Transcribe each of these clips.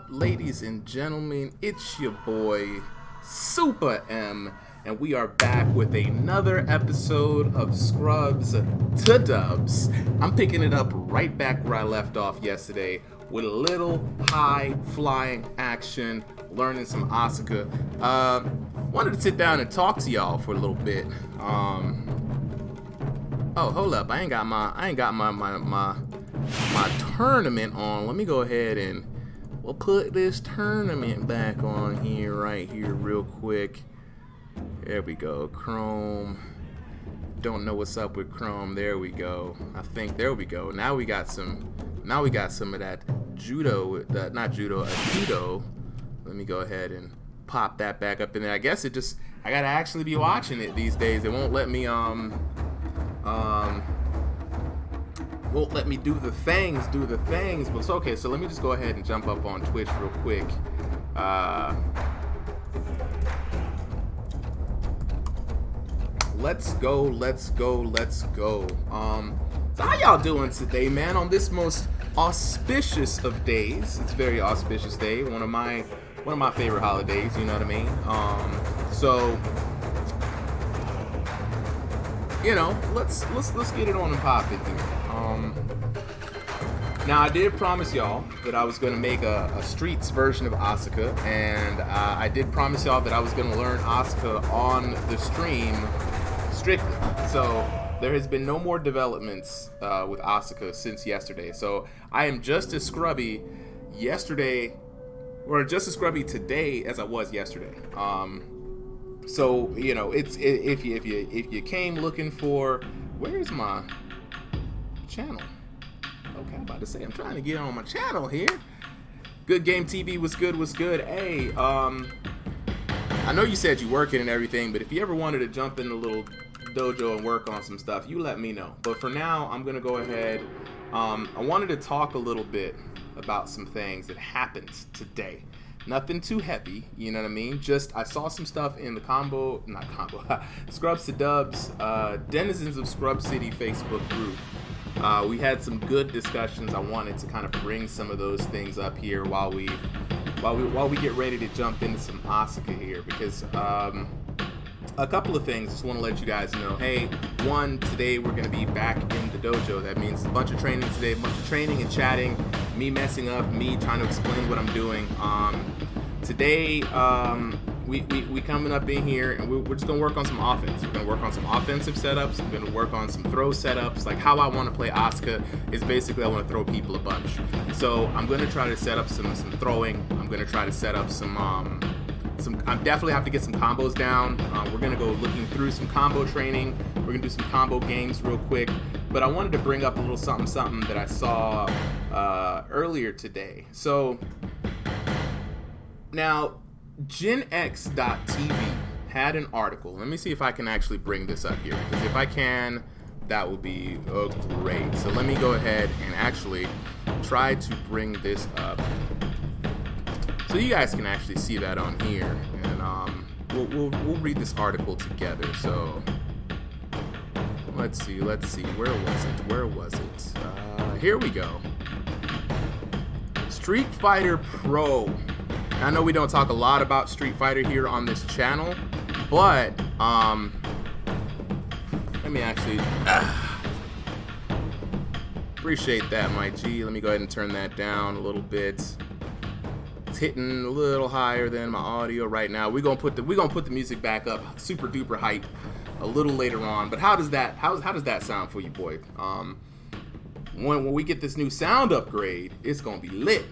ladies and gentlemen? It's your boy Super M, and we are back with another episode of Scrubs to Dubs. I'm picking it up right back where I left off yesterday with a little high flying action, learning some Asuka. Wanted to sit down and talk to y'all for a little bit. Oh, hold up! I ain't got my tournament on. Let me go ahead and we'll put this tournament back on here, right here, real quick. There we go. Chrome. Don't know what's up with Chrome. There we go. I think there we go. Now we got some. Now we got some of that judo. Not judo. Judo. Let me go ahead and pop that back up in there. I guess it just. I gotta actually be watching it these days. It won't let me won't let me do the things, but it's okay. So let me just go ahead and jump up on Twitch real quick. Let's go. So how y'all doing today, man? On this most auspicious of days. It's a very auspicious day. One of my favorite holidays, you know what I mean? So you know, let's get it on and pop it here. Now I did promise y'all that I was gonna make a Streets version of Asuka, and I did promise y'all that I was gonna learn Asuka on the stream strictly. So there has been no more developments with Asuka since yesterday. So I am just as scrubby yesterday, or just as scrubby today as I was yesterday. So you know, if you came looking for, where's my channel? Okay, I'm about to say I'm trying to get on my channel here. Good Game TV, what's good? Hey, I know you said you working and everything, but if you ever wanted to jump in the little dojo and work on some stuff, you let me know. But for now, I'm gonna go ahead. I wanted to talk a little bit about some things that happened today. Nothing too heavy, you know what I mean? Just, I saw some stuff in the Scrubs to Dubs, Denizens of Scrub City Facebook group. We had some good discussions. I wanted to kind of bring some of those things up here while we get ready to jump into some Asuka here, because a couple of things. Just want to let you guys know. Hey, one, today we're going to be back in the dojo. That means a bunch of training today, a bunch of training and chatting, me messing up, me trying to explain what I'm doing. Today, we coming up in here, and we're just going to work on some offense. We're going to work on some offensive setups. We're going to work on some throw setups. Like how I want to play Asuka is basically I want to throw people a bunch. So I'm going to try to set up some throwing. I'm going to try to set up some I definitely have to get some combos down. We're going to go looking through some combo training. We're going to do some combo games real quick. But I wanted to bring up a little something that I saw earlier today. So now, GenX.TV had an article. Let me see if I can actually bring this up here, because if I can, that would be great. So let me go ahead and actually try to bring this up, so you guys can actually see that on here, and we'll read this article together. So let's see. Where was it? Here we go. Street Fighter Pro. I know we don't talk a lot about Street Fighter here on this channel, but let me actually appreciate that, my G. Let me go ahead and turn that down a little bit. It's hitting a little higher than my audio right now. We're gonna put the music back up, super duper hype, a little later on. But how does that sound for you, boy? When we get this new sound upgrade, it's gonna be lit.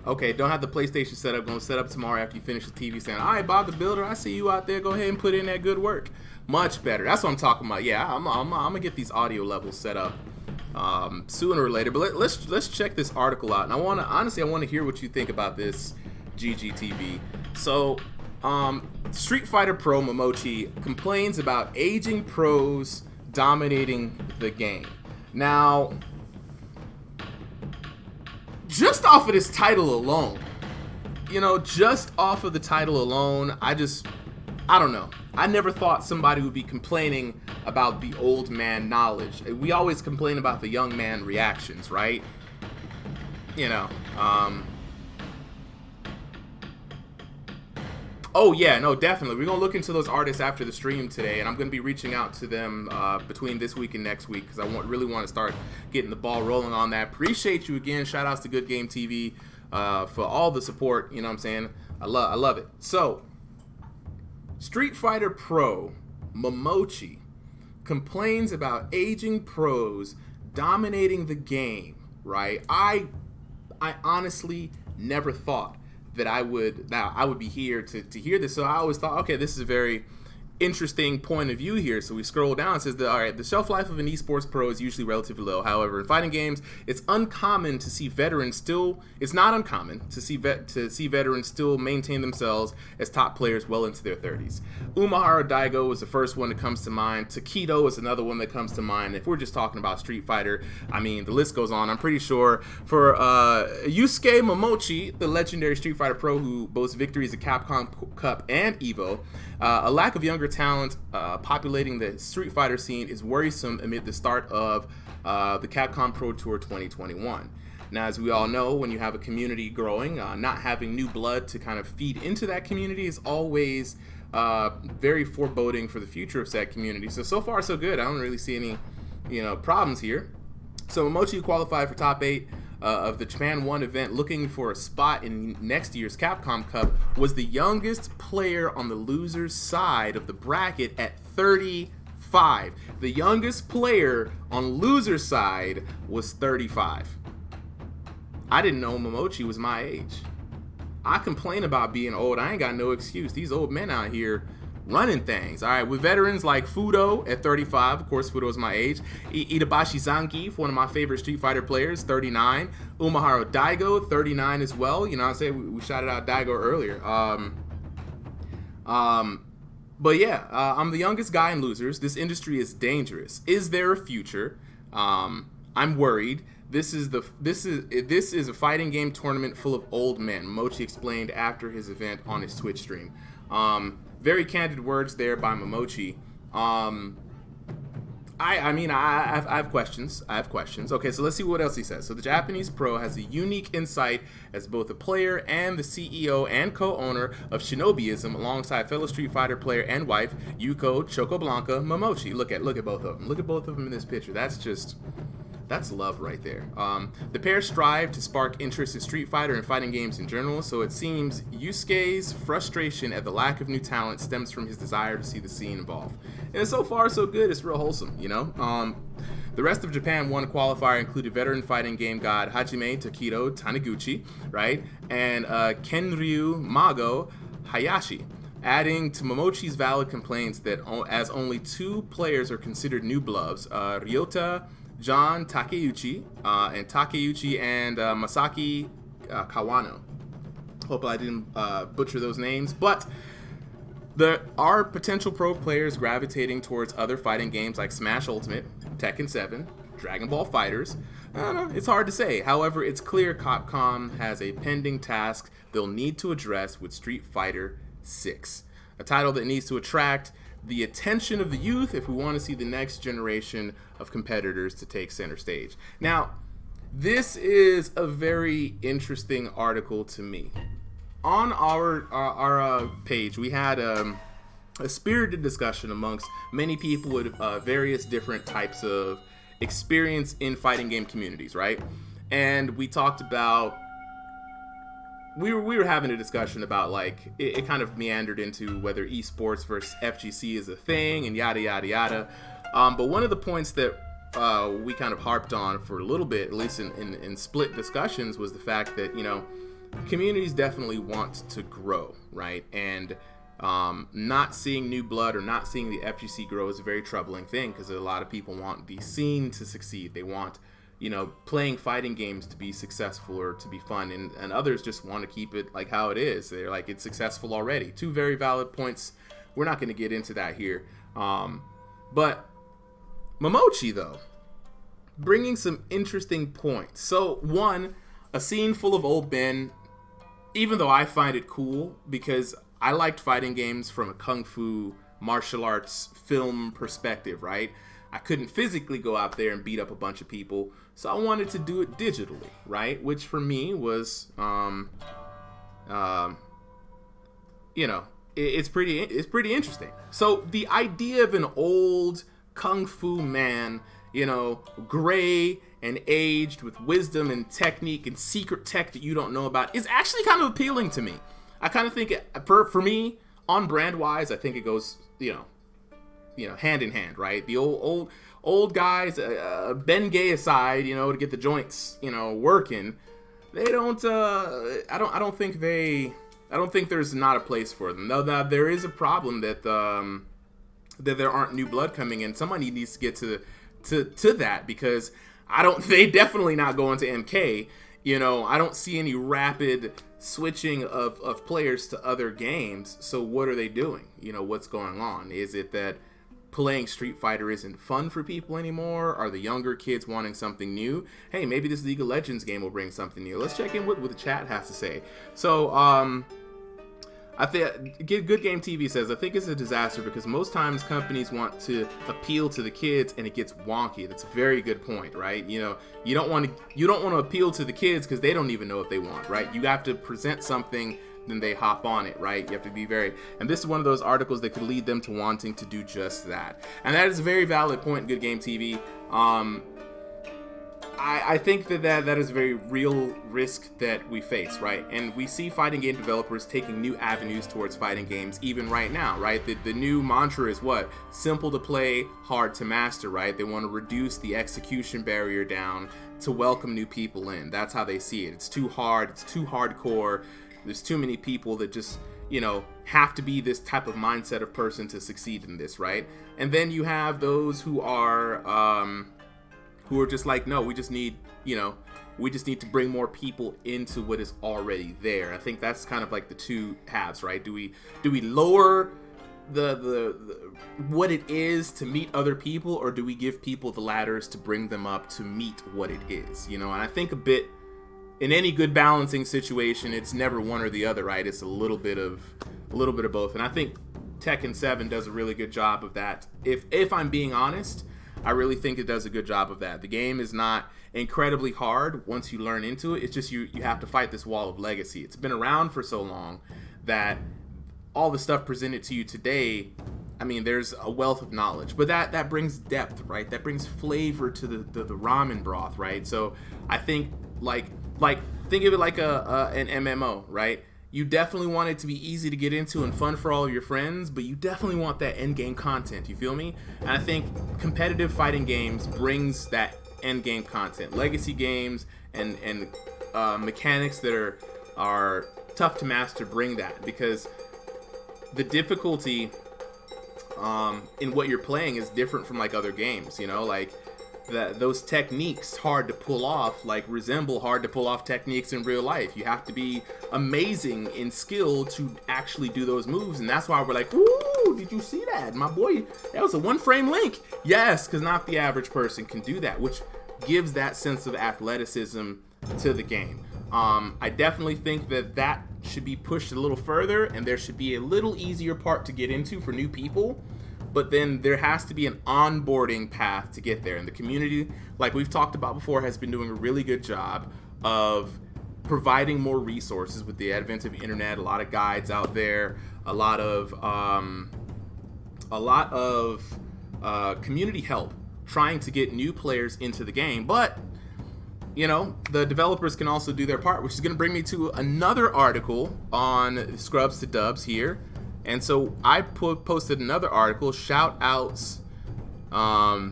Okay, don't have the PlayStation set up. Gonna set up tomorrow after you finish the TV stand. All right, Bob the Builder, I see you out there. Go ahead and put in that good work. Much better. That's what I'm talking about. Yeah, I'm gonna get these audio levels set up sooner or later. But let's check this article out. And I want to hear what you think about this, GGTV. So, Street Fighter Pro Momochi complains about aging pros dominating the game. Now, just off of this title alone, I don't know. I never thought somebody would be complaining about the old man knowledge. We always complain about the young man reactions, right? you know. Oh yeah, no, definitely. We're gonna look into those artists after the stream today, and I'm gonna be reaching out to them between this week and next week because I really want to start getting the ball rolling on that. Appreciate you again. Shout outs to Good Game TV for all the support. You know what I'm saying? I love it. So, Street Fighter Pro Momochi complains about aging pros dominating the game. Right? I honestly never thought that I would be here to hear this. So I always thought, okay, this is a very interesting point of view here. So we scroll down. It says that, all right, the shelf life of an esports pro is usually relatively low. However, in fighting games, it's uncommon to see veterans still. It's not uncommon to see veterans still maintain themselves as top players well into their 30s. Umaharu Daigo is the first one that comes to mind. Takedo is another one that comes to mind. If we're just talking about Street Fighter, I mean, the list goes on. I'm pretty sure for Yusuke Momochi, the legendary Street Fighter pro who boasts victories at Capcom Cup and EVO, a lack of younger talent populating the Street Fighter scene is worrisome amid the start of the Capcom Pro Tour 2021. Now, as we all know, when you have a community growing, not having new blood to kind of feed into that community is always very foreboding for the future of said community. So far, so good. I don't really see any, problems here. So Momochi qualified for top 8 of the Japan 1 event, looking for a spot in next year's Capcom Cup, was the youngest player on the loser's side of the bracket at 35. The youngest player on loser's side was 35. I didn't know Momochi was my age. I complain about being old. I ain't got no excuse. These old men out here running things. All right, with veterans like Fudo at 35. Of course, Fudo is my age. Itabashi Zangief, one of my favorite Street Fighter players, 39. Umaharu Daigo, 39 as well. You know, I said we shouted out Daigo earlier. But yeah, I'm the youngest guy in losers. This industry is dangerous. Is there a future? I'm worried. This is a fighting game tournament full of old men, Mochi explained after his event on his Twitch stream. Very candid words there by Momochi. I have questions. Okay, so let's see what else he says. So the Japanese pro has a unique insight as both a player and the CEO and co-owner of Shinobiism, alongside fellow Street Fighter player and wife Yuko Chocoblanca Momochi. Look at both of them. Look at both of them in this picture. That's love right there. The pair strive to spark interest in Street Fighter and fighting games in general, so it seems Yusuke's frustration at the lack of new talent stems from his desire to see the scene evolve. And so far, so good. It's real wholesome, The rest of Japan 1 qualifier included veteran fighting game god Hajime Takedo Taniguchi, right? And Kenryu Mago Hayashi. Adding to Momochi's valid complaints that as only 2 players are considered new bloods, Ryota John Takeuchi and Masaki Kawano. Hope I didn't butcher those names, but there are potential pro players gravitating towards other fighting games like Smash Ultimate, Tekken 7, Dragon Ball FighterZ. I don't know, it's hard to say. However, it's clear Capcom has a pending task they'll need to address with Street Fighter 6, a title that needs to attract the attention of the youth if we want to see the next generation of competitors to take center stage. Now, this is a very interesting article to me. On our page, we had a spirited discussion amongst many people with various different types of experience in fighting game communities, right? And we talked about we were having a discussion about, like, it kind of meandered into whether esports versus FGC is a thing and yada yada yada. But one of the points that we kind of harped on for a little bit, at least in split discussions, was the fact that communities definitely want to grow, right? And not seeing new blood or not seeing the FGC grow is a very troubling thing, because a lot of people want the scene to succeed. They want playing fighting games to be successful or to be fun, and others just want to keep it like how it is. They're like, it's successful already. 2 very valid points. We're not going to get into that here. But Momochi, though, bringing some interesting points. So, one, a scene full of old men, even though I find it cool because I liked fighting games from a kung fu martial arts film perspective, right? I couldn't physically go out there and beat up a bunch of people, so I wanted to do it digitally, right? Which for me was, it's pretty interesting. So the idea of an old kung fu man, gray and aged with wisdom and technique and secret tech that you don't know about is actually kind of appealing to me. I kind of think for me, on brand wise, I think it goes, hand in hand, right? The old guys, Ben Gay aside, to get the joints, working, they don't. I don't think there's not a place for them. Though there is a problem that there aren't new blood coming in. Somebody needs to get to that, because they definitely not going to MK. I don't see any rapid switching of players to other games. So what are they doing? What's going on? Is it that playing Street Fighter isn't fun for people anymore? Are the younger kids wanting something new? Hey, maybe this League of Legends game will bring something new. Let's check in what the chat has to say. So, I think Good Game TV says, I think it's a disaster because most times companies want to appeal to the kids and it gets wonky. That's a very good point, right? You don't want to appeal to the kids because they don't even know what they want, right? You have to present something, then they hop on it, right? You have to be and this is one of those articles that could lead them to wanting to do just that. And that is a very valid point, Good Game TV. I think that is a very real risk that we face, right? And we see fighting game developers taking new avenues towards fighting games even right now, right? The new mantra is what? Simple to play, hard to master, right? They want to reduce the execution barrier down to welcome new people in. That's how they see it. It's too hard. It's too hardcore. There's too many people that just, have to be this type of mindset of person to succeed in this, right? And then you have those who are just like, no, we just need to bring more people into what is already there. I think that's kind of like the two halves, right? Do we lower the what it is to meet other people, or do we give people the ladders to bring them up to meet what it is? And I think a bit in any good balancing situation, it's never one or the other, right? It's a little bit of both. And I think Tekken 7 does a really good job of that. If I'm being honest, I really think it does a good job of that. The game is not incredibly hard once you learn into it. It's just you have to fight this wall of legacy. It's been around for so long that all the stuff presented to you today, there's a wealth of knowledge. But that brings depth, right? That brings flavor to the ramen broth, right? So I think think of it like an MMO, right? You definitely want it to be easy to get into and fun for all of your friends, but you definitely want that end game content. You feel me? And I think competitive fighting games brings that end game content. Legacy games and mechanics that are tough to master bring that, because the difficulty in what you're playing is different from like other games. Those techniques hard to pull off resemble hard to pull off techniques in real life. You have to be amazing in skill to actually do those moves, and that's why we're like, ooh, did you see that? My boy, that was a one-frame link. Yes, because not the average person can do that, which gives that sense of athleticism to the game. I definitely think that should be pushed a little further, and there should be a little easier part to get into for new people. But then there has to be an onboarding path to get there. And the community, like we've talked about before, has been doing a really good job of providing more resources with the advent of the internet. A lot of guides out there, a lot of community help trying to get new players into the game. But the developers can also do their part, which is going to bring me to another article on Scrubs to Dubs here. And so I posted another article, shout outs to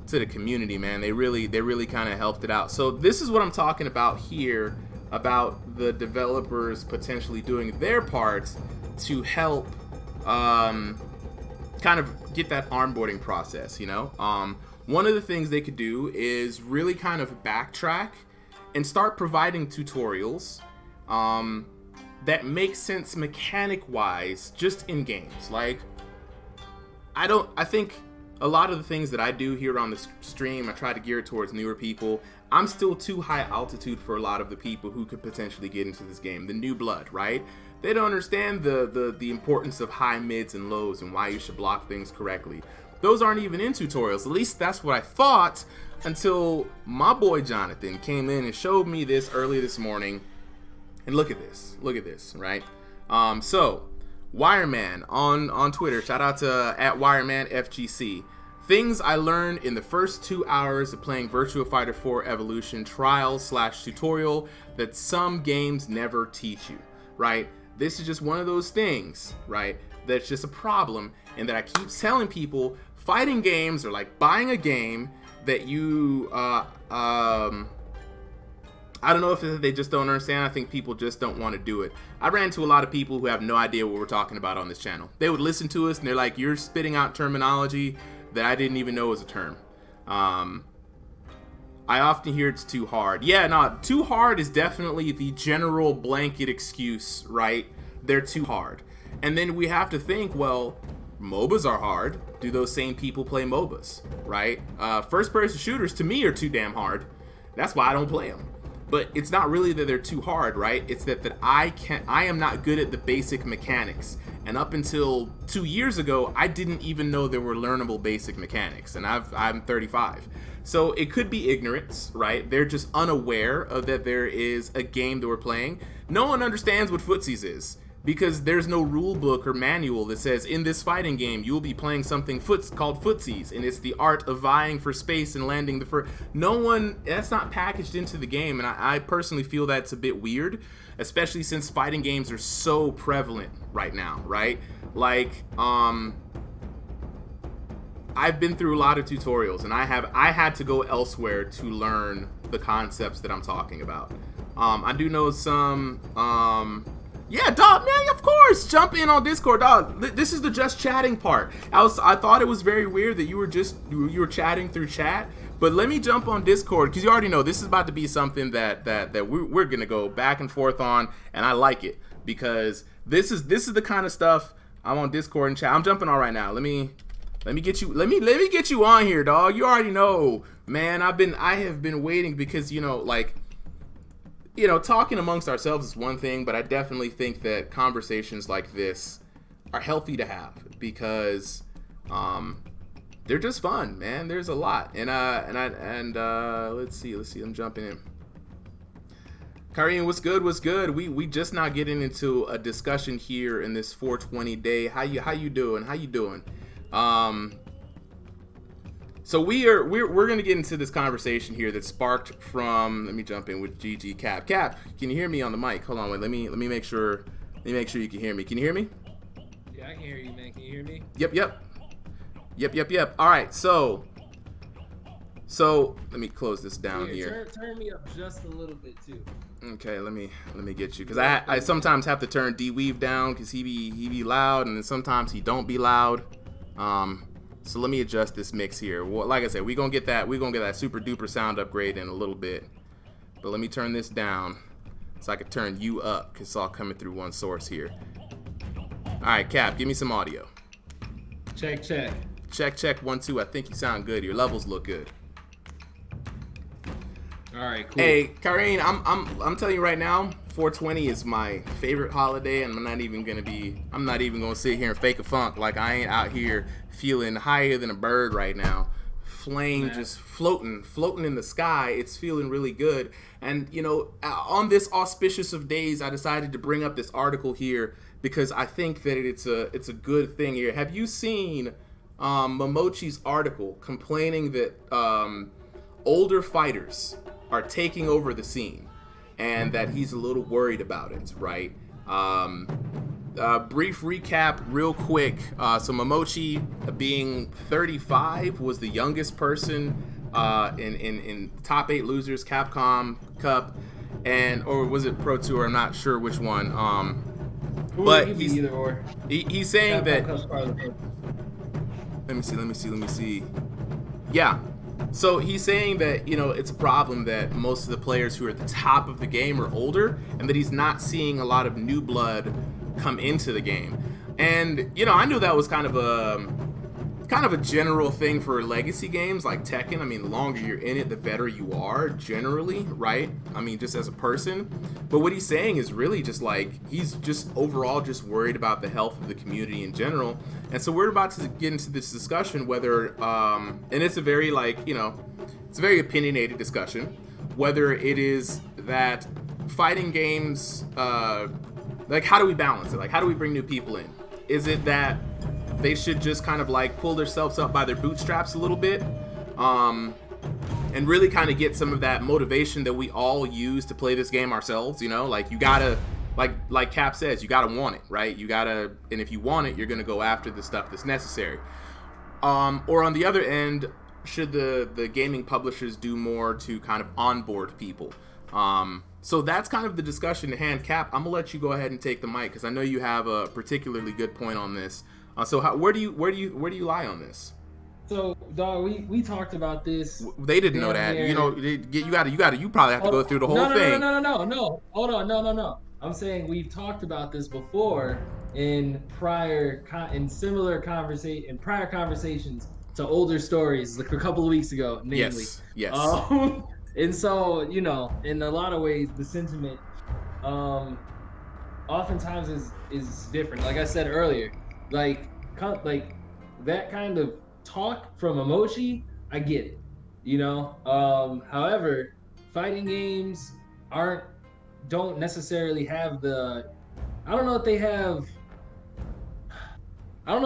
the community, man. They really kind of helped it out. So this is what I'm talking about here, about the developers potentially doing their part to help kind of get that onboarding process, One of the things they could do is really kind of backtrack and start providing tutorials that makes sense mechanic-wise just in games. I think a lot of the things that I do here on the stream, I try to gear it towards newer people. I'm still too high altitude for a lot of the people who could potentially get into this game, the new blood, right? They don't understand the importance of high mids and lows and why you should block things correctly. those aren't even in tutorials. At least that's what I thought until my boy Jonathan came in and showed me this early this morning. And look at this, right? So Wireman on Twitter, shout out to @WiremanFGC. Things I learned in the first 2 hours of playing Virtua Fighter 4 Evolution trial/tutorial that some games never teach you, right? This is just one of those things, right? That's just a problem, and that I keep telling people, fighting games are like buying a game that you, I don't know if they just don't understand. I think people just don't want to do it. I ran into a lot of people who have no idea what we're talking about on this channel. They would listen to us and they're like, you're spitting out terminology that I didn't even know was a term. I often hear it's too hard. Yeah, no, too hard is definitely the general blanket excuse, right? They're too hard. And then we have to think, well, MOBAs are hard. Do those same people play MOBAs, right? First-person shooters, to me, are too damn hard. That's why I don't play them. But it's not really that they're too hard, right? It's that I am not good at the basic mechanics. And up until 2 years ago, I didn't even know there were learnable basic mechanics. And I'm 35. So it could be ignorance, right? They're just unaware of that there is a game that we're playing. No one understands what footsies is, because there's no rule book or manual that says in this fighting game you will be playing something called footsies, and it's the art of vying for space and landing the first. No one, that's not packaged into the game, and I personally feel that's a bit weird, especially since fighting games are so prevalent right now, right? Like, I've been through a lot of tutorials, and I had to go elsewhere to learn the concepts that I'm talking about. I do know some, yeah, dog, man, of course, jump in on Discord, dog. This is the just chatting part. I thought it was very weird that you were chatting through chat, but let me jump on Discord, because you already know this is about to be something that we're gonna go back and forth on, and I like it, because this is the kind of stuff I'm on Discord and chat. I'm jumping on right now. Let me get you on here, dog. You already know, man. I have been waiting, because talking amongst ourselves is one thing, but I definitely think that conversations like this are healthy to have, because they're just fun, man. There's a lot, and let's see, I'm jumping in. Kareem, what's good? We just not getting into a discussion here in this 420 day. How you doing? So we're gonna get into this conversation here that sparked from. Let me jump in with GG Cap. Cap, can you hear me on the mic? Hold on, wait. Let me make sure you can hear me. Can you hear me? Yeah, I can hear you, man. Can you hear me? Yep. All right, so let me close this down here. Turn me up just a little bit too. Okay, let me get you, because I sometimes have to turn D-Weave down, because he be loud, and then sometimes he don't be loud. So let me adjust this mix here. Well, like I said, we're gonna get that super duper sound upgrade in a little bit. But let me turn this down so I can turn you up, because it's all coming through one source here. Alright, Cap, give me some audio. Check. Check 1 2. I think you sound good. Your levels look good. Alright, cool. Hey, Karine, I'm telling you right now, 420 is my favorite holiday, and I'm not even gonna sit here and fake a funk like I ain't out here feeling higher than a bird right now. Flame just floating in the sky. It's feeling really good. And on this auspicious of days, I decided to bring up this article here because I think that it's a good thing here. Have you seen Momochi's article complaining that older fighters are taking over the scene, and that he's a little worried about it, right? Brief recap real quick. So Momochi, being 35, was the youngest person in top 8 losers Capcom Cup, or was it Pro Tour? I'm not sure which one. But he's saying that. Let me see. Yeah. So he's saying that, it's a problem that most of the players who are at the top of the game are older, and that he's not seeing a lot of new blood come into the game. And, I knew that was kind of kind of a general thing for legacy games like Tekken. I mean, the longer you're in it, the better you are generally, right? I mean, just as a person. But what he's saying is really just like, he's just overall just worried about the health of the community in general. And so we're about to get into this discussion whether, and it's a very like, you know, it's a very opinionated discussion, whether it is that fighting games, like how do we balance it? Like how do we bring new people in? Is it that they should just kind of like pull themselves up by their bootstraps a little bit, and really kind of get some of that motivation that we all use to play this game ourselves? You know, like you gotta, like Cap says, you gotta want it, right? You gotta, and if you want it, you're gonna go after the stuff that's necessary. Or on the other end, should the gaming publishers do more to kind of onboard people? So that's kind of the discussion at hand. Cap, I'm gonna let you go ahead and take the mic because I know you have a particularly good point on this. So where do you lie on this? So, dog, we talked about this. They didn't know that. You know, you probably have to go through the whole thing. No. Hold on, no. I'm saying we've talked about this before in prior conversations to older stories, like a couple of weeks ago, namely. Yes. And so, you know, in a lot of ways, the sentiment, oftentimes is different. Like I said earlier, like that kind of talk from emoji, I get it, you know. However, fighting games don't necessarily have the. I don't know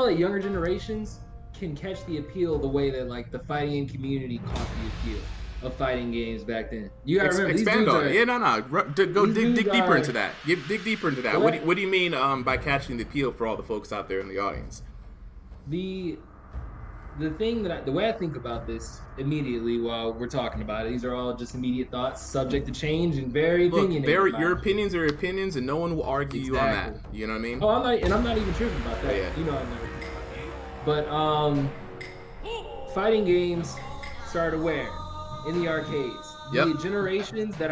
that younger generations can catch the appeal the way that like the fighting game community caught the appeal of fighting games back then. You gotta remember, expand on it. Yeah, no. Go dig deeper into that. Dig deeper into that. What do you mean by catching the appeal for all the folks out there in the audience? The thing the way I think about this immediately while we're talking about it, these are all just immediate thoughts, subject to change and very opinionated. Your opinions are opinions, and no one will argue you on that. You know what I mean? Oh, I'm not even tripping about that. Yeah. You know, I'm never. But fighting games started where? In the arcades. Yep. The generations that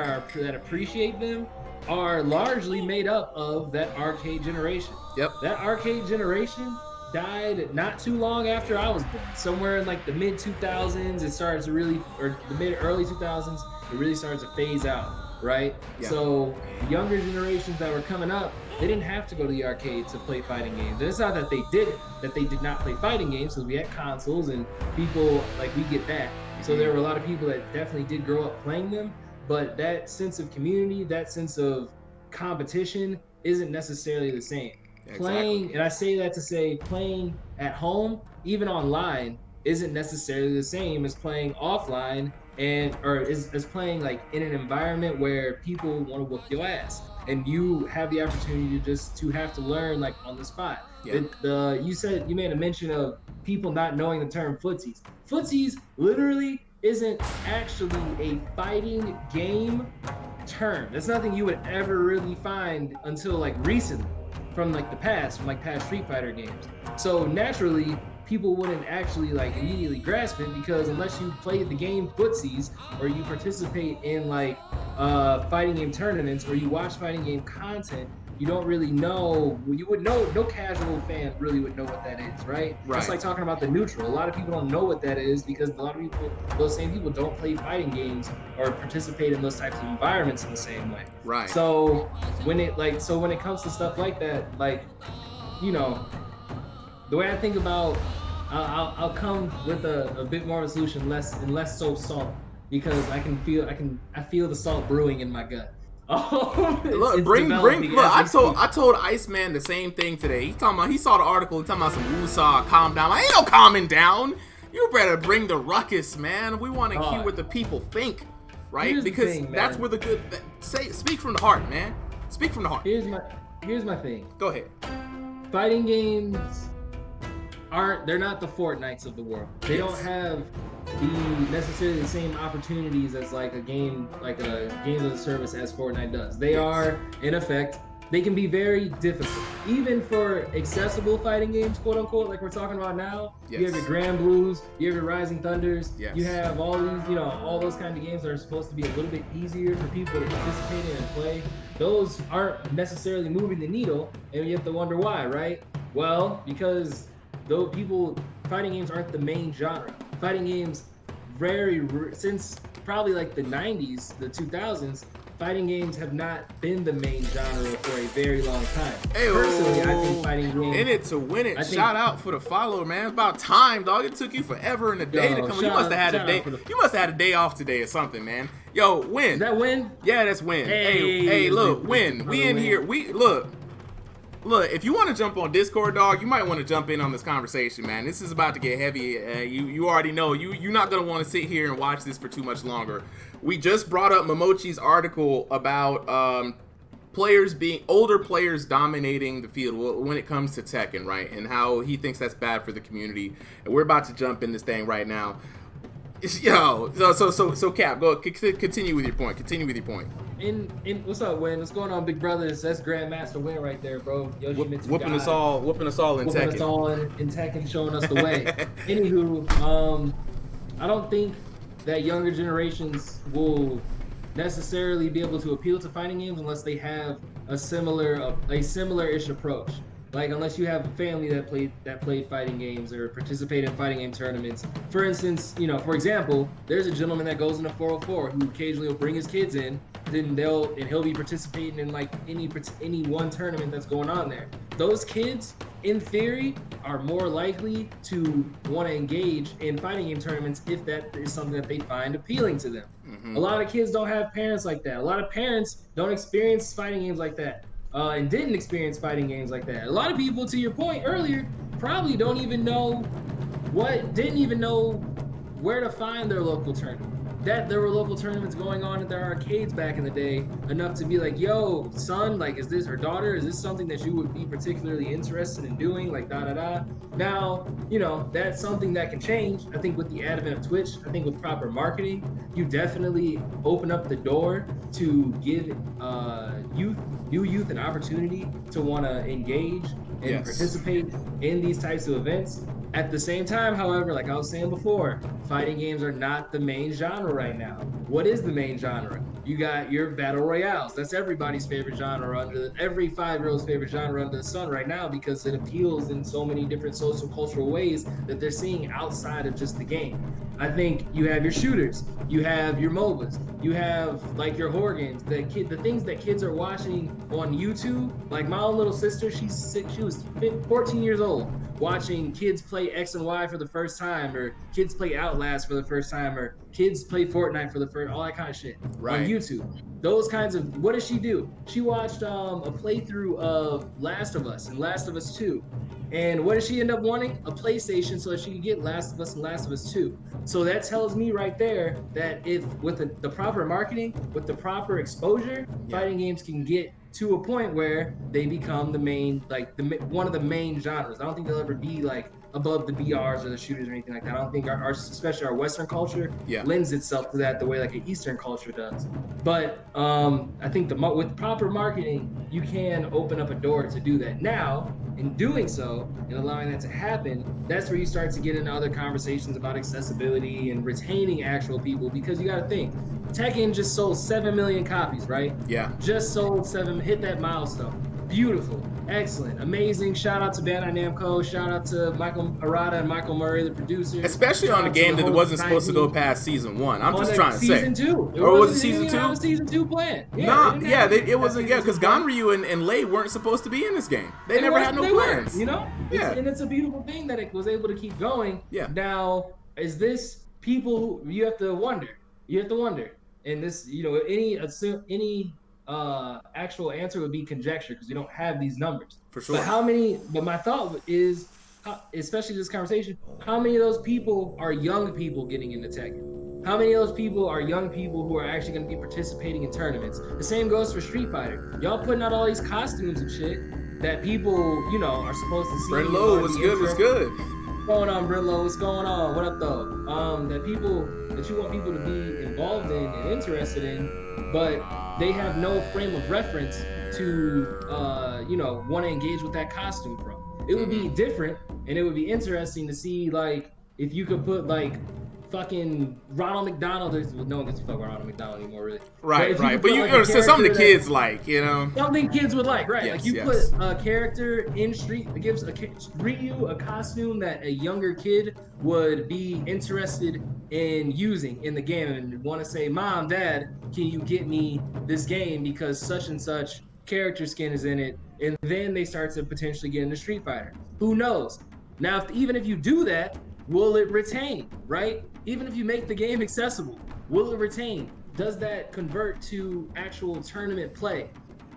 appreciate them are largely made up of that arcade generation. Yep. That arcade generation died not too long after I was born. Somewhere in like the mid 2000s, it started to really, or the early 2000s, it really started to phase out, right? Yeah. So the younger generations that were coming up, they didn't have to go to the arcade to play fighting games. And it's not that they did not play fighting games, because we had consoles and people, like, we get that. So there were a lot of people that definitely did grow up playing them, but that sense of community, that sense of competition isn't necessarily the same. Exactly. Playing, and I say that to say playing at home, even online, isn't necessarily the same as playing offline or is playing like in an environment where people want to whoop your ass and you have the opportunity to have to learn like on the spot. Yeah. You made a mention of people not knowing the term footsies. Footsies literally isn't actually a fighting game term. That's nothing you would ever really find until like recently, from like the past, from like past Street Fighter games. So naturally, people wouldn't actually like immediately grasp it, because unless you played the game footsies or you participate in like fighting game tournaments or you watch fighting game content, you don't really know. You would know. No casual fan really would know what that is, right? It's like talking about the neutral. A lot of people don't know what that is because a lot of people, those same people, don't play fighting games or participate in those types of environments in the same way. Right. So when it comes to stuff like that, like, you know, the way I think about, I'll come with a bit more of a solution, less so salt, because I feel the salt brewing in my gut. Look, I told Iceman the same thing today. He saw the article and talking about some woosah, calm down. Ain't no calming down. You better bring the ruckus, man. We want to hear what the people think, right? Because that's where the good. Speak from the heart, man. Speak from the heart. Here's my thing. Go ahead. Fighting games they're not the Fortnites of the world. They don't have necessarily the same opportunities as like a game, like a games as a service as Fortnite does. They are, in effect, they can be very difficult. Even for accessible fighting games, quote unquote, like we're talking about now. Yes. You have your Grand Blues, you have your Rising Thunders, you have all these, you know, all those kind of games that are supposed to be a little bit easier for people to participate in and play. Those aren't necessarily moving the needle, and you have to wonder why, right? Well, because though fighting games aren't the main genre. Fighting games, since probably like the 90s, the 2000s, fighting games have not been the main genre for a very long time. Personally, I think fighting games. In it to win it. Shout out for the follow, man. It's about time, dog. It took you forever and a day to come. You must have had a day. You must have had a day off today or something, man. Yo, Win. Is that Win? Yeah, that's Win. Hey, look, Win. We in here. Look, if you want to jump on Discord, dog, you might want to jump in on this conversation, man. This is about to get heavy. You already know. You're not going to want to sit here and watch this for too much longer. We just brought up Momochi's article about older players dominating the field when it comes to Tekken, right? And how he thinks that's bad for the community. And we're about to jump in this thing right now. Yo, so Cap, go continue with your point. What's up, Win? What's going on, big brothers? That's Grandmaster Win right there, bro. Whooping us all in Tekken. Whooping us all in Tekken, showing us the way. Anywho, I don't think that younger generations will necessarily be able to appeal to fighting games unless they have a similar-ish approach. Like, unless you have a family that played fighting games or participated in fighting game tournaments. For instance, for example, there's a gentleman that goes into 404 who occasionally will bring his kids in, then he'll be participating in like any one tournament that's going on there. Those kids, in theory, are more likely to want to engage in fighting game tournaments if that is something that they find appealing to them. Mm-hmm. A lot of kids don't have parents like that. A lot of parents don't experience fighting games like that. And didn't experience fighting games like that. A lot of people, to your point earlier, probably didn't even know where to find their local tournament. That there were local tournaments going on at their arcades back in the day, enough to be like, yo, son, like, is this, or daughter, is this something that you would be particularly interested in doing, like, da-da-da. Now, that's something that can change. I think with the advent of Twitch, I think with proper marketing, you definitely open up the door to give new youth an opportunity to want to engage and participate in these types of events. At the same time, however, like I was saying before, fighting games are not the main genre right now. What is the main genre? You got your battle royales. That's everybody's favorite genre, every 5-year-old's favorite genre under the sun right now, because it appeals in so many different social cultural ways that they're seeing outside of just the game. I think you have your shooters, you have your MOBAs, you have like your horror games, the things that kids are watching on YouTube. Like my own little sister, she was 14 years old, watching kids play X and Y for the first time, or kids play Outlast for the first time, or kids play Fortnite for the first, all that kind of shit on YouTube. Those kinds of, what did she do? She watched a playthrough of Last of Us and Last of Us 2. And what did she end up wanting? A PlayStation so that she could get Last of Us and Last of Us 2. So that tells me right there that if with the proper marketing, with the proper exposure, fighting games can get to a point where they become the main, like one of the main genres. I don't think they'll ever be like above the BRs or the shooters or anything like that. I don't think especially our Western culture lends itself to that the way like an Eastern culture does. But I think with proper marketing, you can open up a door to do that. Now, in doing so and allowing that to happen, that's where you start to get into other conversations about accessibility and retaining actual people, because you got to think, Tekken just sold 7 million copies, right? Yeah. Just sold 7, hit that milestone. Beautiful, excellent, amazing. Shout out to Bandai Namco. Shout out to Michael Arata and Michael Murray, the producer. Especially on a game that wasn't supposed to go past season 1. I'm just trying to say. Season 2. Or was it season 2? It was season 2 plan. It wasn't. Yeah, because Ganryu and Lei weren't supposed to be in this game. They never had no plans. And it's a beautiful thing that it was able to keep going. Yeah. Now, is this people? You have to wonder. And this, any actual answer would be conjecture, because we don't have these numbers. For sure. But my thought is, especially this conversation, how many of those people are young people getting into Tekken? How many of those people are young people who are actually going to be participating in tournaments? The same goes for Street Fighter. Y'all putting out all these costumes and shit that people, are supposed to see. Brenlo, what's good? What's going on, Brenlo? What's going on? What up, though? That you want people to be involved in and interested in, but they have no frame of reference to, want to engage with that costume from. It would be different, and it would be interesting to see, like, if you could put, like, fucking Ronald McDonald. No one gets to fuck with Ronald McDonald anymore, really. Right. But you so some of the kids like, you know. Something kids would like, right? Yes, like you put a character in Street, it gives Ryu a costume that a younger kid would be interested in using in the game and want to say, Mom, Dad, can you get me this game because such and such character skin is in it? And then they start to potentially get into Street Fighter. Who knows? Now, even if you do that, will it retain, right? Even if you make the game accessible, will it retain? Does that convert to actual tournament play?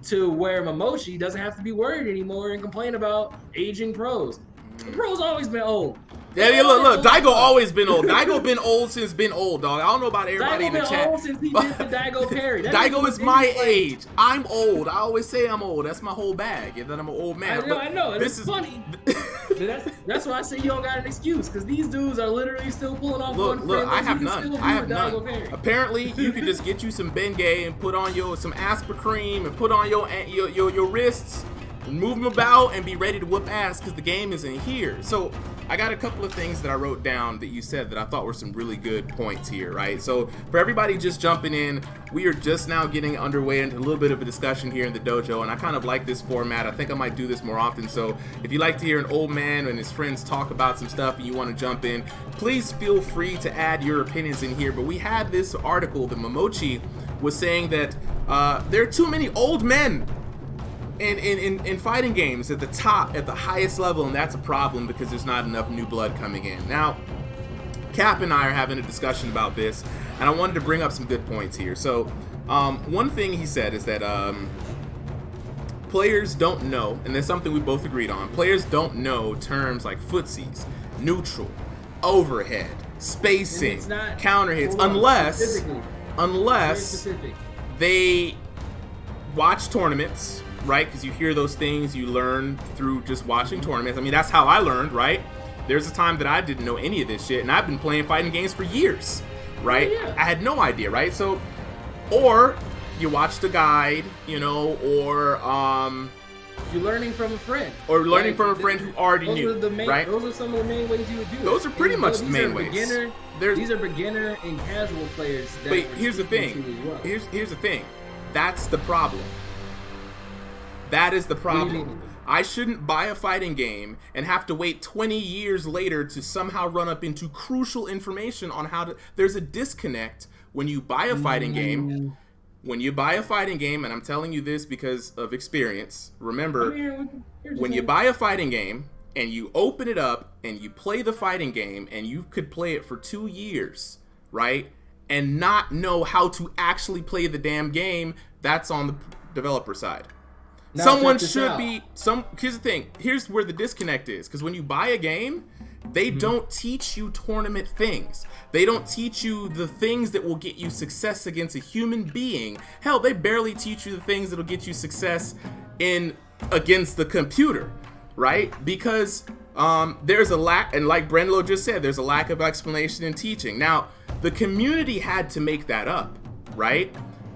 To where Momoshi doesn't have to be worried anymore and complain about aging pros. The pros always been old. Yeah, look, Daigo always been old. Daigo been old since been old, dog. I don't know about everybody Daigo in the been chat. Old since he did the Daigo parry. Daigo is my age. I'm old. I always say I'm old. That's my whole bag, and then I'm an old man. I know. And it's funny. That's why I say you don't got an excuse, because these dudes are literally still pulling off one frame. Look, I have none. Apparently, you could just get you some Bengay and put on some Asper cream and put on your wrists, move them about, and be ready to whoop ass because the game isn't here. So I got a couple of things that I wrote down that you said that I thought were some really good points here, right? So for everybody just jumping in, we are just now getting underway into a little bit of a discussion here in the dojo, and I kind of like this format. I think I might do this more often. So if you like to hear an old man and his friends talk about some stuff and you want to jump in, please feel free to add your opinions in here. But we had this article that Momochi was saying that there are too many old men in fighting games at the top, at the highest level, and that's a problem because there's not enough new blood coming in. Now, Cap and I are having a discussion about this, and I wanted to bring up some good points here. So, one thing he said is that players don't know, and there's something we both agreed on, players don't know terms like footsies, neutral, overhead, spacing, counter hits, unless they watch tournaments, right? Because you hear those things, you learn through just watching tournaments. I mean, that's how I learned, right? There's a time that I didn't know any of this shit, and I've been playing fighting games for years, right? Yeah. I had no idea, right? So, or you watch the guide, you know, or you're learning from a friend, or learning from a friend who already knew, right? Those are some of the main ways you would do it. Those are pretty much the main ways. These are beginner and casual players. But here's the thing. Well. Here's the thing. That's the problem. That is the problem. I shouldn't buy a fighting game and have to wait 20 years later to somehow run up into crucial information on how to... There's a disconnect when you buy a fighting game. When you buy a fighting game, and I'm telling you this because of experience, remember, when you buy a fighting game and you open it up and you play the fighting game and you could play it for 2 years, right, and not know how to actually play the damn game, that's on the developer side. Now, someone should be here's the thing, here's where the disconnect is, because when you buy a game, they don't teach you tournament things. They don't teach you the things that will get you success against a human being. Hell, they barely teach you the things that'll get you success against the computer, right? Because there's a lack, and like Brenlo just said, there's a lack of explanation and teaching. Now, the community had to make that up, right?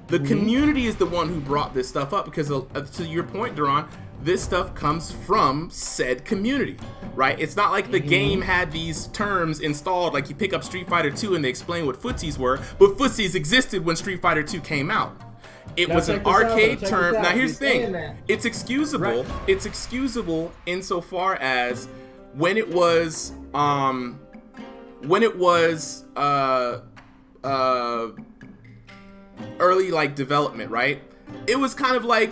The community is the one who brought this stuff up because, to your point, Duran, this stuff comes from said community, right? It's not like the game had these terms installed, like you pick up Street Fighter 2 and they explain what footsies were, but footsies existed when Street Fighter 2 came out. It was an arcade term. Now here's the thing, it's excusable. Right. It's excusable insofar as when it was early like development, right? It was kind of like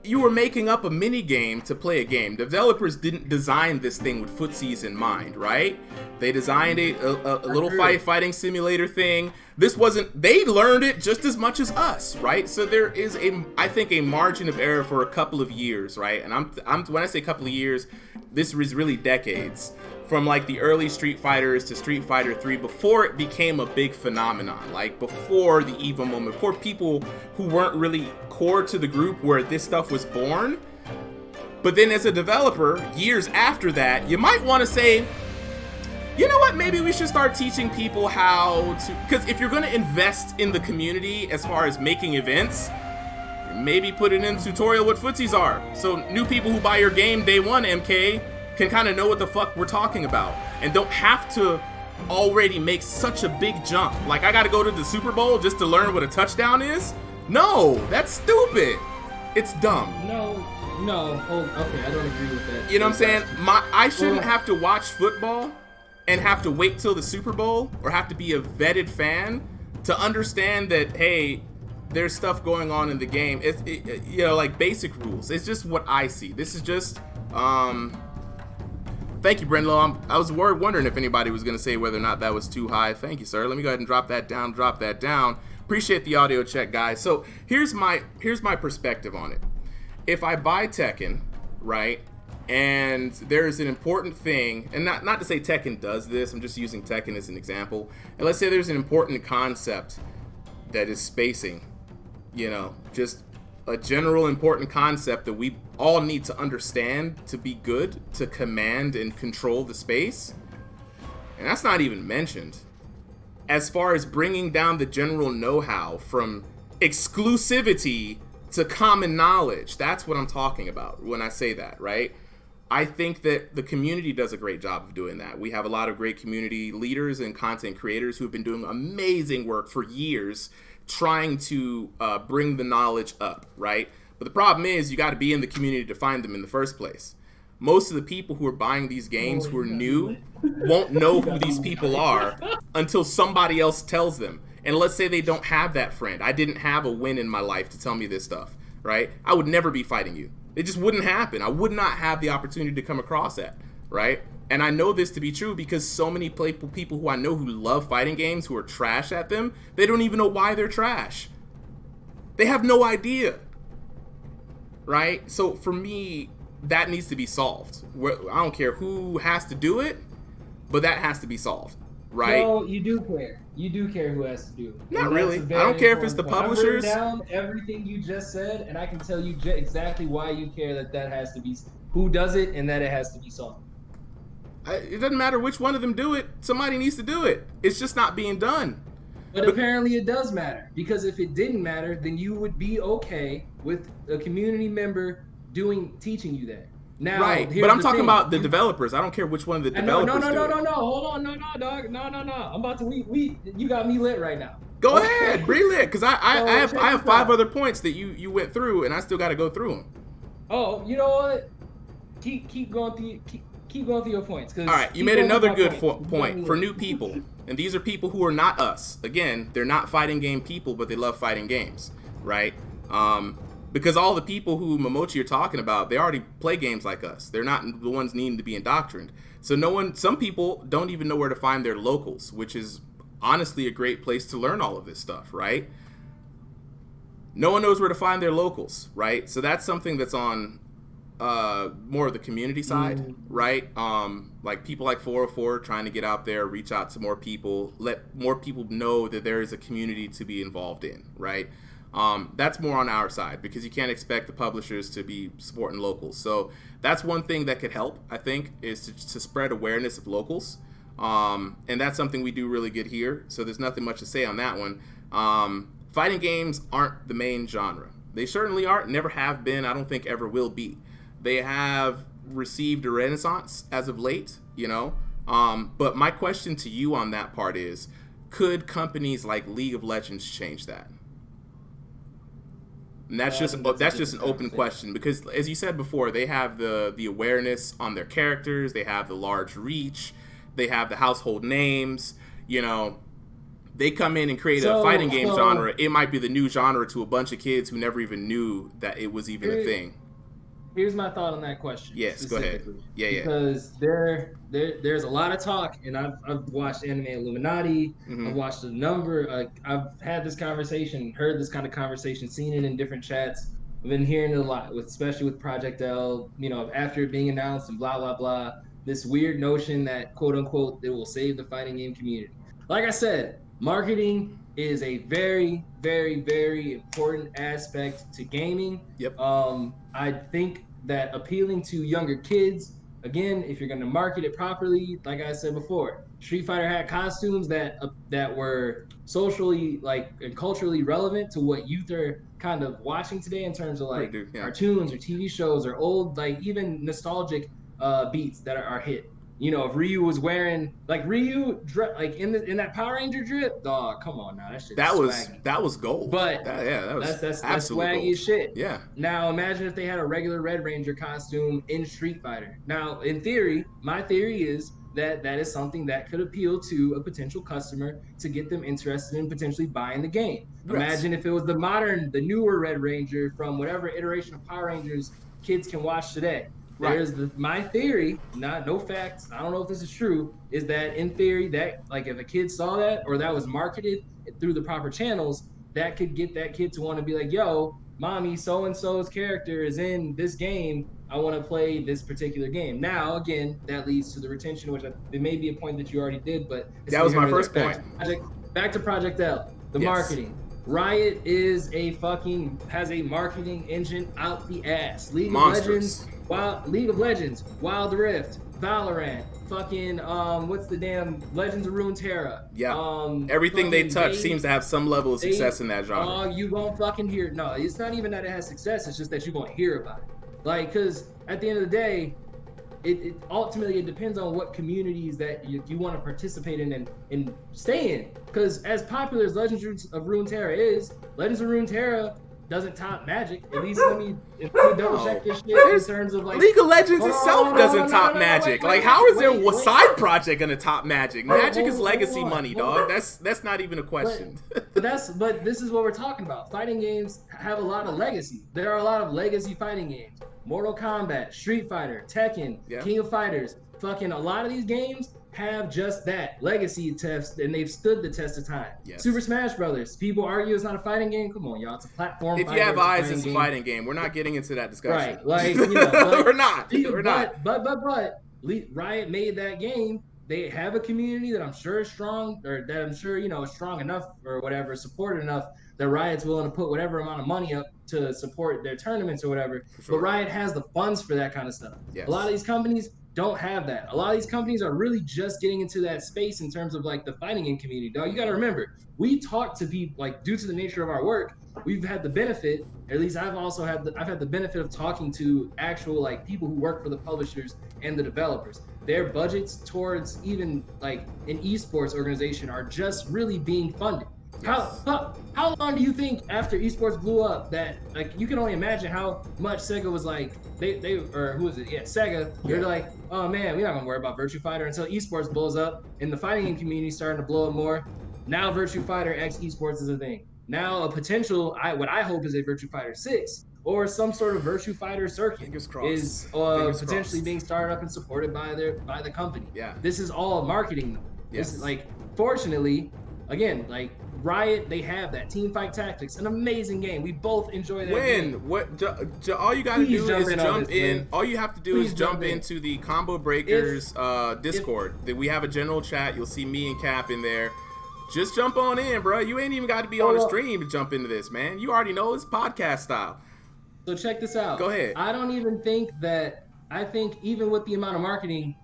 you were making up a mini game to play a game. Developers didn't design this thing with footsies in mind, right? They designed a little fighting simulator thing. This wasn't, they learned it just as much as us, right? So there is I think a margin of error for a couple of years, right? And I'm when I say couple of years, this was really decades. From like the early Street Fighters to Street Fighter 3, before it became a big phenomenon, like before the EVO moment, before people who weren't really core to the group where this stuff was born. But then as a developer, years after that, you might want to say, you know what, maybe we should start teaching people how to, because if you're going to invest in the community as far as making events, maybe put it in the tutorial what footsies are. So new people who buy your game day one, MK, can kind of know what the fuck we're talking about and don't have to already makes such a big jump. Like, I gotta go to the Super Bowl just to learn what a touchdown is? No, that's stupid. It's dumb. No. Oh, okay, I don't agree with that. You know what I'm saying? I shouldn't have to watch football and have to wait till the Super Bowl or have to be a vetted fan to understand that, hey, there's stuff going on in the game. It's like basic rules. It's just what I see. This is just thank you, Brenlo. I was wondering if anybody was going to say whether or not that was too high. Thank you, sir. Let me go ahead and drop that down. Appreciate the audio check, guys. So here's my perspective on it. If I buy Tekken, right, and there's an important thing, and not to say Tekken does this, I'm just using Tekken as an example, and let's say there's an important concept that is spacing, just a general important concept that we all need to understand to be good, to command and control the space, and that's not even mentioned. As far as bringing down the general know-how from exclusivity to common knowledge, that's what I'm talking about when I say that, right? I think that the community does a great job of doing that. We have a lot of great community leaders and content creators who have been doing amazing work for years trying to bring the knowledge up, right? But the problem is you got to be in the community to find them in the first place. Most of the people who are buying these games who are new won't know who these people are until somebody else tells them. And let's say they don't have that friend. I didn't have a win in my life to tell me this stuff, right? I would never be fighting you. It just wouldn't happen. I would not have the opportunity to come across that, right? And I know this to be true because so many people who I know who love fighting games, who are trash at them, they don't even know why they're trash. They have no idea, right? So for me, that needs to be solved. I don't care who has to do it, but that has to be solved, right? No, you do care. You do care who has to do it. Not really. I don't care if it's the publishers. I've written down everything you just said, and I can tell you exactly why you care that has to be, who does it, and that it has to be solved. It doesn't matter which one of them do it. Somebody needs to do it. It's just not being done. But apparently it does matter, because if it didn't matter, then you would be okay with a community member teaching you that. Now, right, but I'm talking about the developers. I don't care which one of the developers do it. No. Hold on, dog. No. I'm about to. You got me lit right now. Go ahead, be lit, because I have 5 other points that you went through, and I still got to go through them. Oh, you know what? Keep going through your points. All right, you made another good point for new people, and these are people who are not us. Again, they're not fighting game people, but they love fighting games, right? Because all the people who Momochi are talking about, they already play games like us. They're not the ones needing to be indoctrined. So some people don't even know where to find their locals, which is honestly a great place to learn all of this stuff, right? No one knows where to find their locals, right? So that's something that's on more of the community side, right? Like people like 404 trying to get out there, reach out to more people, let more people know that there is a community to be involved in, right? That's more on our side because you can't expect the publishers to be supporting locals. So that's one thing that could help, I think, is to spread awareness of locals. And that's something we do really good here. So there's nothing much to say on that one. Fighting games aren't the main genre. They certainly aren't, never have been, I don't think ever will be. They have received a renaissance as of late, but my question to you on that part is, could companies like League of Legends change that? And that's just an open question because, as you said before, they have the awareness on their characters, they have the large reach, they have the household names. They come in and create a fighting game genre. It might be the new genre to a bunch of kids who never even knew that it was even a thing. Here's my thought on that question. Yes, go ahead. Yeah. Because there's a lot of talk, and I've watched Anime Illuminati. Mm-hmm. I've watched a number. I've had this conversation, heard this kind of conversation, seen it in different chats. I've been hearing it a lot, especially with Project L. After it being announced and blah blah blah. This weird notion that quote unquote it will save the fighting game community. Like I said, marketing is a very, very, very important aspect to gaming. Yep. I think that appealing to younger kids, again, if you're going to market it properly, like I said before, Street Fighter had costumes that were socially and culturally relevant to what youth are kind of watching today in terms of cartoons or TV shows or old even nostalgic beats that are hit. you know, if Ryu was wearing like like in that Power Ranger drip, dog, come on now, that shit is swaggy. That was gold. But That was that's absolute swaggy gold. as shit. Yeah. Now imagine if they had a regular Red Ranger costume in Street Fighter. Now, in theory, my theory is that that is something that could appeal to a potential customer to get them interested in potentially buying the game. Yes. Imagine if it was the newer Red Ranger from whatever iteration of Power Rangers kids can watch today. Right. My theory, no facts. I don't know if this is true. Is that in theory that like if a kid saw that or that was marketed through the proper channels, that could get that kid to want to be like, yo, mommy, so and so's character is in this game. I want to play this particular game. Now, again, that leads to the retention, which it may be a point that you already did, but that was my first point. Back to Project L, the marketing. Riot has a marketing engine out the ass. League of Legends, Wild Rift, Valorant, fucking what's the damn Legends of Runeterra. Yeah. Everything they touch seems to have some level of success in that genre. Oh, you won't fucking hear. No, it's not even that it has success. It's just that you won't hear about it. Like, cause at the end of the day, it ultimately it depends on what communities that you want to participate in and stay in. Because as popular as Legends of Runeterra is, Legends of Runeterra doesn't top Magic. At least let me double check this shit in terms of like League of Legends itself doesn't top Magic. Like, how is their side project gonna top Magic? Magic is legacy money, dog. That's not even a question. But this is what we're talking about. Fighting games have a lot of legacy. There are a lot of legacy fighting games. Mortal Kombat, Street Fighter, Tekken, King of Fighters. Fucking a lot of these games have just that legacy test, and they've stood the test of time. Yes. Super Smash Brothers. People argue it's not a fighting game. Come on, y'all. It's a platform. If you have eyes, it's a fighting game. We're not getting into that discussion. Right. Like, you know, we're not. We're not. But Riot made that game. They have a community that I'm sure is strong, or that I'm sure, you know, is strong enough or whatever, supported enough that Riot's willing to put whatever amount of money up to support their tournaments or whatever. Sure. But Riot has the funds for that kind of stuff. Yes. A lot of these companies don't have that. A lot of these companies are really just getting into that space in terms of like the fighting game community. Dog, you got to remember, we talk to people, like, due to the nature of our work, we've had the benefit, or at least I've had the benefit of talking to actual like people who work for the publishers and the developers. Their budgets towards even like an esports organization are just really being funded. Yes. How long do you think after esports blew up that, like, you can only imagine how much Sega was like, they or who was it? Yeah, Sega. They're like, oh man, we're not gonna worry about Virtua Fighter until esports blows up and the fighting game community starting to blow up more. Now Virtua Fighter X esports is a thing. Now a potential, what I hope is a Virtua Fighter 6 or some sort of Virtua Fighter circuit is potentially being started up and supported by the company. Yeah. This is all marketing though. Yes. This is like, fortunately, again, like Riot, they have that Teamfight Tactics, an amazing game. We both enjoy that. All you gotta do is jump in. All you have to do is jump into the Combo Breakers Discord. We have a general chat. You'll see me and Cap in there. Just jump on in, bro. You ain't even got to be on the stream to jump into this, man. You already know it's podcast style. So check this out. Go ahead. I think even with the amount of marketing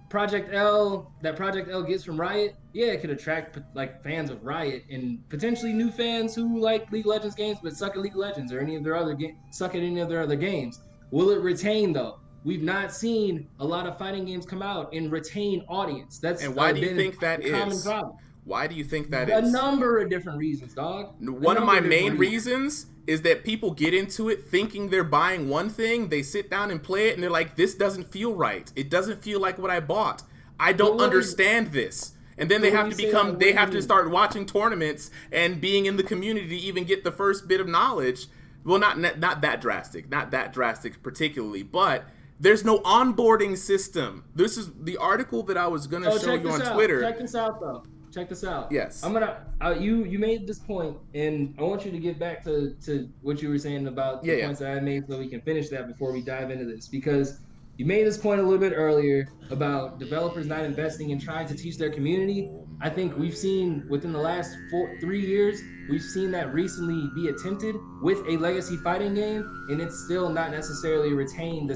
Project L gets from Riot, yeah, it could attract like fans of Riot and potentially new fans who like League of Legends games but suck at League of Legends or any of their other games. Will it retain though? We've not seen a lot of fighting games come out and retain audience. And why do you think that is? Common problem. Why do you think that is? A number of different reasons, dog. One of my main reasons is that people get into it thinking they're buying one thing. They sit down and play it, and they're like, this doesn't feel right. It doesn't feel like what I bought. I don't understand this. And then they have to start watching tournaments and being in the community to even get the first bit of knowledge. Well, not that drastic. Not that drastic particularly, but there's no onboarding system. This is the article that I was going to show you on Twitter. Check this out, though. Check this out. Yes. I'm gonna. You made this point, and I want you to get back to what you were saying about the points that I made, so we can finish that before we dive into this. Because you made this point a little bit earlier about developers not investing in trying to teach their community. I think we've seen within the last 3 years, we've seen that recently be attempted with a legacy fighting game, and it's still not necessarily retained a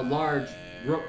large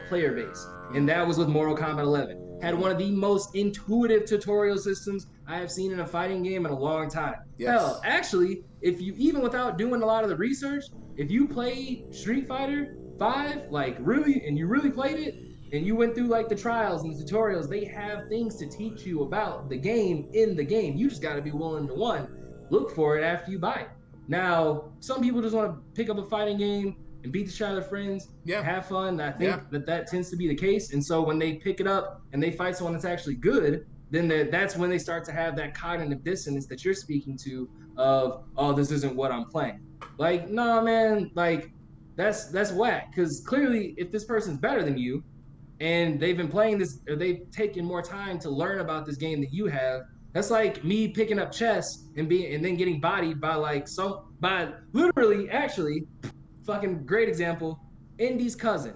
player base. And that was with Mortal Kombat 11. Had one of the most intuitive tutorial systems I have seen in a fighting game in a long time. Yes. Hell, actually, if you, even without doing a lot of the research, if you play Street Fighter 5, like really, and you really played it, and you went through like the trials and the tutorials, they have things to teach you about the game in the game. You just got to be willing to look for it after you buy it. Now, some people just want to pick up a fighting game and beat the shit out of their friends, Yeah. have fun. I think Yeah. that tends to be the case. And so when they pick it up and they fight someone that's actually good, then that's when they start to have that cognitive dissonance that you're speaking to of, oh, this isn't what I'm playing. Like, nah, man, like that's whack. Because clearly, if this person's better than you and they've been playing this, or they've taken more time to learn about this game that you have, that's like me picking up chess and then getting bodied by by literally, actually, fucking great example, Indy's cousin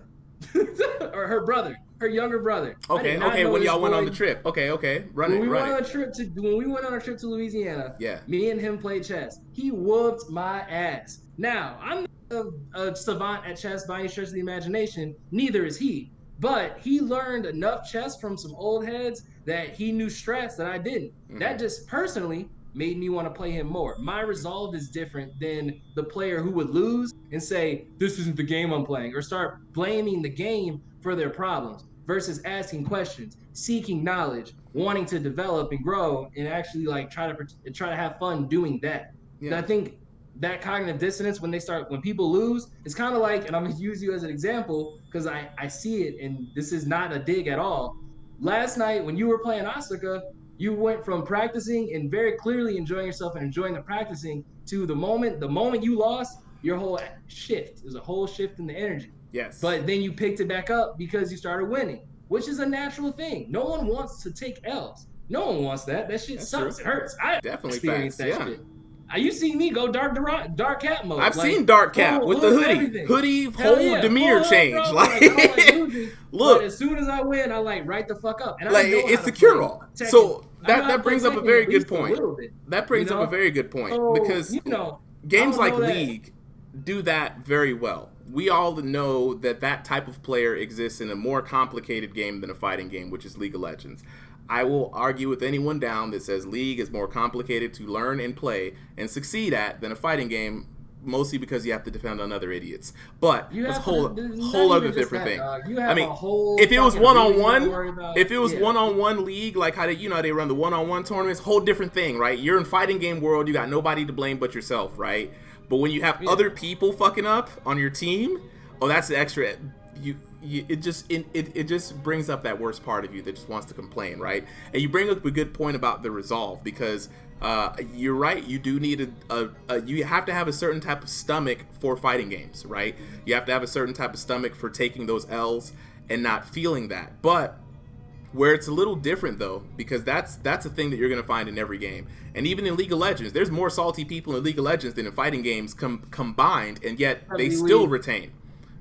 or her brother, her younger brother. Okay. When y'all went on the trip. Okay. Run it. When we went on a trip to Louisiana, yeah, me and him played chess. He whooped my ass. Now, I'm not a savant at chess by any stretch of the imagination. Neither is he. But he learned enough chess from some old heads that he knew strats that I didn't. Mm-hmm. That just personally made me want to play him more. My resolve is different than the player who would lose and say, this isn't the game I'm playing, or start blaming the game for their problems versus asking questions, seeking knowledge, wanting to develop and grow, and actually like try to have fun doing that. Yeah. I think that cognitive dissonance when people lose, it's kind of like, and I'm gonna use you as an example because I see it, and this is not a dig at all. Last night when you were playing Asuka, you went from practicing and very clearly enjoying yourself and enjoying the practicing to the moment you lost, your whole shift. There's a whole shift in the energy. Yes. But then you picked it back up because you started winning, which is a natural thing. No one wants to take L's. No one wants that. That shit sucks. True. It hurts. I definitely experienced that shit. You see me go dark cat mode. I've seen dark cat with the hoodie whole demeanor change. Bro. Like, I don't like losing, look, but as soon as I win, I like right the fuck up. And like it's the cure all. So that brings up a very good point. That brings up a very good point because games like League do that very well. We all know that type of player exists in a more complicated game than a fighting game, which is League of Legends. I will argue with anyone down that says League is more complicated to learn and play and succeed at than a fighting game, mostly because you have to depend on other idiots. But it's a whole other different thing. I mean, if it was one-on-one League, like how they run the one-on-one tournaments, whole different thing, right? You're in fighting game world, you got nobody to blame but yourself, right? But when you have other people fucking up on your team, that's the extra. It just brings up that worst part of you that just wants to complain, right? And you bring up a good point about the resolve because you're right. You do need you have to have a certain type of stomach for fighting games, right? You have to have a certain type of stomach for taking those L's and not feeling that. But where it's a little different though, because that's a thing that you're gonna find in every game, and even in League of Legends, there's more salty people in League of Legends than in fighting games combined, and yet they still retain.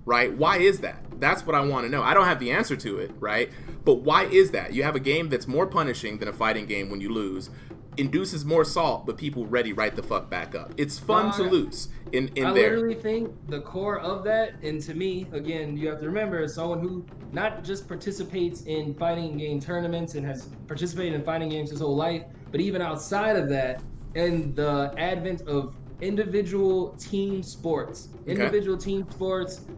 Right? Why is that? That's what I want to know. I don't have the answer to it, right? But why is that? You have a game that's more punishing than a fighting game when you lose, induces more salt, but people ready right the fuck back up. It's fun to lose in there. I literally think the core of that, and to me, again, you have to remember, as someone who not just participates in fighting game tournaments and has participated in fighting games his whole life, but even outside of that, and the advent of individual team sports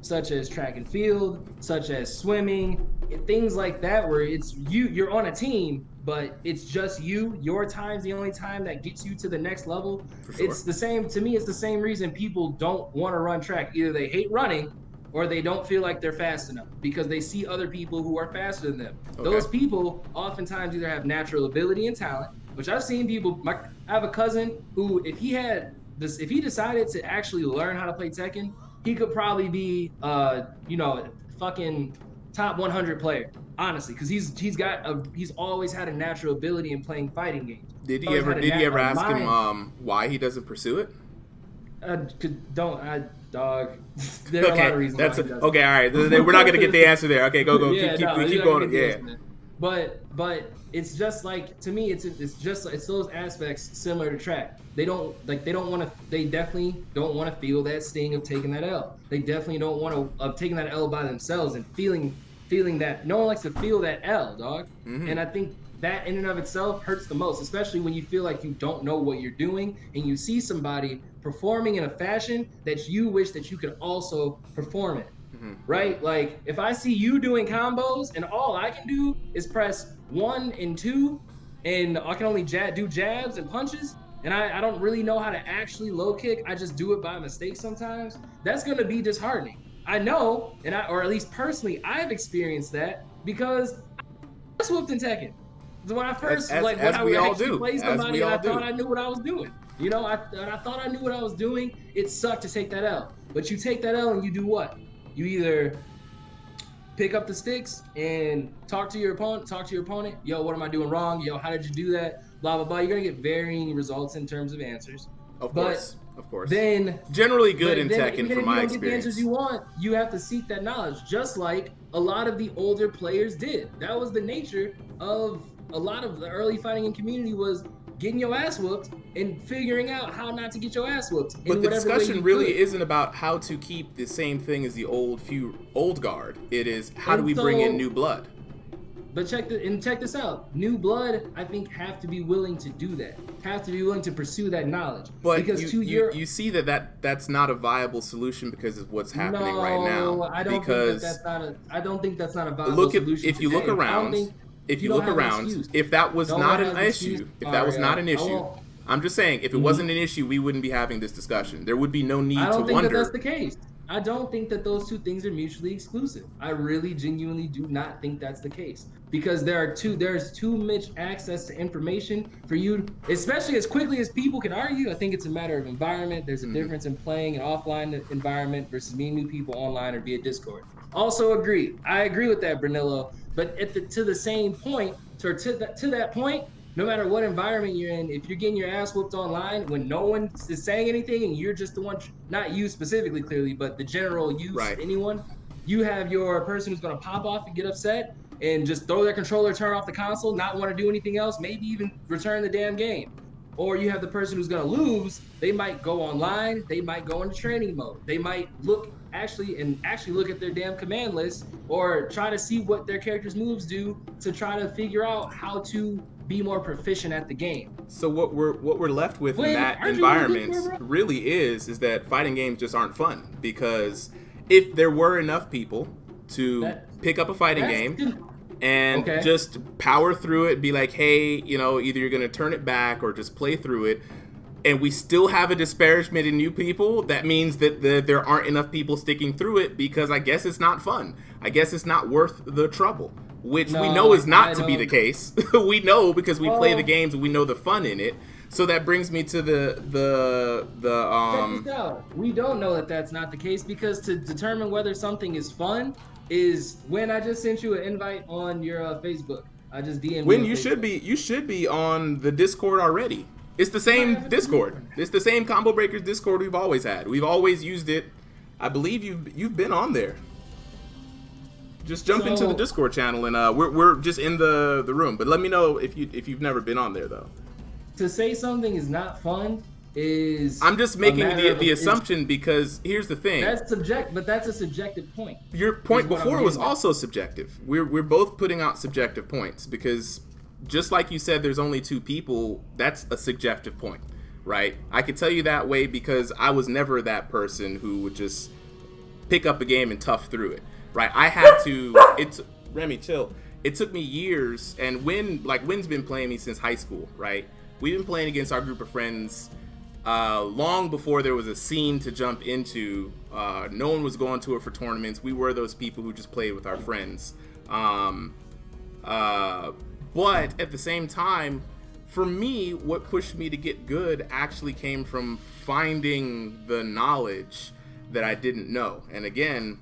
such as track and field, such as swimming, things like that, where it's you're on a team, but it's just your time's the only time that gets you to the next level. Sure. It's the same to me. It's the same reason people don't want to run track. Either they hate running or they don't feel like they're fast enough because they see other people who are faster than them. Okay. Those people oftentimes either have natural ability and talent, which I've seen people. I have a cousin who, if he decided to actually learn how to play Tekken, he could probably be, fucking top 100 player, honestly, because he's always had a natural ability in playing fighting games. Did he ever ask him why he doesn't pursue it? Dog. There are a lot of reasons. Okay, all right. We're not gonna get the answer there. Okay, go. Yeah, keep going. Yeah. But it's just like, to me, it's those aspects similar to track. They definitely don't want to feel that sting of taking that L. They definitely don't want to taking that L by themselves and feeling that. No one likes to feel that L, dog. Mm-hmm. And I think that in and of itself hurts the most, especially when you feel like you don't know what you're doing and you see somebody performing in a fashion that you wish that you could also perform in. right? Like if I see you doing combos and all I can do is press 1 and 2 and I can only do jabs and punches and I don't really know how to actually low kick, I just do it by mistake sometimes, that's going to be disheartening. I know, or at least personally, I've experienced that because I whooped in Tekken. So when I first, when I would actually play somebody and I thought I knew what I was doing. You know, I thought I knew what I was doing. It sucked to take that L. But you take that L and you do what? You either pick up the sticks and talk to your opponent. Yo, what am I doing wrong? Yo, how did you do that? Blah, blah, blah. You're going to get varying results in terms of answers. Of course. Then generally good in Tekken from my experience. Even if you don't get the answers you want, you have to seek that knowledge, just like a lot of the older players did. That was the nature of a lot of the early fighting in community, was getting your ass whooped and figuring out how not to get your ass whooped. But the discussion really isn't about how to keep the same thing as the old guard. It is how do we bring in new blood. But check this out. New blood, I think, have to be willing to do that. Have to be willing to pursue that knowledge. But because you see that's not a viable solution because of what's happening right now. I don't think that's not a viable solution. If you look around, if that was not an issue, I'm just saying, if it wasn't an issue, we wouldn't be having this discussion. There would be no need to wonder. I don't think that's the case. I don't think that those two things are mutually exclusive. I really genuinely do not think that's the case, because there's too much access to information for you, especially as quickly as people can argue. I think it's a matter of environment. There's a difference in playing an offline environment versus meeting new people online or via Discord. Also agree. I agree with that, Brunello. But to the same point, to that point, no matter what environment you're in, if you're getting your ass whooped online when no one is saying anything and you're just the one, not you specifically clearly, but the general use, anyone, you have your person who's going to pop off and get upset and just throw their controller, turn off the console, not want to do anything else, maybe even return the damn game. Or you have the person who's going to lose. They might go online. They might go into training mode. They might actually look at their damn command list or try to see what their character's moves do to try to figure out how to be more proficient at the game. So what we're left with in that environment really is that fighting games just aren't fun, because if there were enough people to pick up a fighting game and just power through it and be like, hey, either you're going to turn it back or just play through it, and we still have a disparagement in new people, that means that there aren't enough people sticking through it, because I guess it's not fun. I guess it's not worth the trouble, which we know is not to be the case. We know, because we play the games and we know the fun in it. So that brings me to the Check this out. We don't know that that's not the case, because to determine whether something is fun is when I just sent you an invite on your Facebook. I just DM'd you. You should be on the Discord already. It's the same Discord. It's the same Combo Breakers Discord we've always had. We've always used it. I believe you've been on there. Just jump into the Discord channel, and we're just in the room. But let me know if you've never been on there, though. To say something is not fun is... I'm just making the assumption, because here's the thing. That's but that's a subjective point. Your point before was also subjective. We're both putting out subjective points, because just like you said, there's only two people. That's a subjective point, right? I could tell you that way because I was never that person who would just pick up a game and tough through it, right? I had to. Remy, chill. It took me years, and Wynn's been playing me since high school, right? We've been playing against our group of friends long before there was a scene to jump into. No one was going to it for tournaments. We were those people who just played with our friends. But at the same time, for me, what pushed me to get good actually came from finding the knowledge that I didn't know. And again,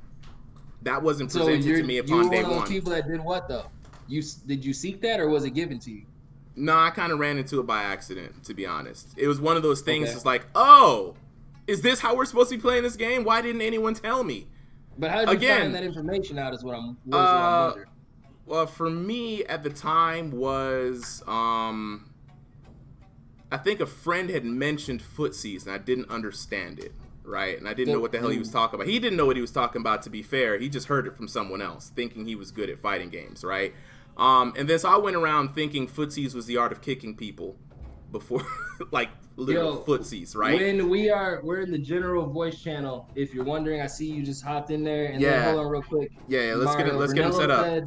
that wasn't presented to me upon day one. You were one of those people that did what, though? Did you seek that, or was it given to you? No, I kind of ran into it by accident, to be honest. It was one of those things. It's like, oh, is this how we're supposed to be playing this game? Why didn't anyone tell me? But how did you find that information out is what I'm wondering. Well, for me at the time was, I think a friend had mentioned footsies, and I didn't understand it, right? And I didn't know what the hell he was talking about. He didn't know what he was talking about, to be fair. He just heard it from someone else, thinking he was good at fighting games, right? And then so I went around thinking footsies was the art of kicking people. before like literal footsies, right? When we're in the general voice channel. If you're wondering, I see you just hopped in there, and then Yeah. hold on real quick. Yeah, Mario, let's get him set up.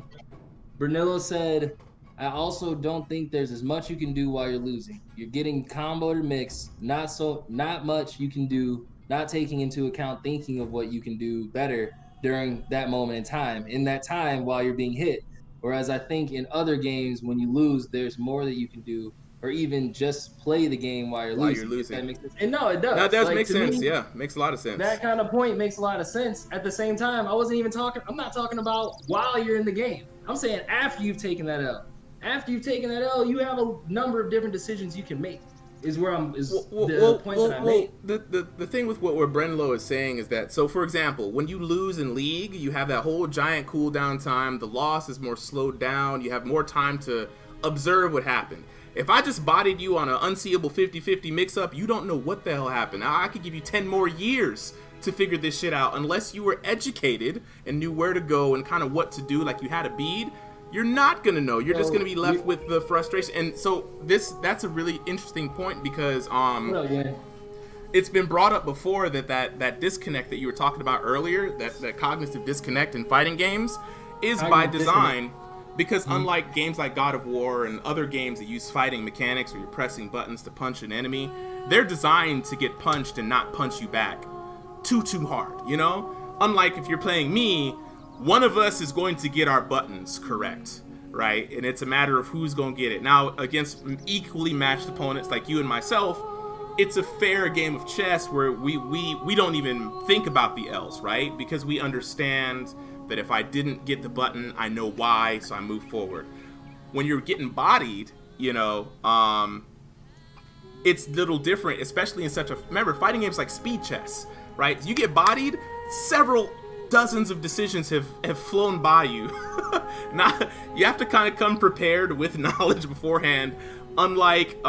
Brunello said, I also don't think there's as much you can do while you're losing. You're getting comboed or mixed, not much you can do, not taking into account thinking of what you can do better during that moment in time, while you're being hit. Whereas I think in other games, when you lose, there's more that you can do, or even just play the game while you're losing. If that makes sense. And no, it does. That does like, make sense. Me, yeah, makes a lot of sense. that kind of point makes a lot of sense. At the same time, I'm not talking about while you're in the game. I'm saying after you've taken that L. After you've taken that L, you have a number of different decisions you can make. The point that I made. The thing with what Brenlo is saying is that, so for example, when you lose in League, you have that whole giant cooldown time. The loss is more slowed down. You have more time to observe what happened. If I just bodied you on an unseeable 50-50 mix-up, you don't know what the hell happened. Now, I could give you 10 more years to figure this shit out. Unless you were educated and knew where to go and kind of what to do, like you had a bead, you're not going to know. You're just going to be left with the frustration. And so that's a really interesting point because it's been brought up before that disconnect that you were talking about earlier, that cognitive disconnect in fighting games is by design. Because unlike games like God of War and other games that use fighting mechanics where you're pressing buttons to punch an enemy, they're designed to get punched and not punch you back too hard, you know? Unlike if you're playing me, one of us is going to get our buttons correct, right? And it's a matter of who's going to get it. Now, against equally matched opponents like you and myself, it's a fair game of chess where we don't even think about the L's, right? Because we understand that if I didn't get the button, I know why, so I move forward. When you're getting bodied, you know, it's a little different, especially in remember, fighting games like speed chess, right? You get bodied, several dozens of decisions have flown by you. You have to kind of come prepared with knowledge beforehand. Unlike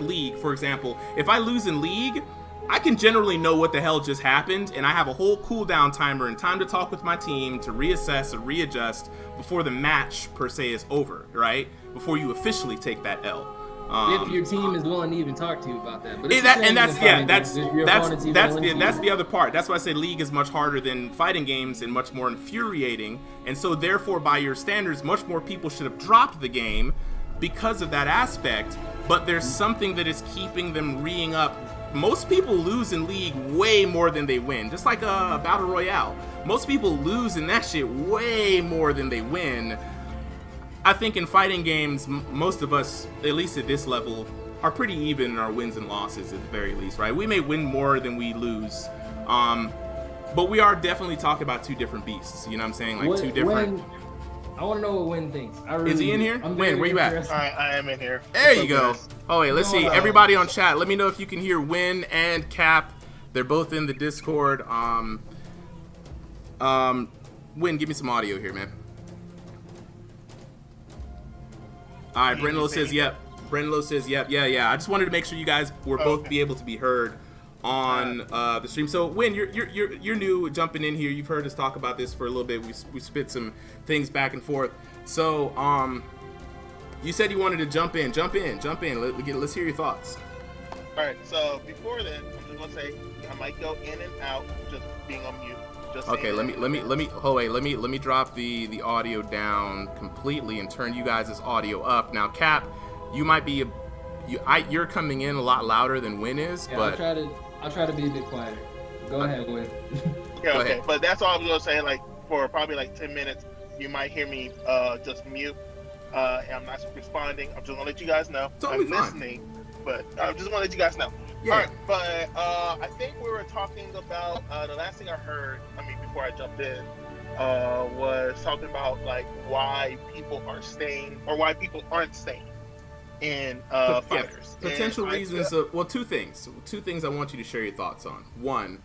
League, for example, if I lose in League, I can generally know what the hell just happened, and I have a whole cooldown timer and time to talk with my team to reassess and readjust before the match per se is over, right? Before you officially take that L. If your team is willing to even talk to you about that, but that's the other part. That's why I say League is much harder than fighting games and much more infuriating, and so therefore, by your standards, much more people should have dropped the game because of that aspect. But there's something that is keeping them reeing up. Most people lose in League way more than they win, just like a Battle Royale. Most people lose in that shit way more than they win. I think in fighting games, most of us, at least at this level, are pretty even in our wins and losses at the very least, right? We may win more than we lose, but we are definitely talking about two different beasts, you know what I'm saying? Like two different... I want to know what Win thinks. Is he in here? Win, where you at? I am in here. There you go. Oh, wait, let's see. Everybody on chat, let me know if you can hear Win and Cap. They're both in the Discord. Win, give me some audio here, man. All right, Brenlo says yep. Brenlo says yep. Yeah. I just wanted to make sure you guys were both be able to be heard on the stream. So Win, you're new jumping in here. You've heard us talk about this for a little bit. We spit some things back and forth. So you said you wanted to jump in. Let's hear your thoughts. All right. So before then, I'm just gonna say I might go in and out, just being on mute. Okay, let me drop the audio down completely and turn you guys' audio up. Now, Cap, you might be you're coming in a lot louder than Win is, yeah, but I'll try to be a bit quieter. Go ahead, Win. Yeah, okay. But that's all I was gonna say. Like for probably like 10 minutes, you might hear me just mute. And I'm not responding. I'm just gonna let you guys know I'm listening, but I'm just gonna let you guys know. Yeah. All right, but I think we were talking about the last thing I heard. I mean, before I jumped in, was talking about like why people are staying or why people aren't staying in fighters. Potential reasons. Two things. Two things I want you to share your thoughts on. One,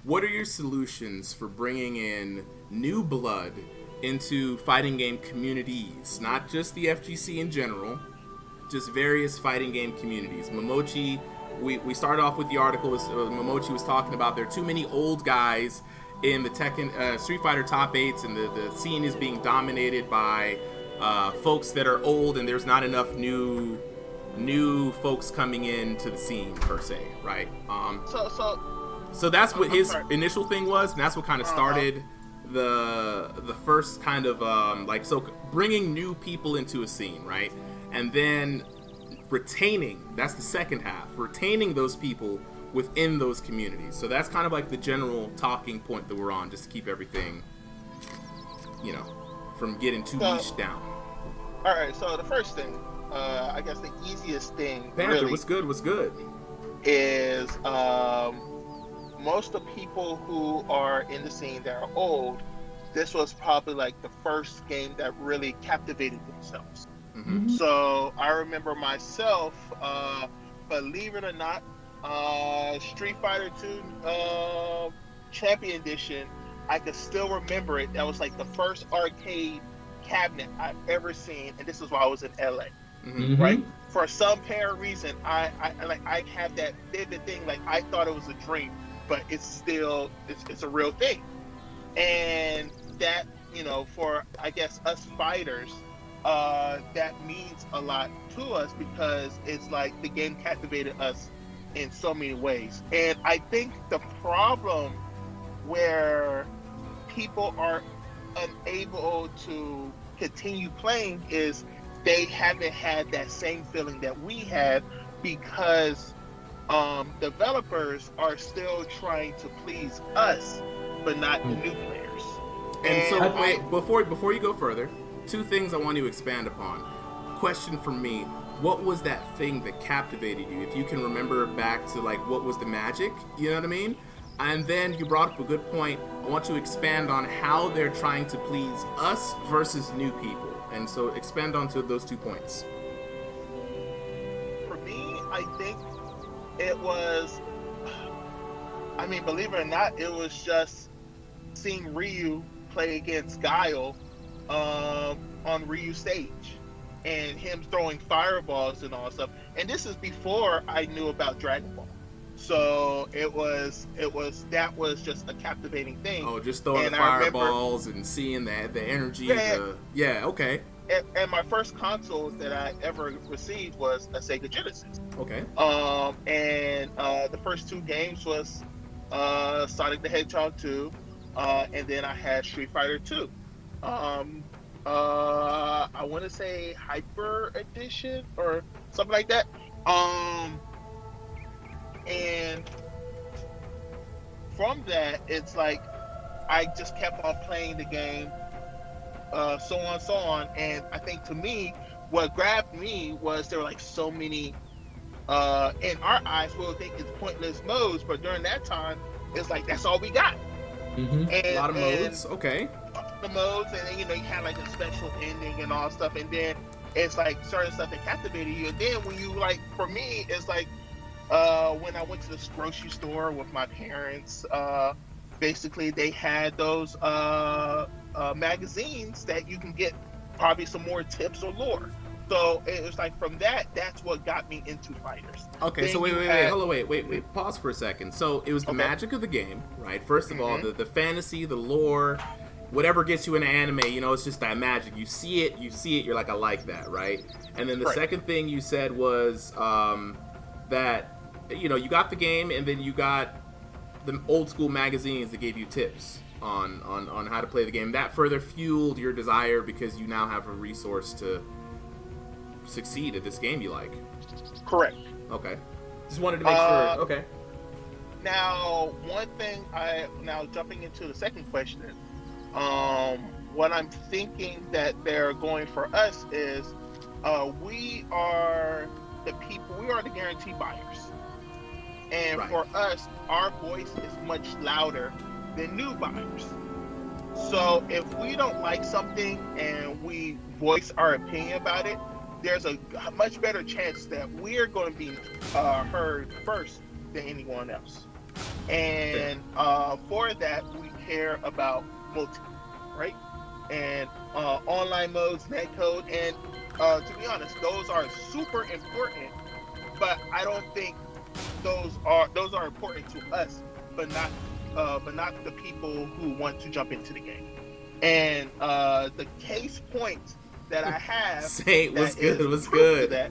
what are your solutions for bringing in new blood into fighting game communities? Not just the FGC in general, just various fighting game communities. Momochi. We started off with the article. Momochi was talking about there are too many old guys in the Tekken, Street Fighter top 8s, and the scene is being dominated by folks that are old, and there's not enough new new folks coming into the scene per se, right? So that's what his initial thing was, and that's what kind of started the first kind of bringing new people into a scene, right? And then retaining, that's the second half, retaining those people within those communities. So that's kind of like the general talking point that we're on, just to keep everything, from getting too niche down. All right, so the first thing, I guess the easiest thing, Panther, really, what's good? Is most of the people who are in the scene that are old, this was probably like the first game that really captivated themselves. Mm-hmm. So I remember myself, believe it or not, Street Fighter 2 Champion Edition, I could still remember it. That was like the first arcade cabinet I've ever seen, and this is while I was in LA. Mm-hmm. Right? For some apparent reason, I have that vivid thing, like I thought it was a dream, but it's a real thing. And that, for I guess us fighters, that means a lot to us, because it's like the game captivated us in so many ways. And I think the problem where people are unable to continue playing is they haven't had that same feeling that we had, because developers are still trying to please us, but not the new players. And so, wait, before you go further, two things I want to expand upon. Question for me: what was that thing that captivated you? If you can remember back to what was the magic? You know what I mean? And then you brought up a good point. I want to expand on how they're trying to please us versus new people. And so expand onto those 2 points. For me, I think it was, believe it or not, it was just seeing Ryu play against Guile on Ryu's stage, and him throwing fireballs and all stuff. And this is before I knew about Dragon Ball. So that was just a captivating thing. Oh, just throwing the fireballs and seeing the energy. Okay. And my first console that I ever received was a Sega Genesis. Okay. And the first 2 games was Sonic the Hedgehog 2, and then I had Street Fighter 2. I want to say Hyper Edition or something like that. And from that, it's like I just kept on playing the game, so on. And I think, to me, what grabbed me was there were so many, in our eyes, we'll think it's pointless modes, but during that time, it's like that's all we got. Mm-hmm. And a lot of modes, okay. The modes, and then you had a special ending and all stuff, and then it's certain stuff that captivated you. And then when you for me, it's when I went to the grocery store with my parents, basically they had those magazines that you can get probably some more tips or lore. So it was from that's what got me into fighters. Okay, then so wait, pause for a second. So it was the magic of the game, right? First of all, the fantasy, the lore, whatever gets you into anime, it's just that magic. You see it, you're like, I like that, right? And then the second thing you said was that you got the game, and then you got the old school magazines that gave you tips on how to play the game. That further fueled your desire, because you now have a resource to succeed at this game you like. Correct. Okay. Just wanted to make sure. Okay. Now, one thing jumping into the second question, what I'm thinking that they're going for us is we are the people, we are the guaranteed buyers. And for us, our voice is much louder than new buyers. So if we don't like something and we voice our opinion about it, there's a much better chance that we're going to be heard first than anyone else. And for that, we care about multi, right? And online modes, netcode, and to be honest, those are super important. But I don't think those are important to us, but not the people who want to jump into the game. And the case point that I have Say what's good.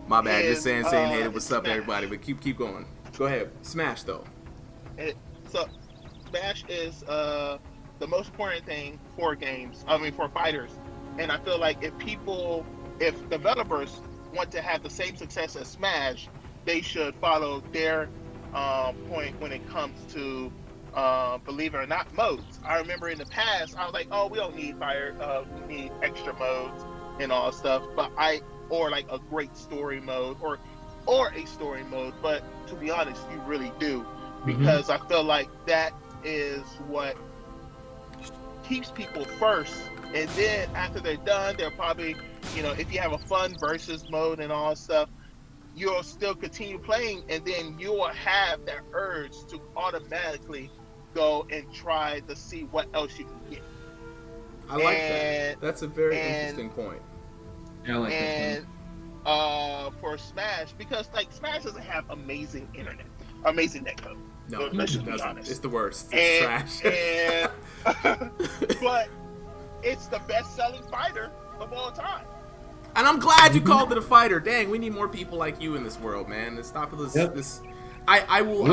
My bad. Just saying, hey, what's up, Smash. everybody? But keep going. Go ahead. Smash though. So, Smash is the most important thing for games. I mean, for fighters. And I feel like if developers want to have the same success as Smash, they should follow their point when it comes to, believe it or not, modes. I remember in the past, I was like, oh, we don't need we need extra modes and all stuff, or like a great story mode or a story mode. But to be honest, you really do, because I feel like that is what keeps people first. And then after they're done, they'll probably, if you have a fun versus mode and all stuff, you'll still continue playing, and then you will have that urge to automatically go and try to see what else you can get. I like that. That's a very interesting point. I like that point. For Smash, because like Smash doesn't have amazing netcode. No, let's it just be doesn't. honest. It's the worst. It's trash. But it's the best-selling fighter of all time. And I'm glad you called it a fighter. Dang, we need more people like you in this world, man. Let's stop this. Yep. I will.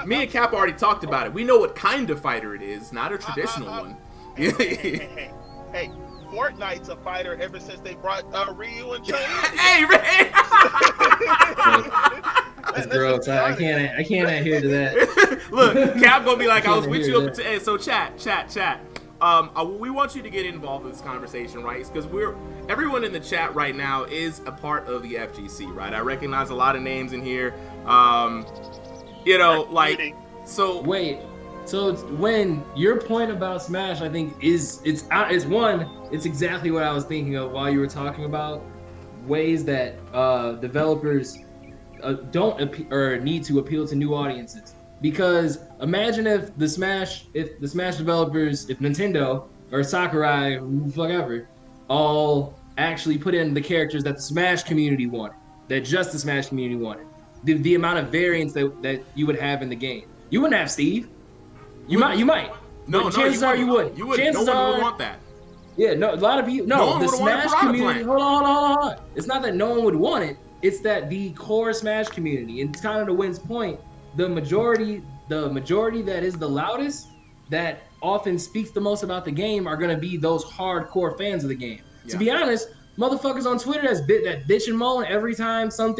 Me and Cap already talked about it. We know what kind of fighter it is, not a traditional one. Hey, Fortnite's a fighter ever since they brought Ryu and Chun. Hey, Ray! That's gross. I can't adhere to that. Look, Cap gonna be like, I was with you. That. Hey, so chat. We want you to get involved in this conversation, right? Because everyone in the chat right now is a part of the FGC, right? I recognize a lot of names in here. So wait. So when your point about Smash, I think it's exactly what I was thinking of while you were talking about ways that developers don't need to appeal to new audiences. Because imagine if the Smash developers, if Nintendo or Sakurai, whatever, all actually put in the characters that the Smash community wanted, that just the Smash community wanted, the amount of variance that you would have in the game. You wouldn't have Steve. You might. No, chances are you wouldn't. You wouldn't. No one would want that. Yeah, no, a lot of people. No, the Smash community. Hold on. It's not that no one would want it. It's that the core Smash community, and it's kind of to Wynn's point, the majority that is the loudest, that often speaks the most about the game, are gonna be those hardcore fans of the game. Yeah. To be honest, motherfuckers on Twitter that bitch and moan every time some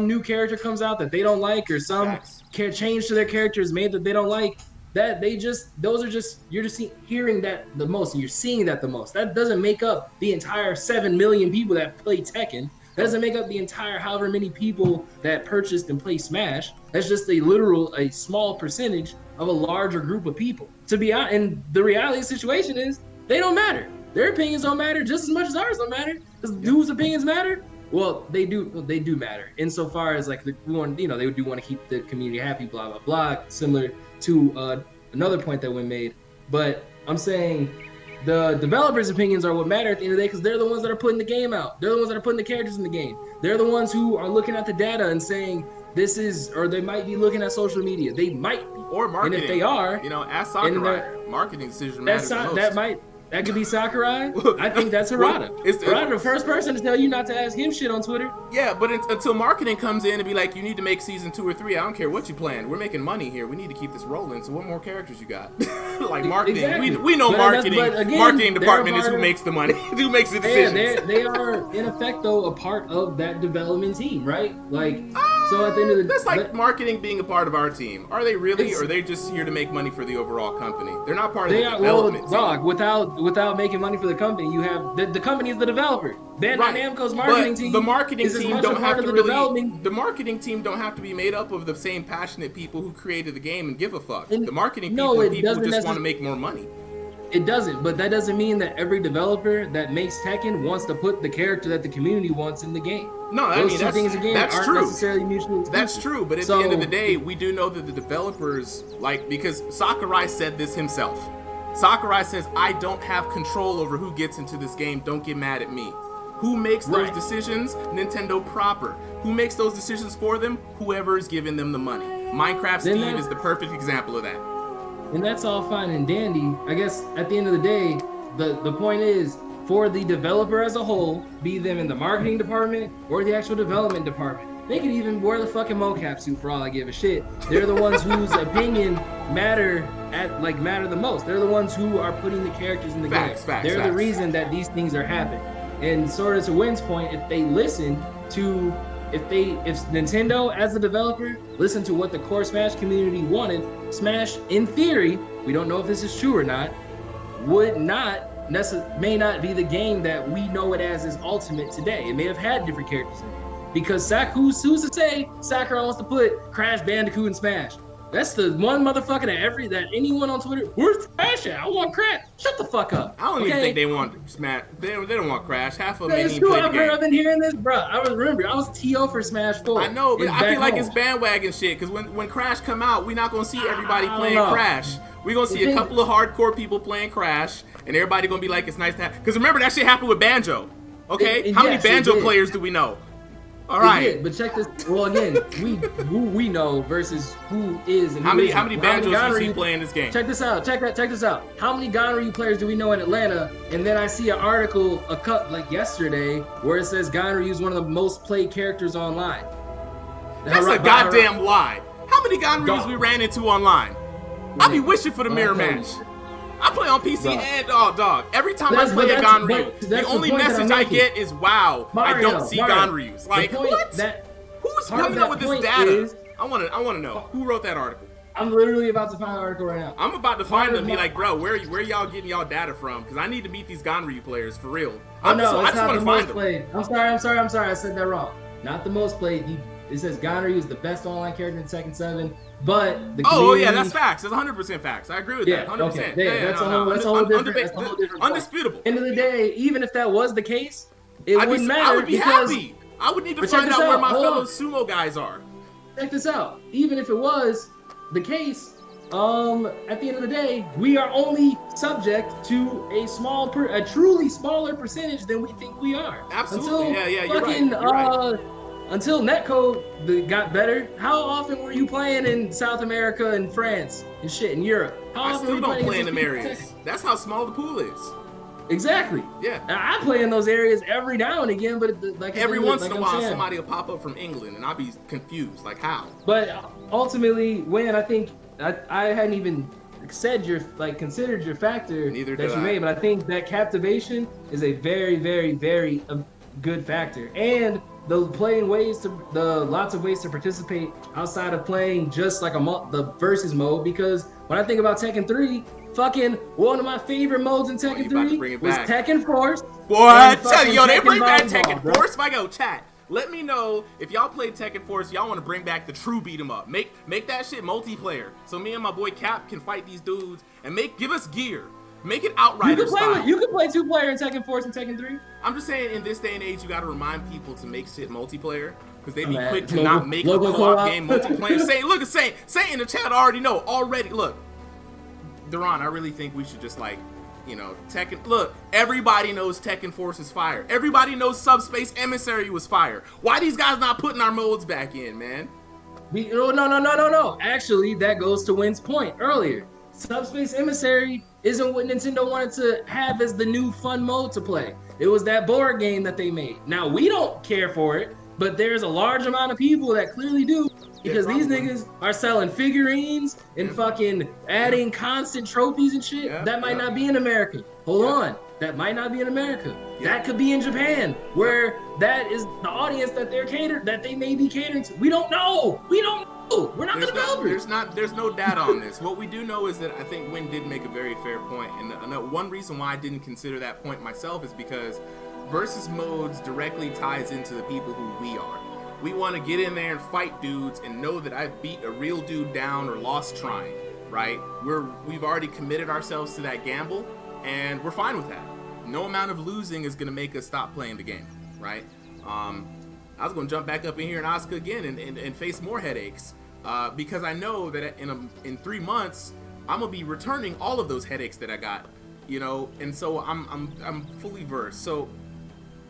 new character comes out that they don't like, or some change to their character is made that they don't like. You're just hearing that the most, and you're seeing that the most. That doesn't make up the entire 7 million people that play Tekken. That doesn't make up the entire however many people that purchased and play Smash. That's just a small percentage of a larger group of people. To be honest, and the reality of the situation is they don't matter. Their opinions don't matter just as much as ours don't matter. Does dudes' opinions matter? Well, they do matter. Insofar as like they do want to keep the community happy, blah blah blah. Similar to another point that Wynn made, but I'm saying the developers' opinions are what matter at the end of the day, because they're the ones that are putting the game out. They're the ones that are putting the characters in the game. They're the ones who are looking at the data and saying this is, or they might be looking at social media. They might be, or marketing. And if they are, ask Sakurai. Marketing decision matters the most. That could be Sakurai. I think that's Harada. Harada, the first person to tell you not to ask him shit on Twitter. Yeah, but until marketing comes in and be like, you need to make season 2 or 3. I don't care what you plan. We're making money here. We need to keep this rolling. So what more characters you got? Like marketing. Exactly. We know marketing. Again, marketing department is who makes the money. Who makes the decisions. Yeah, they are in effect though a part of that development team, right? Like. So at the end of the that's like marketing being a part of our team. Are they really, or are they just here to make money for the overall company? They're not part of the development team. Without making money for the company, you have the company is the developer. Bandai Namco's marketing team. The marketing team don't have to really. The marketing team don't have to be made up of the same passionate people who created the game and give a fuck. The marketing people are people who just want to make more money. It doesn't, but that doesn't mean that every developer that makes Tekken wants to put the character that the community wants in the game. No, I mean that's true. Necessarily mutually exclusive. That's true, but at the end of the day, we do know that the developers, because Sakurai said this himself. Sakurai says, I don't have control over who gets into this game. Don't get mad at me. Who makes those decisions? Nintendo proper. Who makes those decisions for them? Whoever is giving them the money. Minecraft Steve is the perfect example of that. And that's all fine and dandy. I guess at the end of the day, the point is for the developer as a whole, be them in the marketing department or the actual development department. They could even wear the fucking mocap suit for all I give a shit. They're the ones whose opinion matter the most. They're the ones who are putting the characters in the game. They're the reason that these things are happening. And sort of to Wynn's point, if they listen to, if Nintendo as the developer listened to what the core Smash community wanted, Smash, in theory, we don't know if this is true or not, may not be the game that we know it as is Ultimate today. It may have had different characters in it. Because who's to say Sakurai wants to put Crash Bandicoot in Smash? That's the one motherfucker that anyone on Twitter, where's Crash at? I want Crash. Shut the fuck up. I don't even think they want Smash. They don't want Crash. Half of them ain't even play the game. I've been hearing this, bro. I was TO for Smash 4. I know, but I feel like it's bandwagon shit. Because when Crash come out, we're not gonna see everybody playing Crash. We're gonna see a couple of hardcore people playing Crash, and everybody gonna be like, it's nice to have. Because remember that shit happened with Banjo. Okay, how many Banjo players do we know? All right, but check this. Well, again, who we know versus who is and how many Banjos you see playing this game? Check this out. Check this out. How many Ganryu players do we know in Atlanta? And then I see an article like yesterday where it says Ganryu is one of the most played characters online. That's a goddamn lie. How many Ganryus we ran into online? I be wishing for the mirror match. I play on PC and dog. Every time I play a Ganryu, the only message I get is, wow, I don't see Ganryus. Like, what? Who's coming up with this data? I want to know. Who wrote that article? I'm literally about to find the article right now. I'm about to find them and be like, bro, where y'all getting y'all data from? Because I need to beat these Ganryu players for real. I just want to find them. I'm sorry. I said that wrong. Not the most played. It says Ganryu is the best online character in Tekken 7. But the community... yeah, that's facts. That's 100% facts. I agree with that. 100%. Okay. That's a whole different undisputable. End of the day, even if that was the case, it wouldn't matter. I would be happy. I would need to find out where my fellow sumo guys are. Check this out. Even if it was the case, at the end of the day, we are only subject to a truly smaller percentage than we think we are. Absolutely. You're right. Until netcode got better, how often were you playing in South America and France and shit in Europe? I still don't play in them areas. That's how small the pool is. Exactly. Yeah. I play in those areas every now and again, but every once in a while somebody will pop up from England and I'll be confused, like how? But ultimately, when I think I hadn't even considered your factor that you made, but I think that captivation is a very, very, very good factor. And the lots of ways to participate outside of playing just like the versus mode, because when I think about Tekken 3, fucking one of my favorite modes in Tekken 3 was Tekken Force. Boy, I tell you, they bring back Tekken Force. If I go chat, let me know if y'all played Tekken Force, y'all want to bring back the true beat 'em up. Make that shit multiplayer, so me and my boy Cap can fight these dudes and give us gear. Make it Outrider style. You can play 2-player in Tekken Force and Tekken 3. I'm just saying, in this day and age, you got to remind people to make shit multiplayer, because they be quick to not make a co-op game multiplayer. Say in the chat already know. Look, Duran, I really think we should just Tekken. Look, everybody knows Tekken Force is fire. Everybody knows Subspace Emissary was fire. Why these guys not putting our modes back in, man? No. Actually, that goes to Wynn's point earlier. Subspace Emissary isn't what Nintendo wanted to have as the new fun mode to play. It was that board game that they made. Now, we don't care for it, but there's a large amount of people that clearly do, because these niggas are selling figurines and fucking adding constant trophies and shit. That might not be in America. Hold on. That might not be in America. That could be in Japan, where that is the audience that they may be catering to. We don't know. We're not the developers. There's no data on this. What we do know is that I think Wynn did make a very fair point, and one reason why I didn't consider that point myself is because versus modes directly ties into the people who we are. We want to get in there and fight dudes and know that I've beat a real dude down or lost trying, right? We've already committed ourselves to that gamble, and we're fine with that. No amount of losing is going to make us stop playing the game, right? I was going to jump back up in here in Asuka again and face more headaches, because I know that in 3 months I'm gonna be returning all of those headaches that I got, and so I'm fully versed. So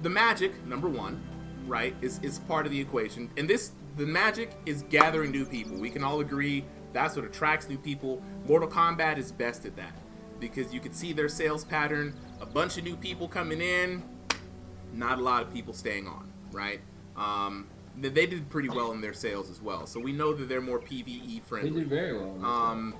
the magic, number one, right, is part of the equation, and the magic is gathering new people. We can all agree that's what attracts new people. Mortal Kombat is best at that. because you could see their sales pattern. A bunch of new people coming in, not a lot of people staying on, right? They did pretty well in their sales as well, so we know that they're more PvE friendly. They did very well.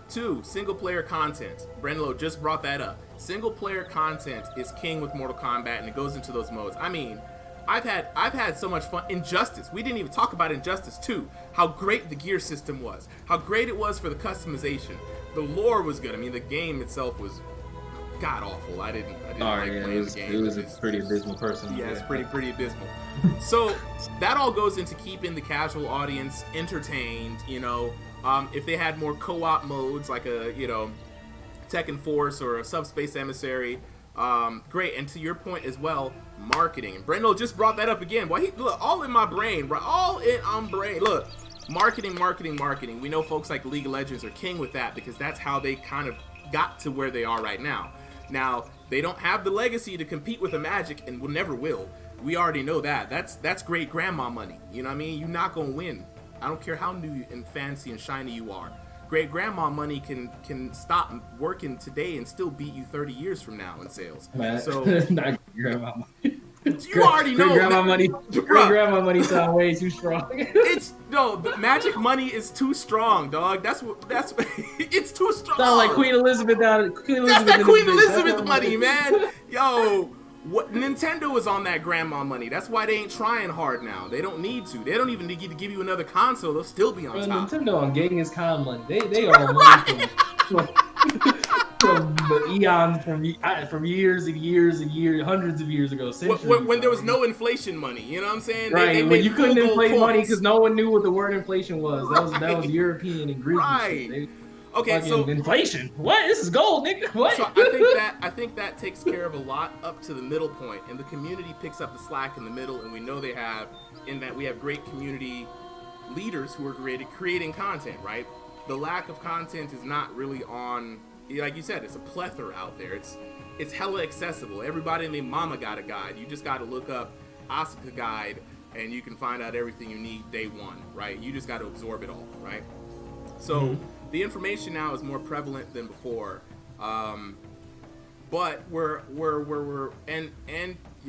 2, single player content. Brenlo just brought that up. Single player content is king with Mortal Kombat, and it goes into those modes. I mean, I've had so much fun. Injustice. We didn't even talk about Injustice 2. How great the gear system was. How great it was for the customization. The lore was good. I mean, the game itself was god awful. I didn't like playing the game. It was a pretty abysmal person. Yeah, it's pretty abysmal. So that all goes into keeping the casual audience entertained. You know, if they had more co-op modes like a Tekken Force or a Subspace Emissary. Great, and to your point as well, marketing. And Brendo just brought that up again. Boy, look, all in my brain, bro. All in on brain. Look, marketing. We know folks like League of Legends are king with that because that's how they kind of got to where they are right now. Now, they don't have the legacy to compete with the Magic and will never will. We already know that. That's great grandma money. You know what I mean? You're not gonna win. I don't care how new and fancy and shiny you are. Great grandma money can stop working today and still beat you 30 years from now in sales. Man, so not grandma money. You already know. Grandma money. Grandma money sound way too strong. The Magic money is too strong, dog. That's it's too strong. Sound like Queen Elizabeth down. That's that Queen Elizabeth money, man. Yo. What Nintendo is on that grandma money. That's why they ain't trying hard now. They don't need to. They don't even need to give you another console. They'll still be on top. Nintendo on Genghis Khan money. They are money from eons, from years and years and years, hundreds of years ago. When there was no inflation money, you know what I'm saying? Right. They when you couldn't inflate money coins. because no one knew what the word inflation was. That was European and Greek. Right. And shit. Okay, so inflation. What? This is gold, nigga. What? So I think that takes care of a lot up to the middle point, and the community picks up the slack in the middle, and we know they have, in that we have great community leaders who are creating content, right? The lack of content is not really on, like you said, it's a plethora out there. It's hella accessible. Everybody and their mama got a guide. You just got to look up Asuka guide, and you can find out everything you need day one, right? You just got to absorb it all, right? So. The information now is more prevalent than before, but we're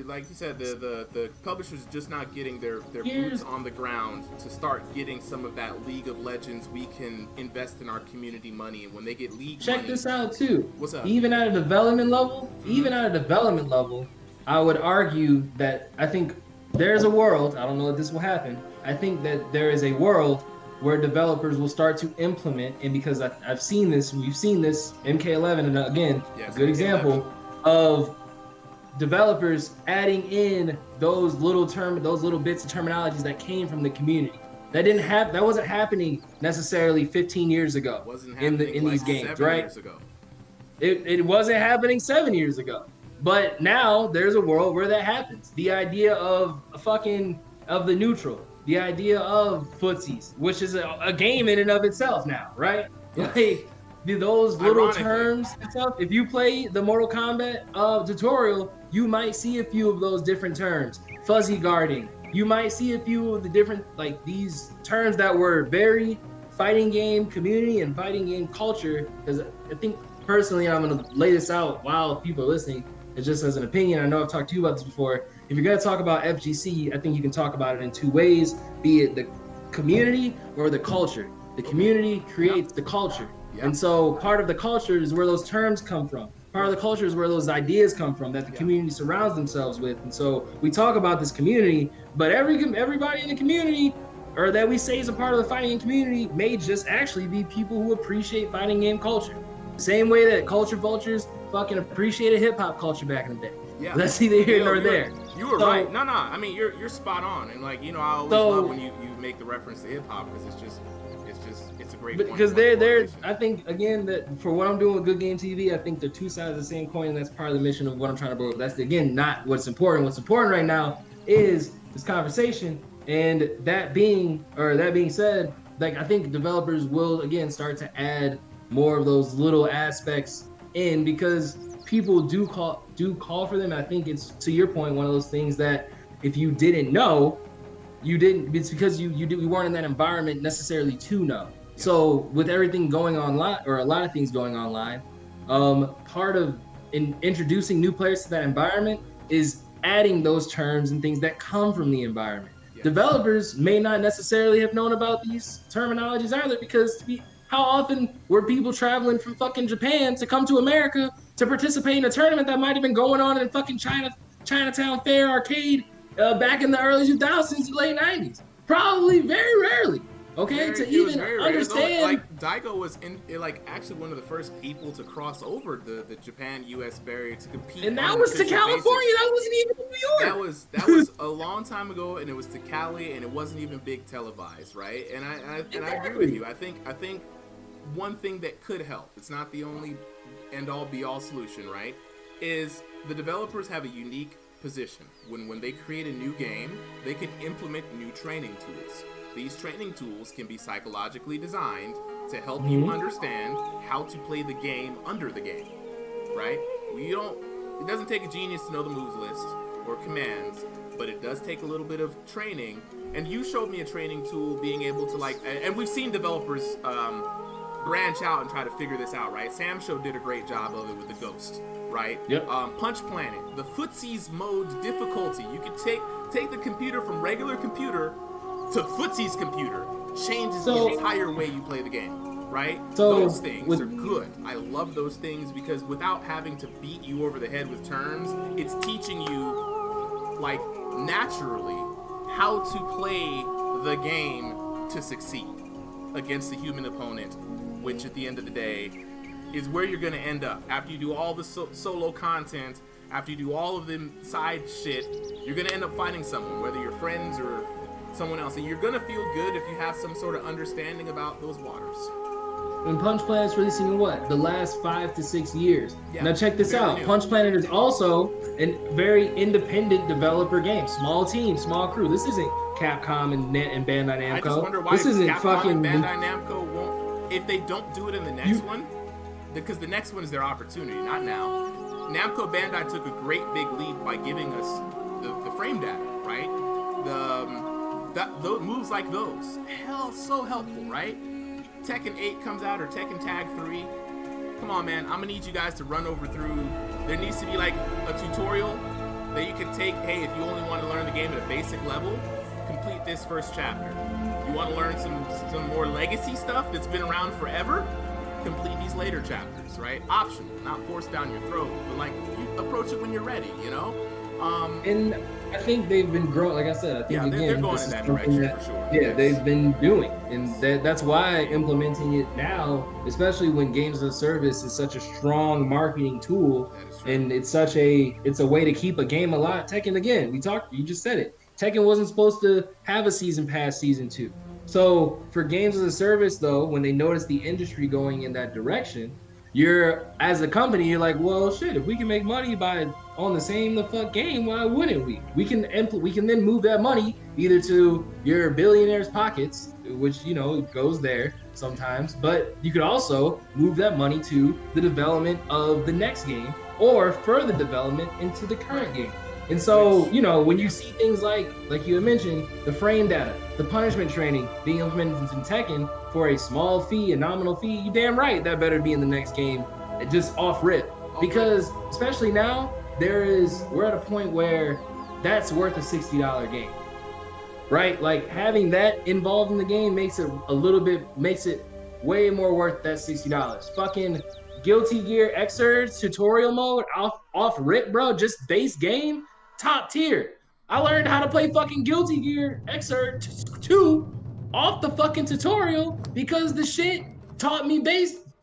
like you said, the publishers just not getting their boots on the ground to start getting some of that League of Legends. We can invest in our community money, and when they get league check money, this out too. What's up? Even at a development level, I would argue that I think there's a world. I don't know if this will happen. I think that there is a world where developers will start to implement, and because I've seen this, we've seen this, MK11, and again, yes, a good example of developers adding in those little bits of terminologies that came from the community. That wasn't happening necessarily 15 years ago in these games, right? Years ago. It wasn't happening 7 years ago. But now there's a world where that happens. The idea of the neutral. The idea of footsies, which is a game in and of itself now, right? Yes. Like those little terms and stuff. If you play the Mortal Kombat tutorial, you might see a few of those different terms. Fuzzy guarding. You might see a few of the different, like these terms that were very fighting game community and fighting game culture. Because I think personally, I'm gonna lay this out while people are listening. It's just as an opinion. I know I've talked to you about this before. If you're going to talk about FGC, I think you can talk about it in two ways, be it the community or the culture. The community creates the culture. Yep. And so part of the culture is where those terms come from. Part of the culture is where those ideas come from that the community surrounds themselves with. And so we talk about this community, but everybody in the community, or that we say is a part of the fighting game community, may just actually be people who appreciate fighting game culture. Same way that culture vultures fucking appreciated hip hop culture back in the day. Yeah. That's either here nor there. You were right. No. I mean, you're spot on. And like, I always love when you make the reference to hip hop because it's a great point. Because they're I think again that for what I'm doing with Good Game TV, I think they're two sides of the same coin, and that's part of the mission of what I'm trying to bring. That's again not what's important. What's important right now is this conversation. And that being said, like I think developers will again start to add more of those little aspects in because people do call for them. I think it's, to your point, one of those things that if you didn't know, it's because you weren't in that environment necessarily to know. So with everything going online, or a lot of things going online, part of introducing new players to that environment is adding those terms and things that come from the environment. Yes. Developers may not necessarily have known about these terminologies either, because how often were people traveling from fucking Japan to come to America to participate in a tournament that might have been going on in fucking Chinatown Fair Arcade back in the early 2000s, late 90s? Probably very rarely. Okay, to even understand, like Daigo was actually one of the first people to cross over the Japan-U.S. barrier to compete. And that was to California. Basis. That wasn't even in New York. That was a long time ago, and it was to Cali, and it wasn't even big televised, right? And I agree with you. I think one thing that could help, it's not the only end-all be-all solution, right? Is the developers have a unique position. When they create a new game, they can implement new training tools. These training tools can be psychologically designed to help you understand how to play the game under the game, right? It doesn't take a genius to know the moves list or commands, but it does take a little bit of training. And you showed me a training tool being able to and we've seen developers branch out and try to figure this out, right? Sam Show did a great job of it with the Ghost, right? Yep. Punch Planet, the footsies mode difficulty. You can take the computer from regular computer to Footsie's computer, changes the entire way you play the game, right? Those things are good. I love those things because without having to beat you over the head with terms, it's teaching you, like, naturally how to play the game to succeed against the human opponent, which at the end of the day is where you're going to end up. After you do all the solo content, after you do all of the side shit, you're going to end up fighting someone, whether you're friends or someone else, and you're gonna feel good if you have some sort of understanding about those waters. And Punch Planet's releasing in what? The last 5 to 6 years. Yeah, now check this out. New. Punch Planet is also a very independent developer game. Small team, small crew. This isn't Capcom and Bandai Namco. I just wonder why this isn't Capcom fucking and Bandai Namco won't, if they don't do it in the next one, because the next one is their opportunity, not now. Namco Bandai took a great big leap by giving us the frame data, right? Those moves like those, so helpful, right? Tekken 8 comes out, or Tekken Tag 3. Come on, man, I'm gonna need you guys to run through. There needs to be like a tutorial that you can take. Hey, if you only want to learn the game at a basic level, complete this first chapter. You want to learn some more legacy stuff that's been around forever? Complete these later chapters, right? Optional, not forced down your throat, but like you approach it when you're ready, you know? And I think they've been growing, like I said, I think they're going in that direction for sure. Yeah, they've been doing, and that's why implementing it now, especially when games as a service is such a strong marketing tool, and it's a way to keep a game alive. Tekken, again, you just said it. Tekken wasn't supposed to have a season pass season 2. So for games as a service, though, when they notice the industry going in that direction, as a company, you're like, well, shit, if we can make money on the same game, why wouldn't we? We can then move that money either to your billionaires' pockets, which, goes there sometimes, but you could also move that money to the development of the next game or further development into the current game. And so, when you see things like you had mentioned, the frame data, the punishment training being implemented in Tekken for a small fee, a nominal fee, you damn right that better be in the next game, just off rip. Because especially now, we're at a point where that's worth a $60 game, right? Like having that involved in the game makes it way more worth that $60. Fucking Guilty Gear Xrd tutorial mode off rip, bro, just base game, top tier. I learned how to play fucking Guilty Gear Xrd 2 off the fucking tutorial because the shit taught me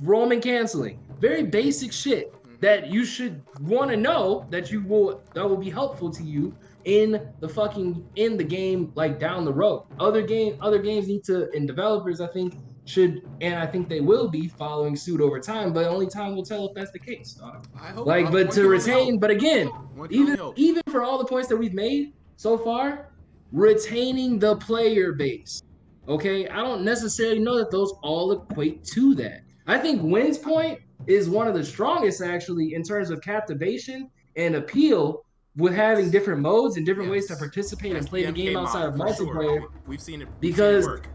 roam canceling. Very basic shit that you should want to know that will be helpful to you in the game, like down the road. Other games need to, and developers I think should, and I think they will be following suit over time, but only time will tell if that's the case. I hope. But to retain, but again, even for all the points that we've made so far, retaining the player base. Okay, I don't necessarily know that those all equate to that. I think Wynn's point is one of the strongest actually in terms of captivation and appeal with having different modes and different ways to participate and play the game outside of multiplayer. We've seen it because work.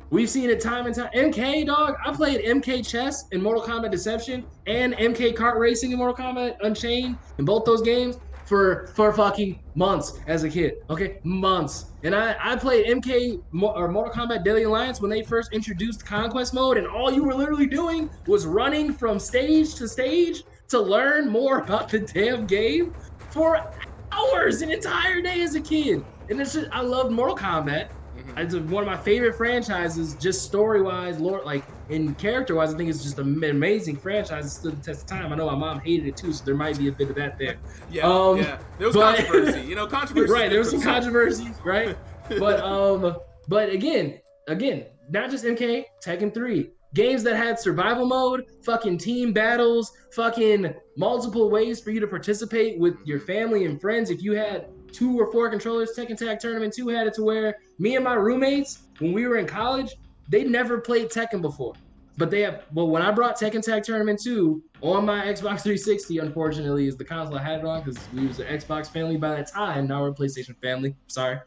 We've seen it time and time. MK, dog. I played MK Chess in Mortal Kombat Deception and MK Kart Racing in Mortal Kombat Unchained in both those games for fucking months as a kid. Okay, months. And I played or Mortal Kombat Daily Alliance when they first introduced Conquest Mode, and all you were literally doing was running from stage to stage to learn more about the damn game for hours, an entire day as a kid. And it's just, I loved Mortal Kombat. It's one of my favorite franchises, just story-wise, lore, like in character-wise. I think it's just an amazing franchise. It stood the test of time. I know my mom hated it too, so there might be a bit of that there. Yeah. There was controversy, controversy. Right, there was some controversy, right? But again, not just MK, Tekken 3. Games that had survival mode, fucking team battles, fucking multiple ways for you to participate with your family and friends. If you had 2 or 4 controllers, Tekken Tag Tournament 2 had it to where me and my roommates, when we were in college, they never played Tekken before. But when I brought Tekken Tag Tournament 2 on my Xbox 360, unfortunately, is the console I had it on because we was an Xbox family by that time. Now we're a PlayStation family. Sorry.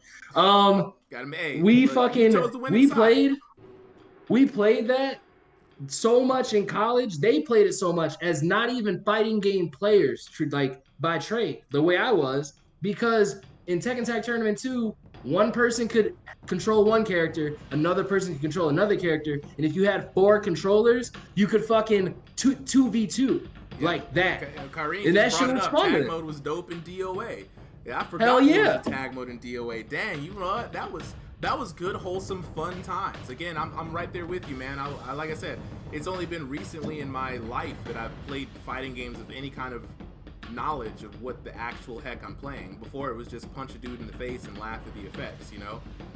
We played that so much in college. They played it so much as not even fighting game players, like by trade, the way I was, because in Tekken Tag Tournament 2, one person could control one character, another person could control another character, and if you had 4 controllers, you could fucking 2v2 like that. Kareem, and that shit was fun. Tag mode was dope in DOA. Yeah, I forgot there was a tag mode in DOA. Dang, you know what? That was good, wholesome, fun times. Again, I'm right there with you, man. I like I said, it's only been recently in my life that I've played fighting games of any kind of knowledge of what the actual heck I'm playing. Before it was just punch a dude in the face and laugh at the effects,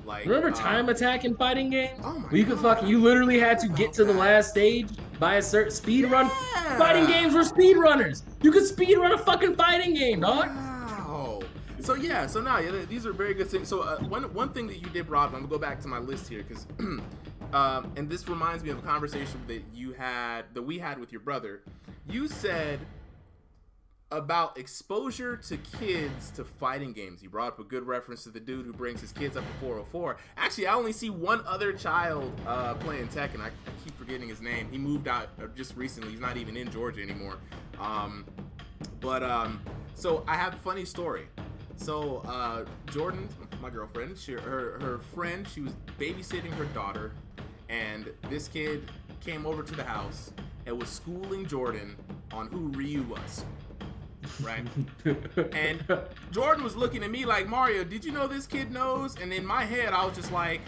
Like remember time attack in fighting games? Oh my God. You literally had to get to the last stage by a certain speed run. Fighting games were speed runners. You could speed run a fucking fighting game, dog. Wow. So these are very good things. So one thing that you did, Rob, I'm gonna go back to my list here because, and this reminds me of a conversation that we had with your brother. You said about exposure to kids to fighting games. You brought up a good reference to the dude who brings his kids up to 404. Actually, I only see one other child playing Tekken. I keep forgetting his name. He moved out just recently. He's not even in Georgia anymore. So I have a funny story. So Jordan, my girlfriend, her friend, she was babysitting her daughter, and this kid came over to the house and was schooling Jordan on who Ryu was. Right? And Jordan was looking at me like, Mario, did you know this kid knows? And in my head, I was just like,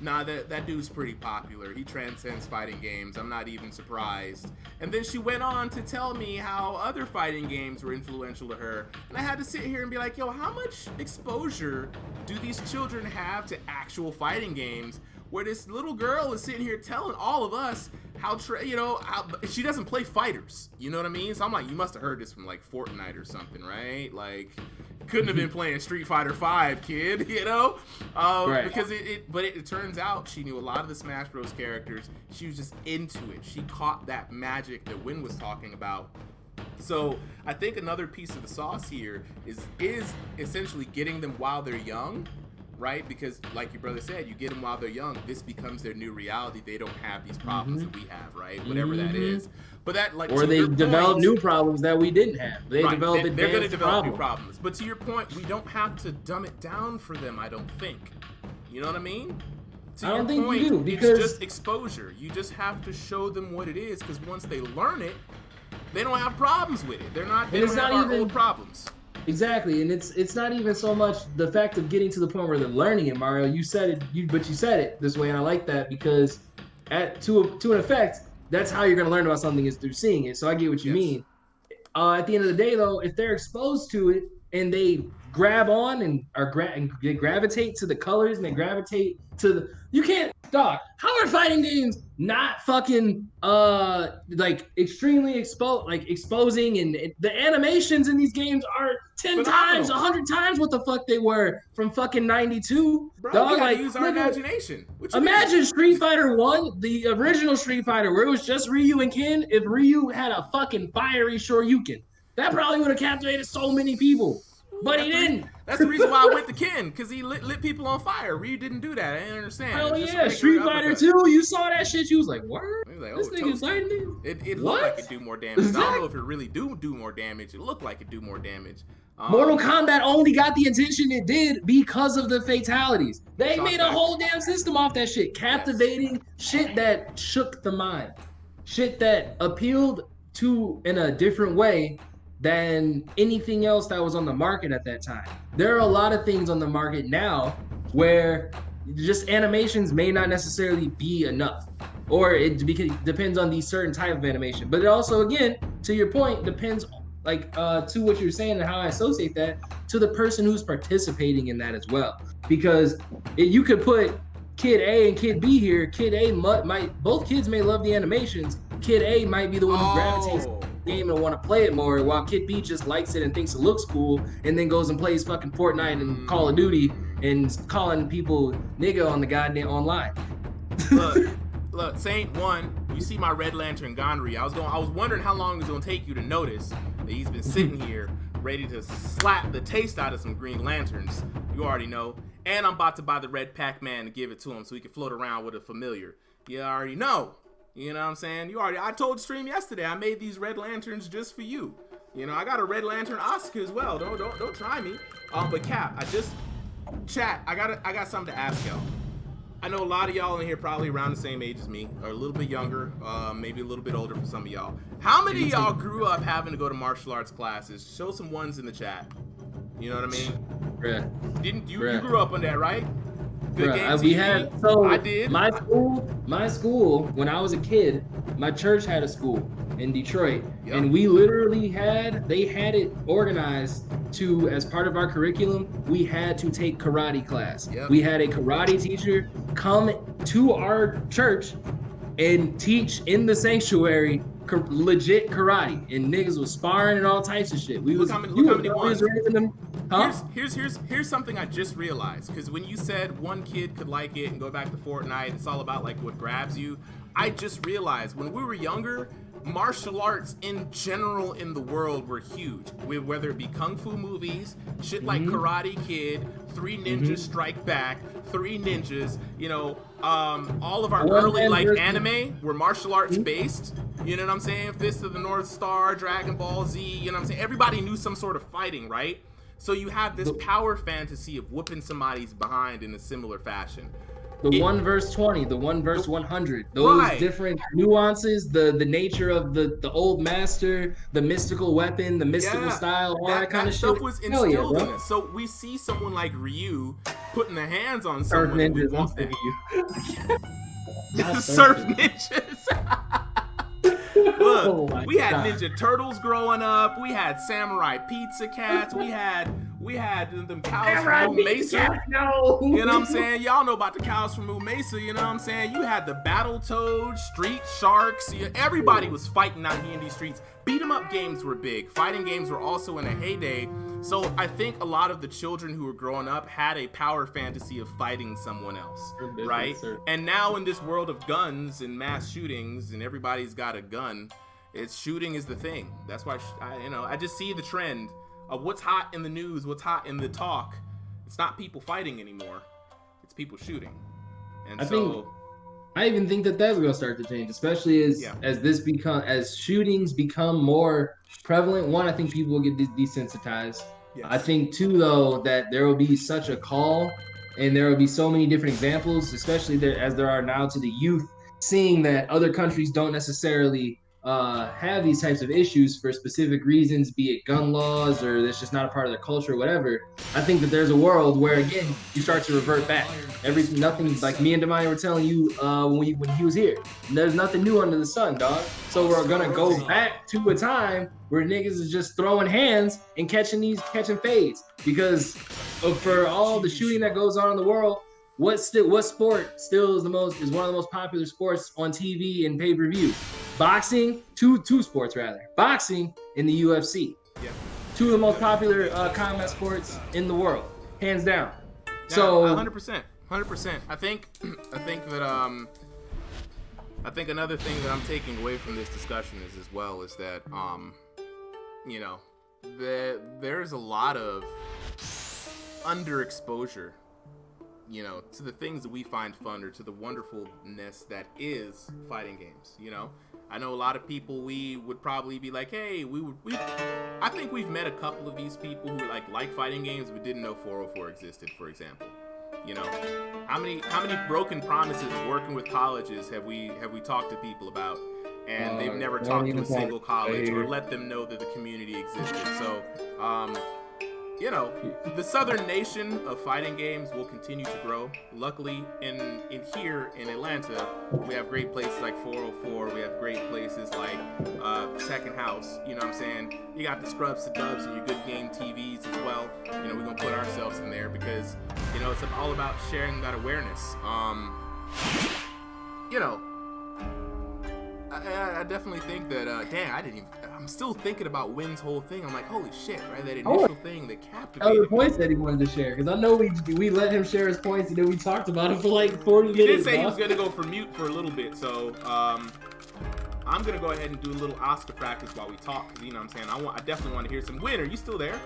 nah, that dude's pretty popular. He transcends fighting games. I'm not even surprised. And then she went on to tell me how other fighting games were influential to her. And I had to sit here and be like, yo, how much exposure do these children have to actual fighting games where this little girl is sitting here telling all of us how she doesn't play fighters, you know what I mean? So I'm like, you must have heard this from like Fortnite or something, right? Like, couldn't have been playing Street Fighter 5, kid, right. Because it turns out she knew a lot of the Smash Bros characters. She was just into it. She caught that magic that Win was talking about. So I think another piece of the sauce here is essentially getting them while they're young, right? Because like your brother said, you get them while they're young, this becomes their new reality. They don't have these problems that we have, right? Whatever that is. But that, like, or they develop new problems that we didn't have. They're going to develop new problems. But to your point, we don't have to dumb it down for them, I don't think. You know what I mean? I don't think you do, because it's just exposure. You just have to show them what it is, because once they learn it, they don't have problems with it. They don't have our old problems. Exactly, and it's not even so much the fact of getting to the point where they're learning it, Mario. You said it, but you said it this way, and I like that because to an effect, that's how you're going to learn about something is through seeing it. So I get what you mean. At the end of the day, though, if they're exposed to it and they grab on and they gravitate to the colors and they gravitate to the, you can't, dog. How are fighting games not fucking like extremely exposing, and the animations in these games are 10 times, 100 times what the fuck they were from fucking 92. Bro, dog, we gotta use our imagination. Imagine Street Fighter 1, the original Street Fighter, where it was just Ryu and Ken. If Ryu had a fucking fiery Shoryuken, that probably would have captivated so many people. But he didn't. That's the reason why I went to Ken, because he lit people on fire. Ryu didn't do that. I didn't understand. Hell yeah, Street Fighter 2. You saw that shit. You was like, what? Like, This nigga's fighting me. It looked like it do more damage. I don't know if it really do more damage. It looked like it do more damage. Mortal Kombat only got the attention it did because of the fatalities. They made a whole damn system off that shit. Captivating shit that shook the mind. Shit that appealed to in a different way than anything else that was on the market at that time. There are a lot of things on the market now where just animations may not necessarily be enough. Or it depends on the certain type of animation. But it also, again, to your point, depends to what you're saying and how I associate that to the person who's participating in that as well. Because you could put Kid A and Kid B here. Kid A both kids may love the animations. Kid A might be the one who gravitates to the game and want to play it more, while Kid B just likes it and thinks it looks cool, and then goes and plays fucking Fortnite and Call of Duty and calling people nigga on the goddamn online. Look, Saint One, you see my Red Lantern Gondry. I was wondering how long it was gonna take you to notice that he's been sitting here ready to slap the taste out of some Green Lanterns. You already know. And I'm about to buy the red Pac-Man to give it to him so he can float around with a familiar. You already know. You know what I'm saying? I told Stream yesterday I made these Red Lanterns just for you. You know, I got a Red Lantern Oscar as well. Don't try me. But Cap, I got something to ask y'all. I know a lot of y'all in here probably around the same age as me, or a little bit younger, maybe a little bit older for some of y'all. How many of y'all grew up having to go to martial arts classes? Show some ones in the chat. You know what I mean? Bruh. Didn't you grew up on that, right? Good game TV. I did. My school, when I was a kid, my church had a school in Detroit, and we literally they had it organized to, as part of our curriculum, we had to take karate class. We had a karate teacher come to our church and teach in the sanctuary legit karate, and niggas was sparring and all types of shit. Look how many ones. Huh? Here's something I just realized, because when you said one kid could like it and go back to Fortnite, it's all about like what grabs you. I just realized when we were younger, martial arts in general in the world were huge. Whether it be kung fu movies, shit like Karate Kid, Three Ninjas Strike Back, Three Ninjas, you know, all of our early like anime were martial arts based. You know what I'm saying? Fist of the North Star, Dragon Ball Z, you know what I'm saying? Everybody knew some sort of fighting, right? So you have this power fantasy of whooping somebody's behind in a similar fashion. The 1 verse 20, the 1 verse 100, those different nuances, the nature of the old master, the mystical weapon, the mystical style, all that kind of stuff shit was instilled in us. So we see someone like Ryu putting the hands on someone and we want that. Surf ninjas. Look, we had Ninja Turtles growing up. We had Samurai Pizza Cats. We had them cows from Moo Mesa. No. You know what I'm saying? Y'all know about the cows from Moo Mesa. You know what I'm saying? You had the Battletoads, Street Sharks. Everybody was fighting out here in these streets. Beat 'em up games were big. Fighting games were also in a heyday. So I think a lot of the children who were growing up had a power fantasy of fighting someone else, right? And now in this world of guns and mass shootings and everybody's got a gun, shooting is the thing. That's why I just see the trend of what's hot in the news, what's hot in the talk. It's not people fighting anymore. It's people shooting. And I even think that's gonna start to change, especially as shootings become more prevalent. One, I think people will get desensitized. Yes. I think two, though, that there will be such a call, and there will be so many different examples, especially as there are now to the youth, seeing that other countries don't necessarily have these types of issues for specific reasons, be it gun laws or it's just not a part of their culture or whatever. I think that there's a world where, again, you start to revert back. Nothing like me and Demani were telling you when he was here. There's nothing new under the sun, dog. So we're gonna go back to a time where niggas is just throwing hands and catching fades. Because for all the shooting that goes on in the world, what sport still is one of the most popular sports on TV and pay-per-view? Boxing, two sports rather. Boxing and the UFC. Yeah. Two of the most popular combat sports in the world, hands down. Yeah, so 100%. I think another thing that I'm taking away from this discussion is that there's a lot of underexposure, you know, to the things that we find fun or to the wonderfulness that is fighting games. You know, I know a lot of people, we would probably be like, hey, I think we've met a couple of these people who like fighting games but didn't know 404 existed, for example. You know, how many broken promises working with colleges have we talked to people about, and they've never talked to a single college or let them know that the community existed. So, you know, the southern nation of fighting games will continue to grow. Luckily, in here in Atlanta, we have great places like 404. We have great places like Second House. You know what I'm saying? You got the SCRUBS, the DUBS, and your Good Game TVs as well. You know, we're gonna put ourselves in there because, you know, it's all about sharing that awareness. You know, I definitely think that, I'm still thinking about Wynn's whole thing. I'm like, holy shit, right? That initial thing that captivated the points that he wanted to share, because I know we let him share his points, and then we talked about it for like 40 minutes. He did say he was going to go for mute for a little bit, so I'm going to go ahead and do a little Oscar practice while we talk, because, you know what I'm saying, I definitely want to hear some. Wynn, are you still there?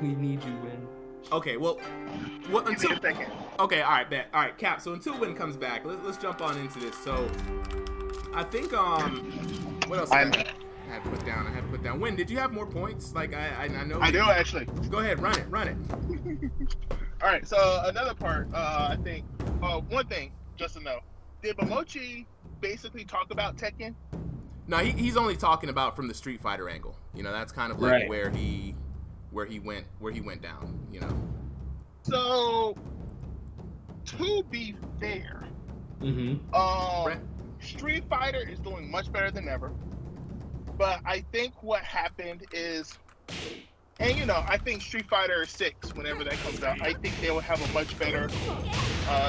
We need you, Wynn. Okay, well until... Okay, all right, bet. All right, Cap, so until Wynn comes back, let's jump on into this. So, I think, what else I had put down? Wynn, did you have more points? Like, I know... I do, actually. Go ahead, run it. All right, so another part, I think, one thing, just to know, did Momochi basically talk about Tekken? No, he's only talking about from the Street Fighter angle. You know, that's kind of like where he went down, you know. So, to be fair, Street Fighter is doing much better than ever. But I think what happened is, and you know, I think Street Fighter 6, whenever that comes out, I think they will have a much better,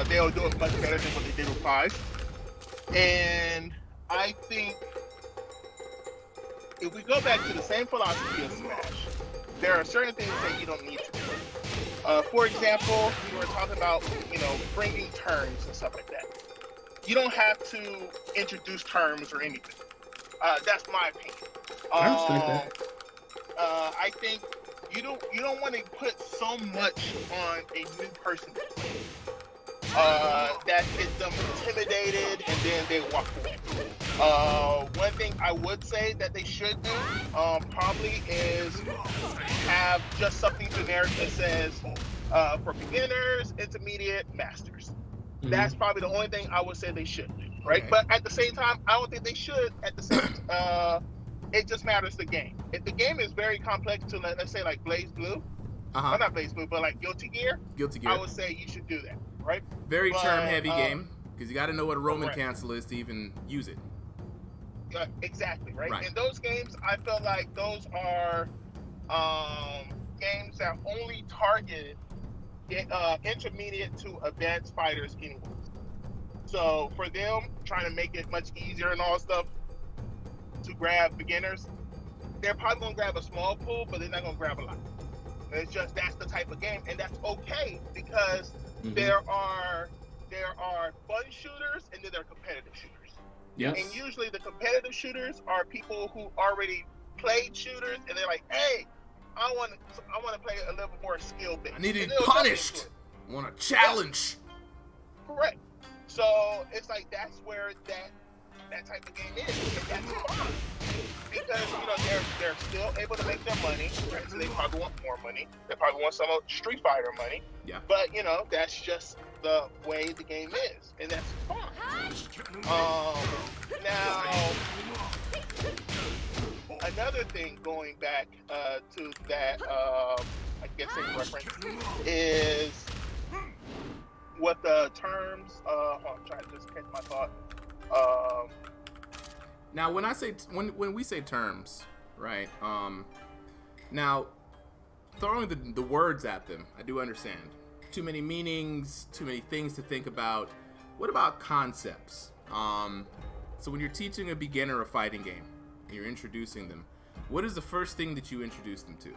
they'll do it much better than what they did with 5. And I think if we go back to the same philosophy of Smash, there are certain things that you don't need to do. For example, we were talking about, you know, bringing terms and stuff like that. You don't have to introduce terms or anything. That's my opinion. I think you don't want to put so much on a new person that gets them intimidated and then they walk away. One thing I would say that they should do probably is have just something generic that says for beginners, intermediate, masters. That's probably the only thing I would say they should do, right? Okay. But at the same time, I don't think they should. At the same, it just matters the game. If the game is very complex to, let's say, like Blaze Blue, well, not Blaze Blue, but like Guilty Gear, I would say you should do that, right? Very term-heavy game, because you got to know what a Roman cancel is to even use it. Exactly, right? In those games, I feel like those are games that only target intermediate to advanced fighters anyways. So for them, trying to make it much easier and all stuff to grab beginners, they're probably going to grab a small pool, but they're not going to grab a lot. It's just, that's the type of game, and that's okay, because there are fun shooters and then there are competitive shooters. Yes. And usually the competitive shooters are people who already played shooters, and they're like, hey, I want to play a little more skill based. I need to be punished. I want a challenge. Yeah. Correct. So it's like that's where that type of game is. And that's fine, because you know they're still able to make their money. Right? So they probably want more money. They probably want some of Street Fighter money. Yeah. But you know that's just the way the game is, and that's fine. Now. Another thing going back to that, I guess in reference, is what the terms, I'm trying to just catch my thought. Now, when we say terms, right, now, throwing the words at them, I do understand. Too many meanings, too many things to think about. What about concepts? So when you're teaching a beginner a fighting game, you're introducing them, what is the first thing that you introduce them to?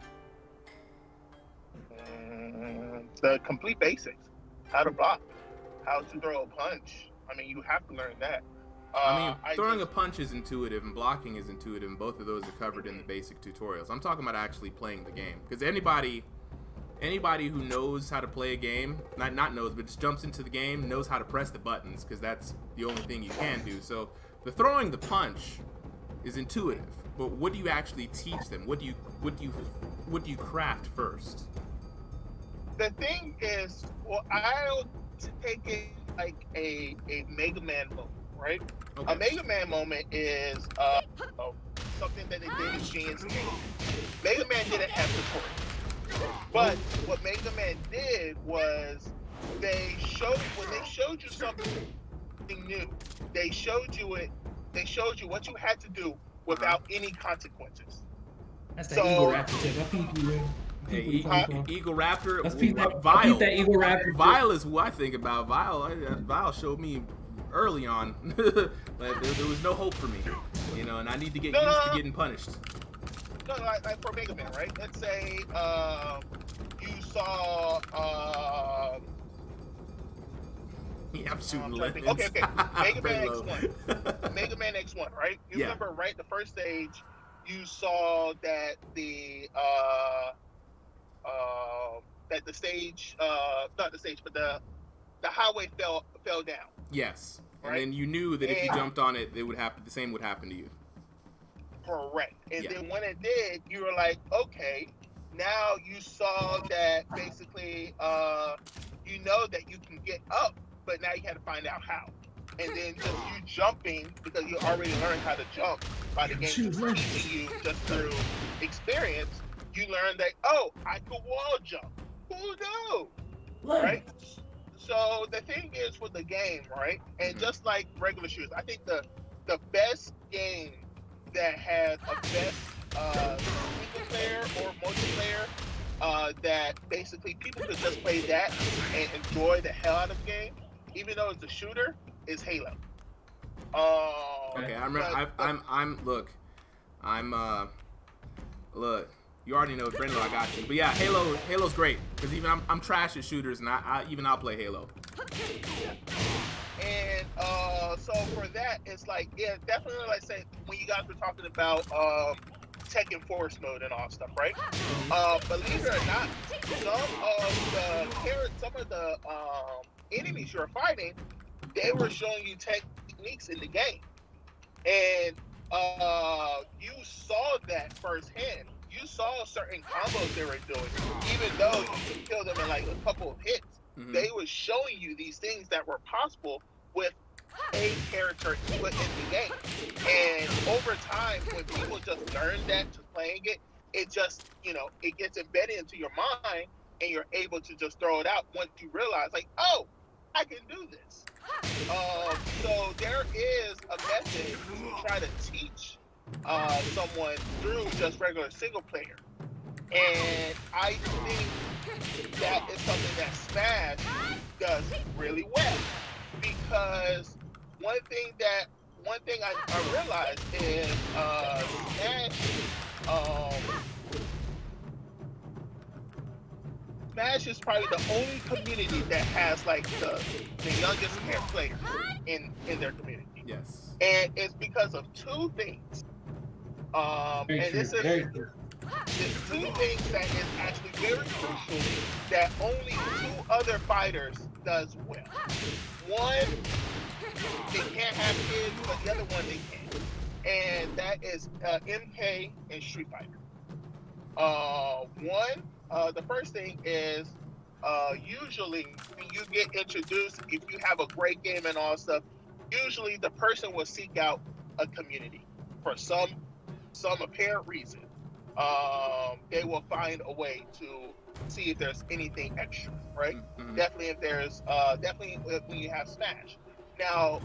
The complete basics. How to block, how to throw a punch. I mean, you have to learn that. Throwing a punch is intuitive and blocking is intuitive, and both of those are covered in the basic tutorials. I'm talking about actually playing the game, because anybody who knows how to play a game, not knows, but just jumps into the game, knows how to press the buttons, because that's the only thing you can do. So the throwing the punch is intuitive, but what do you actually teach them? What do you craft first? The thing is, well, I'll take it like a Mega Man moment, right? Okay. A Mega Man moment is something that they did in Gene's game. Mega Man didn't have support, but what Mega Man did was when they showed you something new, they showed you what you had to do without any consequences. That's the Eagle Raptor tip. That's people. Eagle Raptor. That's Vile. That Eagle Raptor. Vile is who I think about. Vile showed me early on like there was no hope for me, and I need to get used to getting punished. No, like for Mega Man, right? Let's say you saw. Yeah, I'm shooting lemons. Okay. Mega Man X1. Mega Man X1, right? You remember, right? The first stage, you saw that the highway fell down. Yes. Right? And then you knew that if you jumped on it, the same would happen to you. Correct. And then when it did, you were like, okay, now you saw that basically, you know that you can get up, but now you had to find out how. And then just you jumping, because you already learned how to jump by the game teaching you just through experience, you learned that, oh, I could wall jump. Who knew? Right? So the thing is with the game, right? And just like regular shooters, I think the best game that has a best single player or multiplayer that basically people could just play that and enjoy the hell out of the game, even though it's a shooter, is Halo. Okay, look, you already know, Brendo, I got you. But yeah, Halo's great, because even I'm trash at shooters, and I'll play Halo. And so for that, it's like, yeah, definitely, like I said, when you guys were talking about Tekken Force mode and all stuff, right? Believe it or not, some of the enemies you're fighting, they were showing you techniques in the game, and you saw that firsthand. You saw certain combos they were doing, even though you could kill them in like a couple of hits. Mm-hmm. They were showing you these things that were possible with a character put in the game. And over time, when people just learn that just playing it, it just, it gets embedded into your mind, and you're able to just throw it out once you realize, like, oh, I can do this. So there is a method to try to teach someone through just regular single player. And I think that is something that Smash does really well, because one thing I realized is Smash is probably the only community that has like the youngest player in their community. Yes. And it's because of two things. There's two things that is actually very crucial that only two other fighters does well. One, they can't have kids, but the other one they can. And that is MK and Street Fighter. The first thing is usually when you get introduced, if you have a great game and all stuff, usually the person will seek out a community for some apparent reason. They will find a way to see if there's anything extra, right? Mm-hmm. Definitely if there's definitely when you have Smash. Now,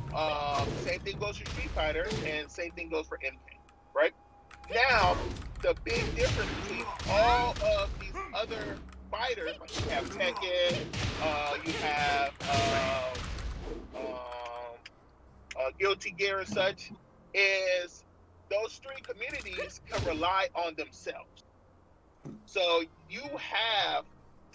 same thing goes for Street Fighter, and same thing goes for MK, right? Now, the big difference between all of these other fighters, like you have Tekken, you have Guilty Gear and such, is those three communities can rely on themselves. So you have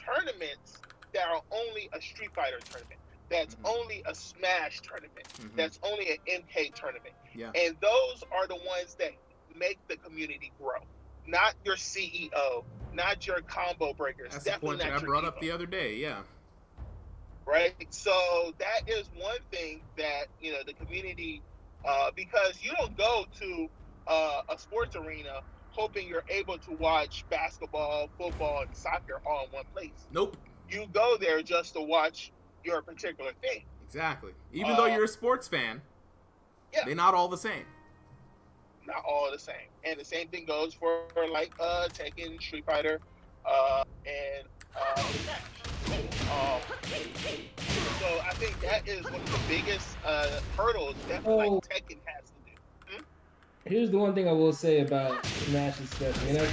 tournaments that are only a Street Fighter tournament. that's only a Smash tournament, that's only an MK tournament. Yeah. And those are the ones that make the community grow. Not your CEO, not your combo breakers. That's the point that I brought up the other day, yeah. Right? So that is one thing that, you know, the community, because you don't go to a sports arena hoping you're able to watch basketball, football, and soccer all in one place. Nope. You go there just to watch your particular thing. Exactly. Even though you're a sports fan, they're not all the same. Not all the same. And the same thing goes for like Tekken, Street Fighter, and Smash. So I think that is one of the biggest hurdles that like Tekken has to do. Here's the one thing I will say about Smash especially. And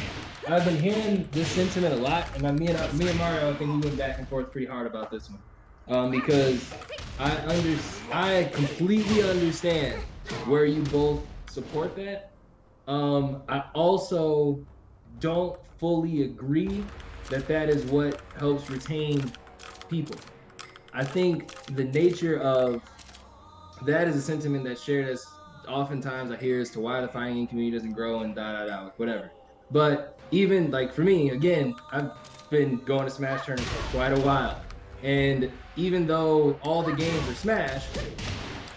I've been hearing this sentiment a lot, and me and Mario, I think we went back and forth pretty hard about this one. Because I completely understand where you both support that. I also don't fully agree that is what helps retain people. I think the nature of that is a sentiment that's shared as oftentimes I hear as to why the fighting game community doesn't grow and whatever. But even like for me, again, I've been going to Smash tournaments for quite a while. And even though all the games are Smash,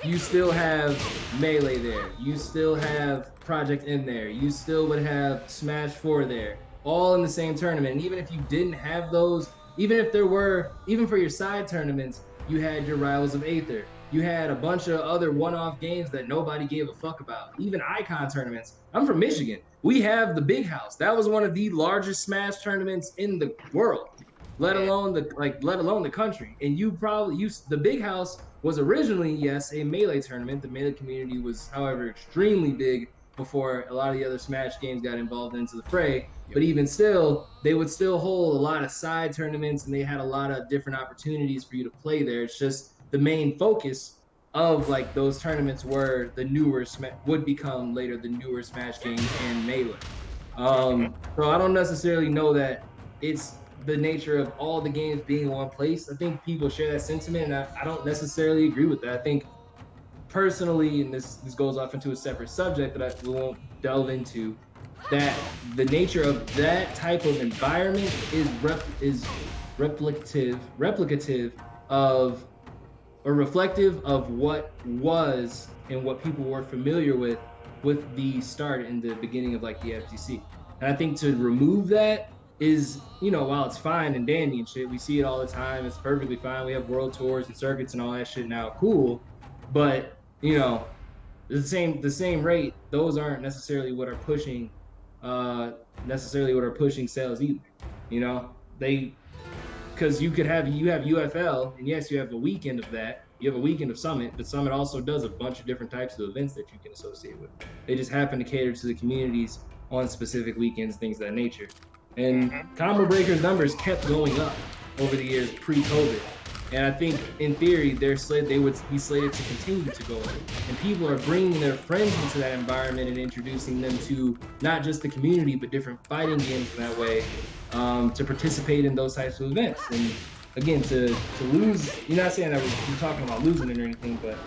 you still have Melee there. You still have Project in there. You still would have Smash 4 there. All in the same tournament. And even if you didn't have those, even if there were, even for your side tournaments, you had your Rivals of Aether. You had a bunch of other one-off games that nobody gave a fuck about. Even Icon tournaments. I'm from Michigan. We have the Big House. That was one of the largest Smash tournaments in the world. Let alone the country. And the Big House was originally, yes, a Melee tournament. The Melee community was, however, extremely big before a lot of the other Smash games got involved into the fray. Yep. But even still, they would still hold a lot of side tournaments, and they had a lot of different opportunities for you to play there. It's just the main focus of like those tournaments were would become later the newer Smash games and Melee. So I don't necessarily know that it's the nature of all the games being in one place. I think people share that sentiment, and I don't necessarily agree with that. I think personally, and this goes off into a separate subject that we won't delve into, that the nature of that type of environment is replicative of, or reflective of what was and what people were familiar with the start in the beginning of like the FGC. And I think to remove that is, you know, while it's fine and dandy and shit, we see it all the time, it's perfectly fine. We have world tours and circuits and all that shit now, cool. But, you know, the same rate, those aren't necessarily what are pushing sales either. You know, because you have UFL, and yes, you have a weekend of that. You have a weekend of Summit, but Summit also does a bunch of different types of events that you can associate with. They just happen to cater to the communities on specific weekends, things of that nature. And Combo Breaker's numbers kept going up over the years pre-COVID. And I think, in theory, they would be slated to continue to go up. And people are bringing their friends into that environment and introducing them to not just the community, but different fighting games in that way, to participate in those types of events. And again, to lose, you're not saying that we're talking about losing it or anything, but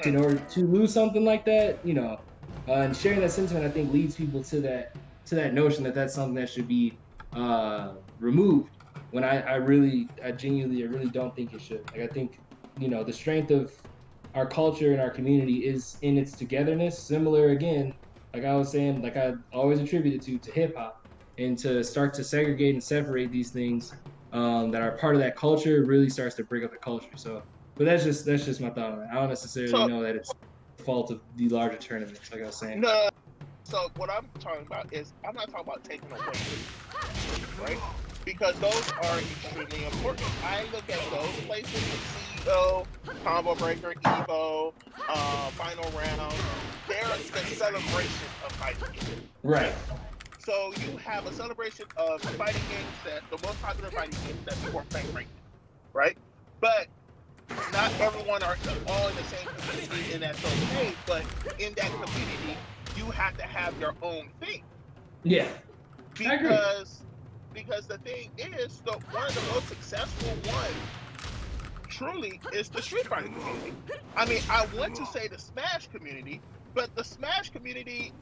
in order to lose something like that, you know, and sharing that sentiment, I think leads people to that notion that that's something that should be removed, when I genuinely don't think it should. Like, I think, you know, the strength of our culture and our community is in its togetherness, similar, again, like I was saying, like I always attribute it to hip hop, and to start to segregate and separate these things that are part of that culture really starts to break up the culture. So, but that's just my thought on it. I don't necessarily know that it's the fault of the larger tournaments, like I was saying. No. So what I'm talking about is, I'm not talking about taking away, right? Because those are extremely important. I look at those places, CEO, Combo Breaker, Evo, Final Round, they're the celebration of fighting games. Right. So you have a celebration of fighting games, the most popular fighting games that people are playing right now, right? But not everyone are all in the same community, and that's okay. But in that community, you have to have your own thing. Yeah. I agree. Because the thing is, one of the most successful ones truly is the Street Fighter community. I mean, I want to say the Smash community, but the Smash community,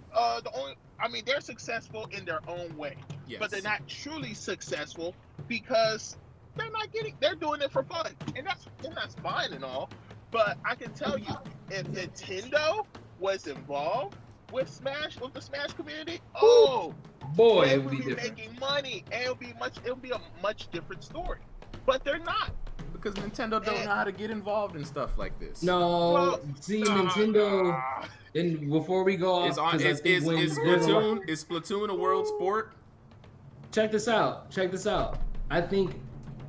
they're successful in their own way, but they're not truly successful because they're doing it for fun, and that's fine and all. But I can tell you, if Nintendo was involved with the Smash community, oh boy, it would be making money, and it would be a much different story. But they're not. Because Nintendo don't know how to get involved in stuff like this. No, Nintendo. And before we go off, is Splatoon a world sport? Check this out. I think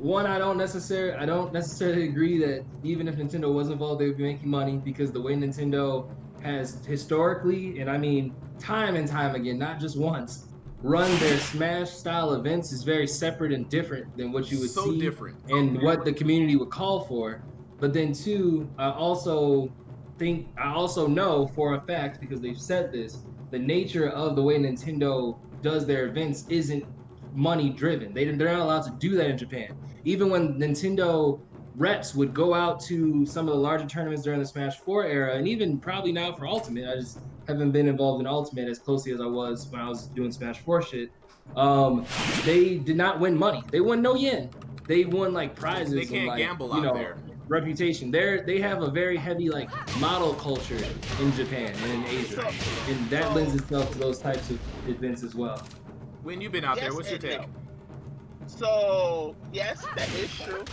I don't necessarily agree that even if Nintendo was involved, they would be making money, because the way Nintendo has historically, and I mean time and time again, not just once, run their Smash style events is very separate and different than what you would see different. And what the community would call for. But then too, I also know for a fact, because they've said this, the nature of the way Nintendo does their events isn't money driven. They're not allowed to do that in Japan. Even when Nintendo reps would go out to some of the larger tournaments during the Smash 4 era, and even probably now for Ultimate, I just haven't been involved in Ultimate as closely as I was when I was doing Smash 4 shit. They did not win money. They won no yen. They won like prizes. They can't gamble out there. Reputation. They have a very heavy like model culture in Japan and in Asia, and that lends itself to those types of events as well. When you've been out there, what's your take? No. So yes, that is true.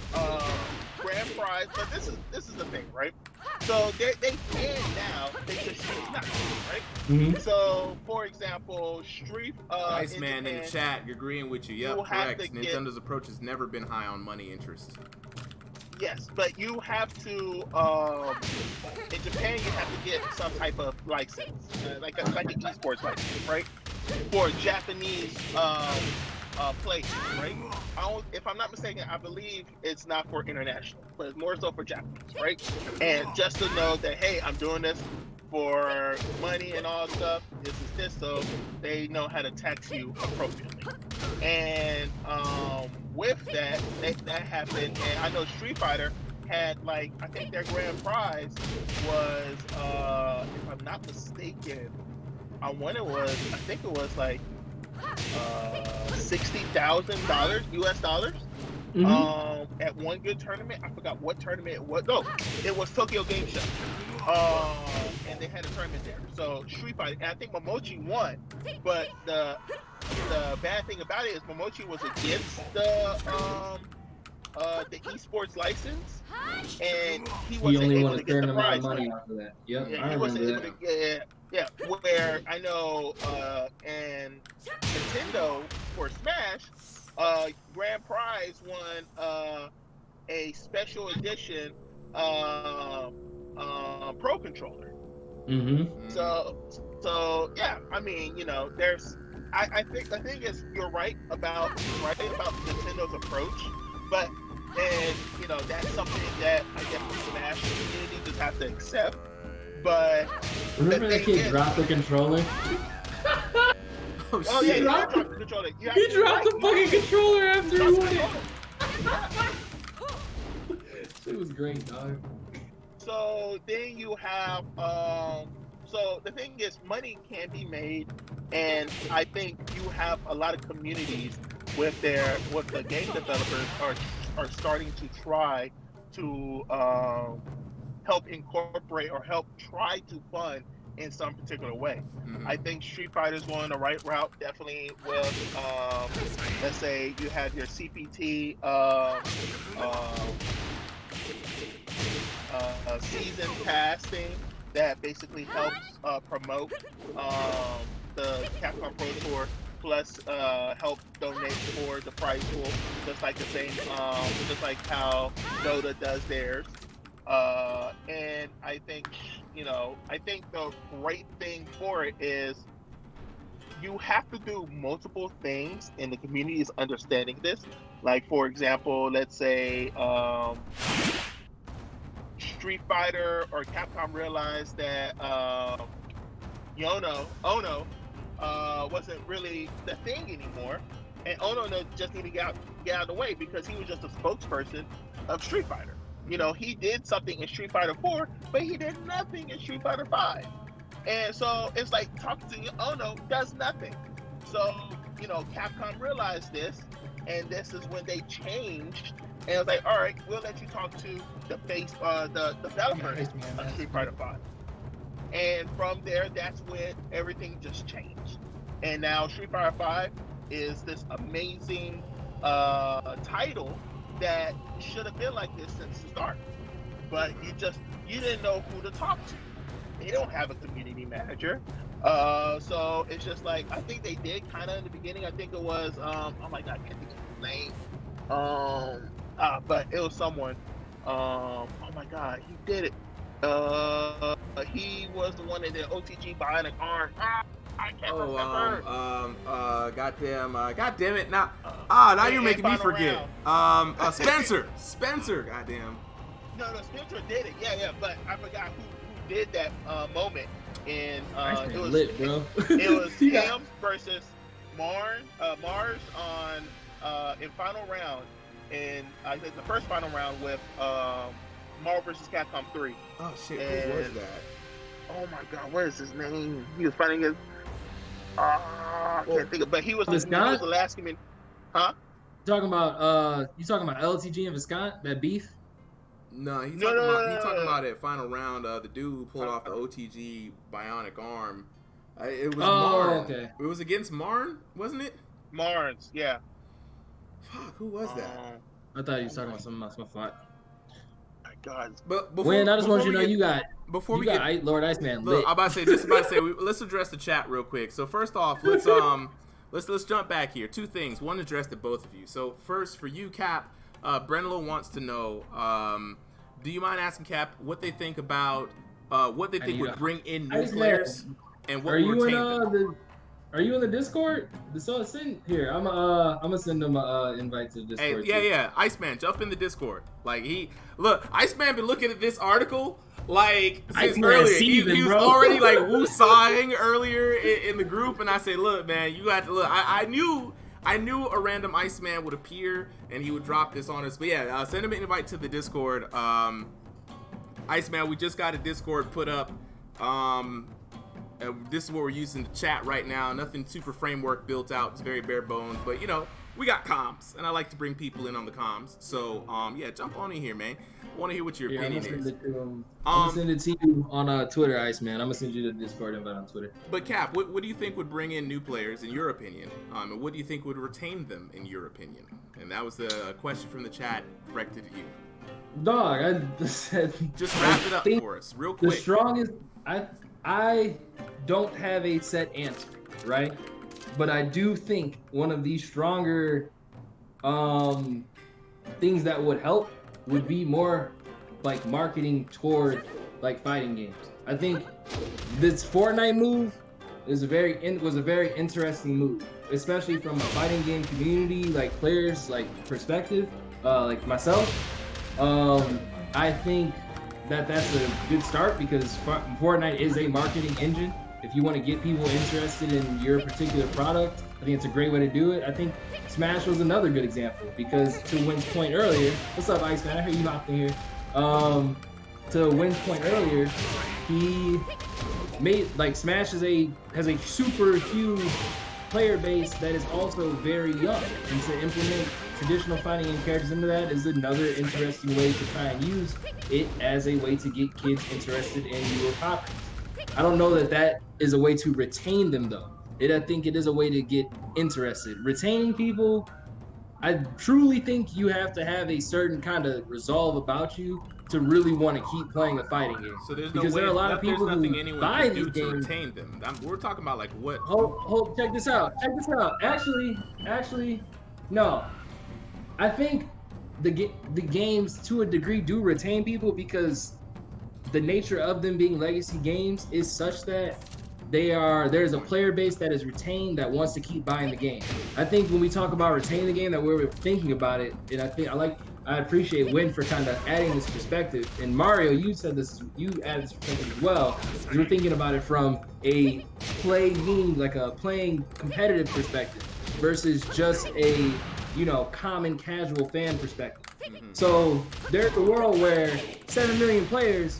Grand prize, but this is the thing, right? So they can now, they just choose not to, right? Mm-hmm. So for example, Iceman in the chat, you're agreeing with you. Yep, correct. Nintendo's approach has never been high on money interest. Yes, but you have to, in Japan, you have to get some type of license, like an esports license, right? For Japanese players, right? If I'm not mistaken, I believe it's not for international, but it's more so for Japanese, right? And just to know that, hey, I'm doing this for money and all stuff, this, so they know how to tax you appropriately. And with that happened, and I know Street Fighter had, like, I think their grand prize was, if I'm not mistaken, I think it was like $60,000 US dollars. Mm-hmm. At one good tournament. I forgot what tournament it was. No, it was Tokyo Game Show. And they had a tournament there. So Street Fighter, and I think Momochi won. But the bad thing about it is Momochi was against the esports license, and he wasn't able to get the prize. Money off of that. Yep, yeah, he wasn't able to get. Yeah, where I know, and Nintendo for Smash, grand prize won a special edition Pro controller. Mm-hmm. So yeah, I mean, I think the thing is, you're right about Nintendo's approach, but that's something that I guess the Smash community just have to accept. But remember that kid dropped the controller? Oh yeah, he dropped the controller. He dropped the fucking controller after he won it. It was great, dog. So then you have, so the thing is, money can be made, and I think you have a lot of communities with the game developers are starting to try to help incorporate or help try to fund in some particular way. Mm-hmm. I think Street Fighter's going the right route, definitely with, let's say you have your CPT season pass thing that basically helps promote the Capcom Pro Tour, plus help donate for the prize pool, just like the same, just like how Dota does theirs. And I think, the great thing for it is you have to do multiple things, and the community is understanding this. Like, for example, let's say Street Fighter or Capcom realized that Ono wasn't really the thing anymore, and Ono just needed to get out of the way because he was just a spokesperson of Street Fighter. You know, he did something in Street Fighter 4, but he did nothing in Street Fighter 5. And so it's like talking to Ono does nothing. So, you know, Capcom realized this, and this is when they changed. And it was like, all right, we'll let you talk to the developers of Street Fighter 5. And from there, that's when everything just changed. And now Street Fighter 5 is this amazing title that should have been like this since the start. But you didn't know who to talk to. They don't have a community manager. So it's just like, I think they did kind of in the beginning. I think it was, oh my God, I can't think of his name. But it was someone, oh my God, he did it. He was the one that did OTG Bionic Arm. I can't remember. God damn it. Now you're making me forget. Spencer, goddamn. No, Spencer did it. Yeah, but I forgot who did that moment. And it was lit, bro. It was him versus Mars on in final round. And I think the first final round with Marvel vs. Capcom 3. Oh shit, who was that? Oh my God, what is his name? He was fighting his. I can't think of, but he was the last human. Huh? You talking about LTG and Viscont, that beef? No, he's talking about it. Final round, the dude who pulled off the OTG Bionic Arm. It was Marn. Okay. It was against Marn, wasn't it? Marnes, yeah. Fuck, who was that? I thought you were talking about something else. My fault. My God. But I just want you to know you got Lord Iceman lit. Look, I'm about to say, let's address the chat real quick. So first off, let's jump back here. Two things. One addressed to both of you. So first, for you, Cap, Brenlo wants to know, do you mind asking Cap what they think about what they think would bring in new players and what would retain them? Are you in the Discord? So send here. I'm gonna send them an invite to the Discord. Hey, yeah. Iceman, jump in the Discord. Like Iceman been looking at this article like since earlier. He was already like woo-sawing earlier in the group, and I said, look, man, you got to look. I knew a random Iceman would appear and he would drop this on us. But yeah, send him an invite to the Discord. Iceman, we just got a Discord put up. This is what we're using to chat right now. Nothing super framework built out. It's very bare bones. But, you know, we got comms. And I like to bring people in on the comms. So, yeah, jump on in here, man. I want to hear what your opinion is. I'm going to send it to you on Twitter, Iceman. I'm going to send you the Discord invite on Twitter. But, Cap, what do you think would bring in new players, in your opinion? And what do you think would retain them, in your opinion? And that was the question from the chat directed at you. Dog, I said... Just wrap it up for us, real quick. The strongest... I don't have a set answer, right? But I do think one of the stronger things that would help would be more like marketing toward like fighting games. I think this Fortnite move was a very interesting move, especially from a fighting game community, like players, like perspective, like myself. I think that's a good start because Fortnite is a marketing engine. If you want to get people interested in your particular product, I think it's a great way to do it. I think Smash was another good example because to Wynn's point earlier, what's up, Iceman? I heard you hopped in here. To Wynn's point earlier, he made like Smash has a super huge player base that is also very young, and to implement traditional fighting game characters into that is another interesting way to try and use it as a way to get kids interested in newer properties. I don't know that is a way to retain them though. I think it is a way to get interested. Retaining people, I truly think you have to have a certain kind of resolve about you to really want to keep playing a fighting game. So there's because there are a lot of people who buy these games. Retain them. We're talking about like what? Hold, check this out. Actually, no. I think the games to a degree do retain people because the nature of them being legacy games is such that there's a player base that is retained that wants to keep buying the game. I think when we talk about retaining the game, that we're thinking about it, and I appreciate Wynn for kind of adding this perspective. And Mario, you added this perspective as well. You're thinking about it from a playing competitive perspective versus just a common casual fan perspective. So there's a world where 7 million players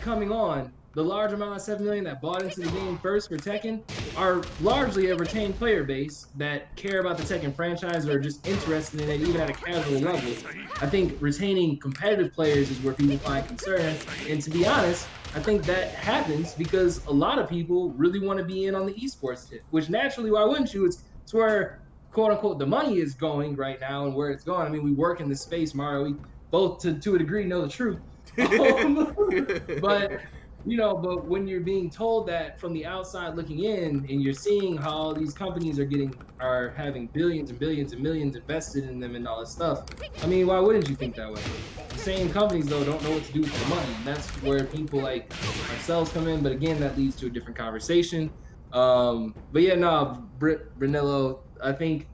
coming on, the large amount of 7 million that bought into the game first for Tekken are largely a retained player base that care about the Tekken franchise or are just interested in it even at a casual level. I think retaining competitive players is where people find concern. And to be honest, I think that happens because a lot of people really want to be in on the esports tip, which naturally, why wouldn't you? It's where quote unquote the money is going right now and where it's going. I mean, we work in this space, Mario. We both to a degree know the truth. But but when you're being told that from the outside looking in, and you're seeing how all these companies are having billions and billions and millions invested in them and all this stuff, I mean, why wouldn't you think that way? The same companies though don't know what to do with the money, and that's where people like ourselves come in. But again, that leads to a different conversation. But yeah, no, Brunello, I think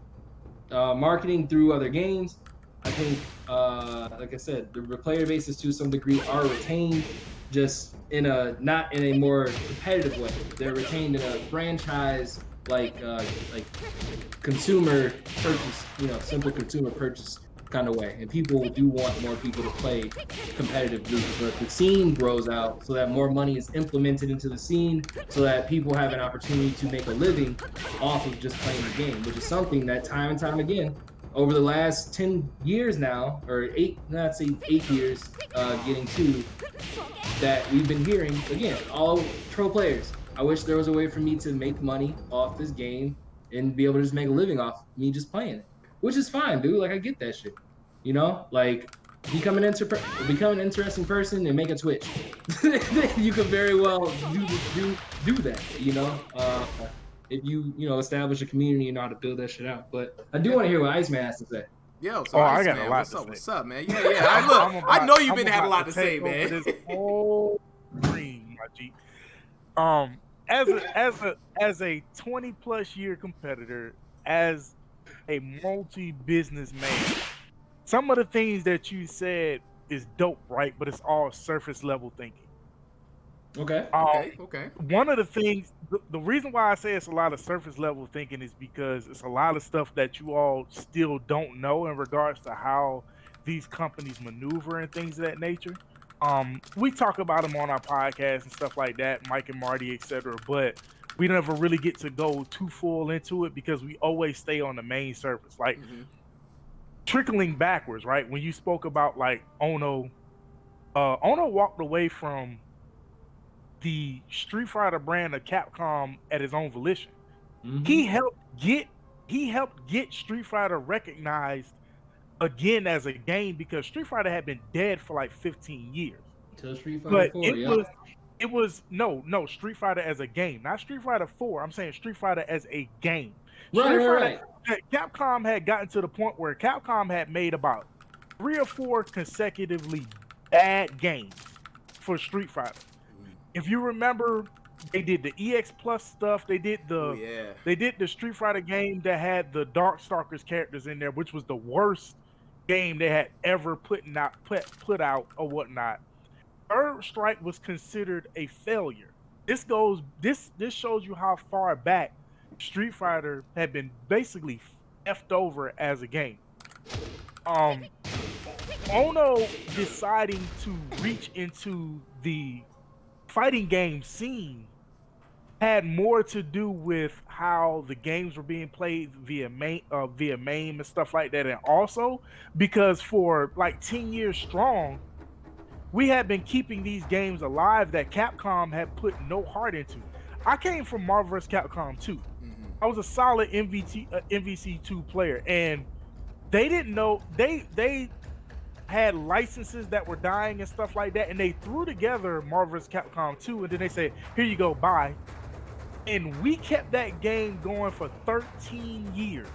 marketing through other games. I think, like I said, the player bases to some degree are retained, just not in a more competitive way. They're retained in a franchise like consumer purchase, simple consumer purchase kind of way. And people do want more people to play competitively, but the scene grows out so that more money is implemented into the scene, so that people have an opportunity to make a living off of just playing the game, which is something that time and time again over the last 10 years now, or 8 years, getting to, that we've been hearing, again, all pro players. I wish there was a way for me to make money off this game and be able to just make a living off me just playing it, which is fine, dude. Like, I get that shit. Like, become an interesting person and make a Twitch. You could very well do that, if you establish a community and know how to build that shit out. But I do want to hear what Iceman has to say. Yo, so I got a lot to say. What's up, man? Yeah. I know you've been having a lot to say, man. This whole dream, my G. As a 20+ year competitor, as a multi-business man, some of the things that you said is dope, right? But it's all surface level thinking. Okay. Okay. One of the things, the reason why I say it's a lot of surface level thinking is because it's a lot of stuff that you all still don't know in regards to how these companies maneuver and things of that nature. We talk about them on our podcast and stuff like that, Mike and Marty, etc. But we never really get to go too full into it because we always stay on the main surface, like trickling backwards, right? When you spoke about like Ono walked away from the Street Fighter brand of Capcom at his own volition. He helped get Street Fighter recognized again as a game because Street Fighter had been dead for like 15 years. Until Street Fighter 4, it was no Street Fighter as a game, not Street Fighter 4. I'm saying Street Fighter as a game. Right. Capcom had gotten to the point where Capcom had made about 3 or 4 consecutively bad games for Street Fighter. If you remember, they did the EX Plus stuff. They did the Street Fighter game that had the Darkstalkers characters in there, which was the worst game they had ever put out or whatnot. Third Strike was considered a failure. This shows you how far back Street Fighter had been basically effed over as a game. Ono deciding to reach into the fighting game scene had more to do with how the games were being played via MAME and stuff like that, and also because for like 10 years strong, we had been keeping these games alive that Capcom had put no heart into. I came from Marvel vs. Capcom 2. I was a solid MVC 2 player, and they didn't know they had licenses that were dying and stuff like that, and they threw together Marvel vs. Capcom 2, and then they said, here you go, bye. And we kept that game going for 13 years.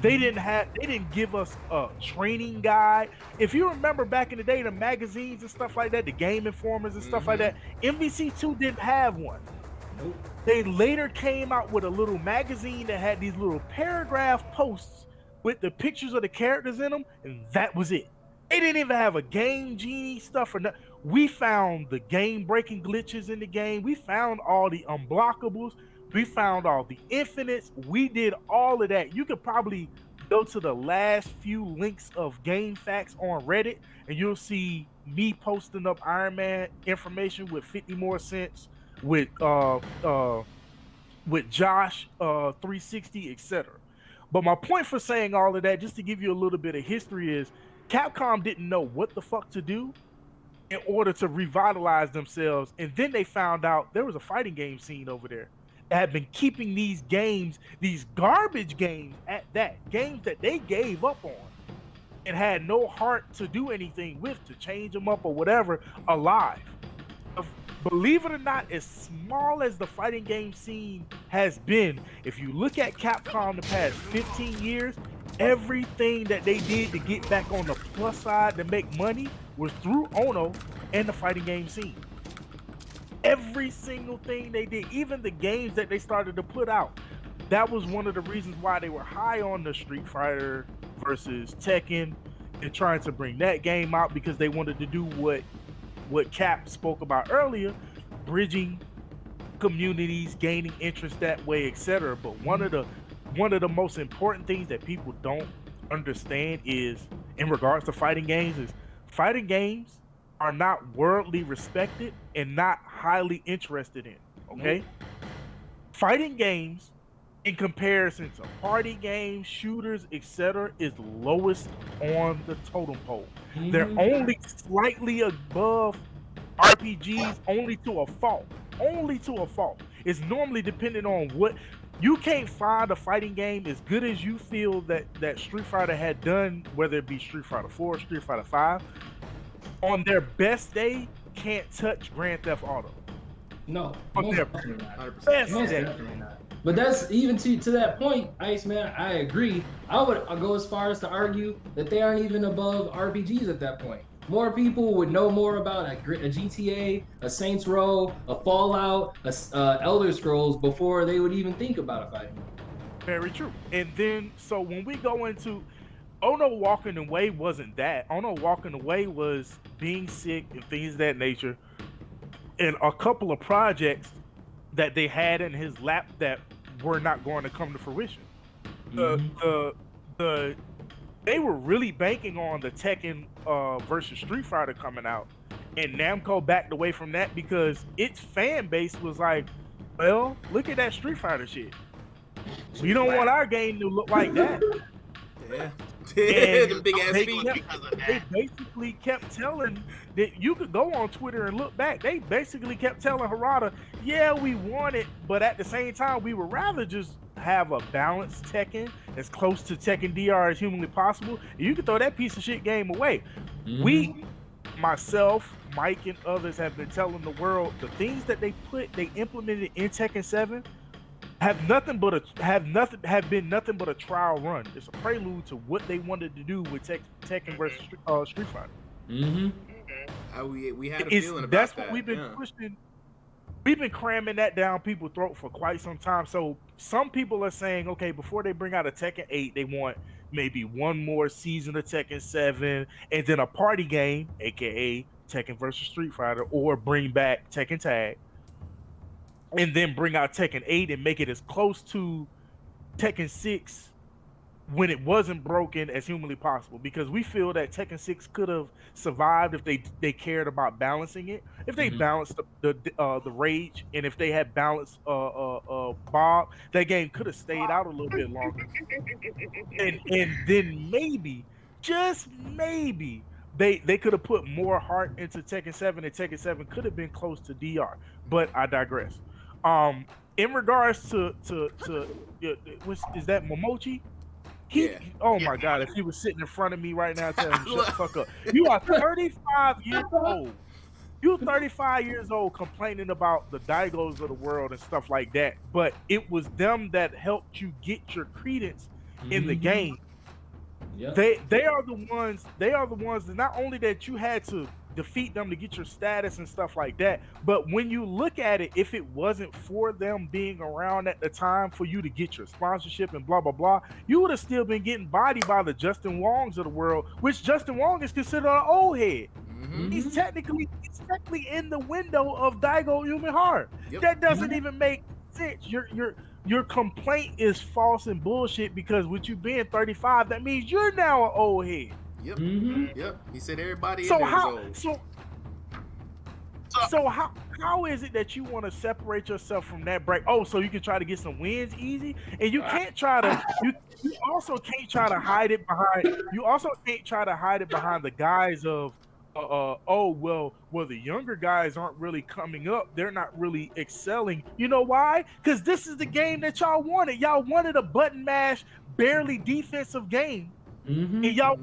They didn't give us a training guide. If you remember back in the day, the magazines and stuff like that, the Game Informers and stuff like that, MVC2 didn't have one. Nope. They later came out with a little magazine that had these little paragraph posts with the pictures of the characters in them, and that was it. They didn't even have a game genie stuff or nothing. We found the game-breaking glitches in the game. We found all the unblockables. We found all the infinites. We did all of that. You could probably go to the last few links of game facts on Reddit, and you'll see me posting up Iron Man information with 50 more cents, with Josh 360, etc. But my point for saying all of that, just to give you a little bit of history, is Capcom didn't know what the fuck to do in order to revitalize themselves, and then they found out there was a fighting game scene over there that had been keeping these games, these garbage games at that, games that they gave up on and had no heart to do anything with, to change them up or whatever, alive. Believe it or not, as small as the fighting game scene has been, if you look at Capcom the past 15 years, everything that they did to get back on the plus side to make money was through Ono and the fighting game scene. Every single thing they did, even the games that they started to put out, that was one of the reasons why they were high on the Street Fighter versus Tekken and trying to bring that game out, because they wanted to do what Cap spoke about earlier, bridging communities, gaining interest that way, etc. But one of the most important things that people don't understand is, in regards to fighting games, is fighting games are not worldly respected and not highly interested in. Okay? Fighting games, in comparison to party games, shooters, etc., is lowest on the totem pole. They're only slightly above RPGs, only to a fault. Only to a fault. It's normally dependent on what you can't find a fighting game as good as you feel that Street Fighter had done, whether it be Street Fighter 4 or Street Fighter 5. On their best day, can't touch Grand Theft Auto. No, on their best day. But that's even to that point, Iceman. I agree. I would go as far as to argue that they aren't even above RPGs at that point. More people would know more about a GTA, a Saints Row, a Fallout, a Elder Scrolls before they would even think about a fighting game. Very true. And then, so when we go into Ono walking away, wasn't that. Ono walking away was being sick and things of that nature, and a couple of projects that they had in his lap that were not going to come to fruition. They were really banking on the Tekken versus Street Fighter coming out, and Namco backed away from that because its fan base was like, well, look at that Street Fighter shit. We don't want our game to look like that. Yeah. The big ass feet. They basically kept telling that, you could go on Twitter and look back. They basically kept telling Harada, yeah, we want it, but at the same time, we would rather just have a balanced Tekken as close to Tekken DR as humanly possible. You can throw that piece of shit game away. We, myself, Mike, and others have been telling the world the things that they implemented in Tekken 7 have been nothing but a trial run. It's a prelude to what they wanted to do with Tekken versus Street Fighter. We had a feeling about that's that. What we've been pushing. We've been cramming that down people's throat for quite some time. So some people are saying, okay, before they bring out a Tekken 8, they want maybe one more season of Tekken 7, and then a party game, aka Tekken versus Street Fighter, or bring back Tekken Tag, and then bring out Tekken 8 and make it as close to Tekken 6 when it wasn't broken as humanly possible, because we feel that Tekken 6 could have survived if they cared about balancing it. If they balanced the rage, and if they had balanced Bob, that game could have stayed out a little bit longer. And then maybe, just maybe, they could have put more heart into Tekken 7, and Tekken 7 could have been close to DR. But I digress. In regards to is that Momochi? Oh my God, if he was sitting in front of me right now, tell him shut the fuck up. You are 35 years old. You're 35 years old complaining about the Daigos of the world and stuff like that. But it was them that helped you get your credence in the game. Yep. They are the ones that not only that you had to defeat them to get your status and stuff like that, but when you look at it, if it wasn't for them being around at the time for you to get your sponsorship and blah blah blah, you would have still been getting bodied by the Justin Wongs of the world, which Justin Wong is considered an old head. He's technically in the window of Daigo Umehara. That doesn't even make sense. Your complaint is false and bullshit because with you being 35, that means you're now an old head. Yep. Mm-hmm. Yep. He said everybody So in there how is old. so how is it that you want to separate yourself from that break? Oh, so you can try to get some wins easy, and you can't try to you also can't try to hide it behind the guise of oh well the younger guys aren't really coming up, they're not really excelling. You know why? Because this is the game that y'all wanted a button mash barely defensive game. Mm-hmm. And y'all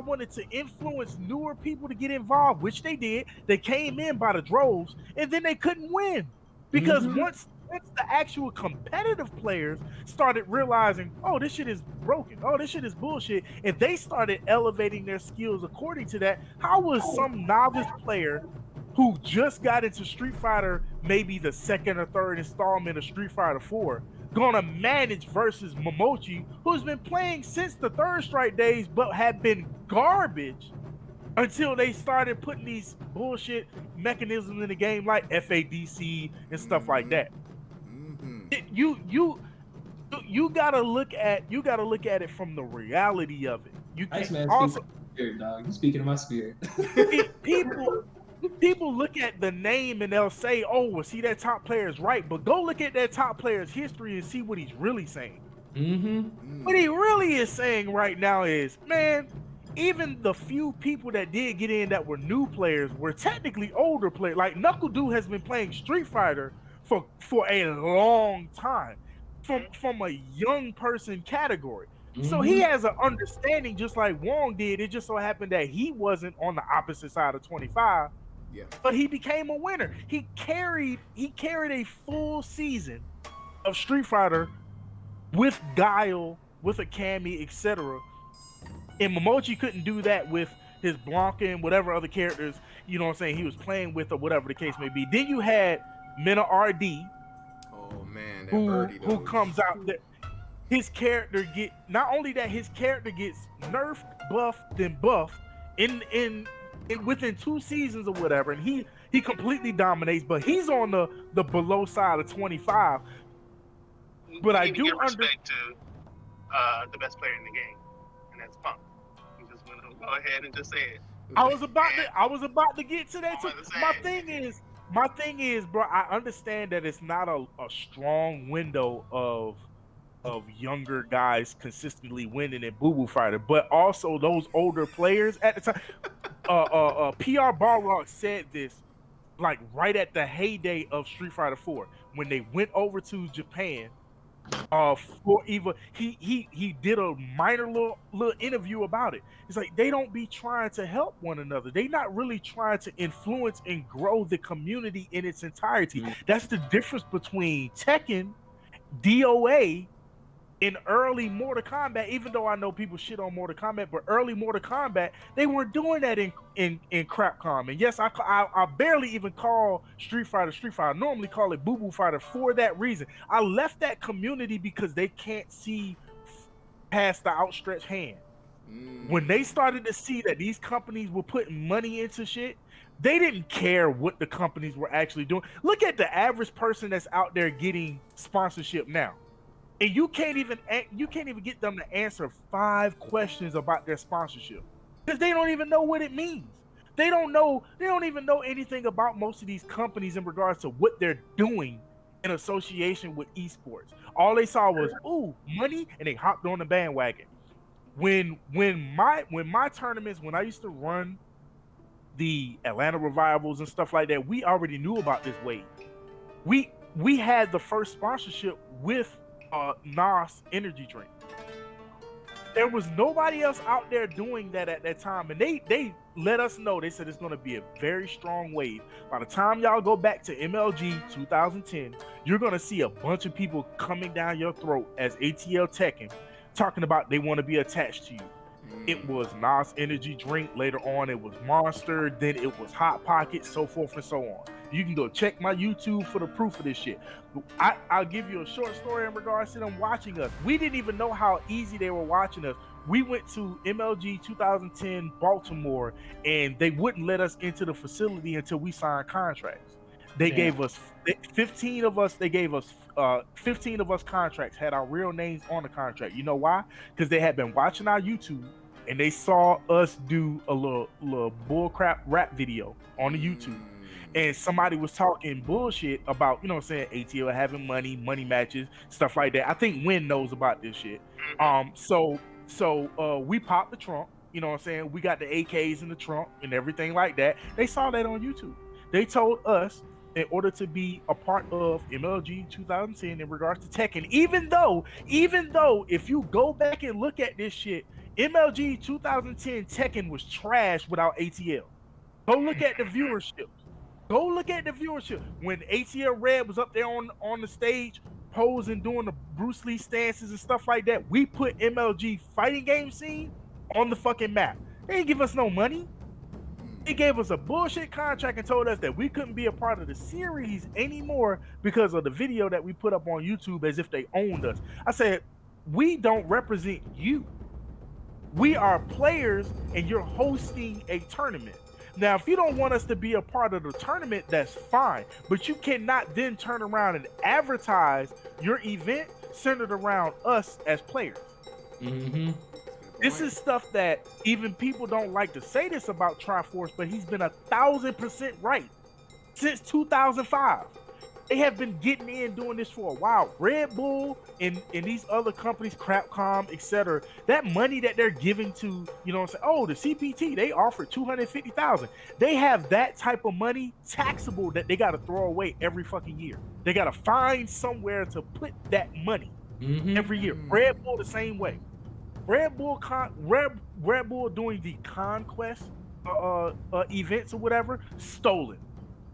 wanted to influence newer people to get involved, which they did. They came in by the droves, and then they couldn't win because once the actual competitive players started realizing, oh, this shit is broken, oh, this shit is bullshit, and they started elevating their skills according to that. How was some novice player who just got into Street Fighter, maybe the second or third installment of Street Fighter 4, gonna manage versus Momochi, who's been playing since the Third Strike days, but had been garbage until they started putting these bullshit mechanisms in the game like FADC and stuff like that. You gotta look at it from the reality of it. You can't also spirit, dog. You speaking of my spirit. People look at the name and they'll say, oh, well, see, that top player is right, but go look at that top player's history and see what he's really saying. What he really is saying right now is, man, even the few people that did get in that were new players were technically older players. Like Knuckle Dude has been playing Street Fighter for a long time from a young person category. So he has an understanding just like Wong did. It just so happened that he wasn't on the opposite side of 25. Yeah. But he became a winner. He carried a full season of Street Fighter with Guile, with a Cammy, etc. And Momochi couldn't do that with his Blanca and whatever other characters, you know what I'm saying, he was playing with or whatever the case may be. Then you had Mena RD. Oh man, who comes out there. His character not only that his character gets nerfed, buffed, then buffed in within 2 seasons or whatever, and he completely dominates, but he's on the below side of 25. But I do respect to the best player in the game, and that's Punk. I'm just gonna go ahead and just say it. I was about to get to that too. My thing is, bro, I understand that it's not a strong window of younger guys consistently winning in Boo Boo Fighter, but also those older players at the time. PR Balrog said this like right at the heyday of Street Fighter 4 when they went over to Japan. For Eva, he did a minor little interview about it. It's like they don't be trying to help one another. They not really trying to influence and grow the community in its entirety. That's the difference between Tekken, DOA, in early Mortal Kombat. Even though I know people shit on Mortal Kombat, but early Mortal Kombat, they weren't doing that in Crapcom. And yes, I barely even call Street Fighter. I normally call it Boo Boo Fighter for that reason. I left that community because they can't see past the outstretched hand. When they started to see that these companies were putting money into shit, they didn't care what the companies were actually doing. Look at the average person that's out there getting sponsorship now. And you can't even get them to answer 5 questions about their sponsorship because they don't even know what it means. They don't even know anything about most of these companies in regards to what they're doing in association with esports. All they saw was money, and they hopped on the bandwagon. When my tournaments, when I used to run the Atlanta Revivals and stuff like that, we already knew about this wave. We had the first sponsorship with NOS energy drink. There was nobody else out there doing that at that time, and they let us know. They said it's going to be a very strong wave. By the time y'all go back to MLG 2010, you're going to see a bunch of people coming down your throat as ATL Tekken, talking about they want to be attached to you. It was NOS energy drink. Later on, it was Monster. Then it was Hot Pocket, so forth and so on. You can go check my YouTube for the proof of this shit. I'll give you a short story in regards to them watching us. We didn't even know how easy they were watching us. We went to MLG 2010 Baltimore, and they wouldn't let us into the facility until we signed contracts. They gave us 15 of us. They gave us 15 of us contracts, had our real names on the contract. You know why? Because they had been watching our YouTube and they saw us do a little bullcrap rap video on the YouTube. And somebody was talking bullshit about, you know what I'm saying, ATL having money matches, stuff like that. I think Win knows about this shit. So we popped the trunk, you know what I'm saying? We got the AKs in the trunk and everything like that. They saw that on YouTube. They told us in order to be a part of MLG 2010 in regards to Tekken, even though if you go back and look at this shit, MLG 2010 Tekken was trash without ATL. Go look at the viewership. Go look at the viewership. When ATL Red was up there on the stage, posing, doing the Bruce Lee stances and stuff like that, we put MLG fighting game scene on the fucking map. They didn't give us no money. They gave us a bullshit contract and told us that we couldn't be a part of the series anymore because of the video that we put up on YouTube as if they owned us. I said, we don't represent you. We are players and you're hosting a tournament. Now, if you don't want us to be a part of the tournament, that's fine. But you cannot then turn around and advertise your event centered around us as players. Mm-hmm. This is stuff that even people don't like to say this about Triforce, but he's been 1,000% right since 2005. They have been getting in doing this for a while. Red Bull and these other companies, Crapcom, etc. That money that they're giving to, you know what I'm saying? Oh, the CPT, they offered $250,000. They have that type of money taxable that they got to throw away every fucking year. They got to find somewhere to put that money every year. Red Bull the same way. Red Bull doing the Conquest events or whatever, stolen.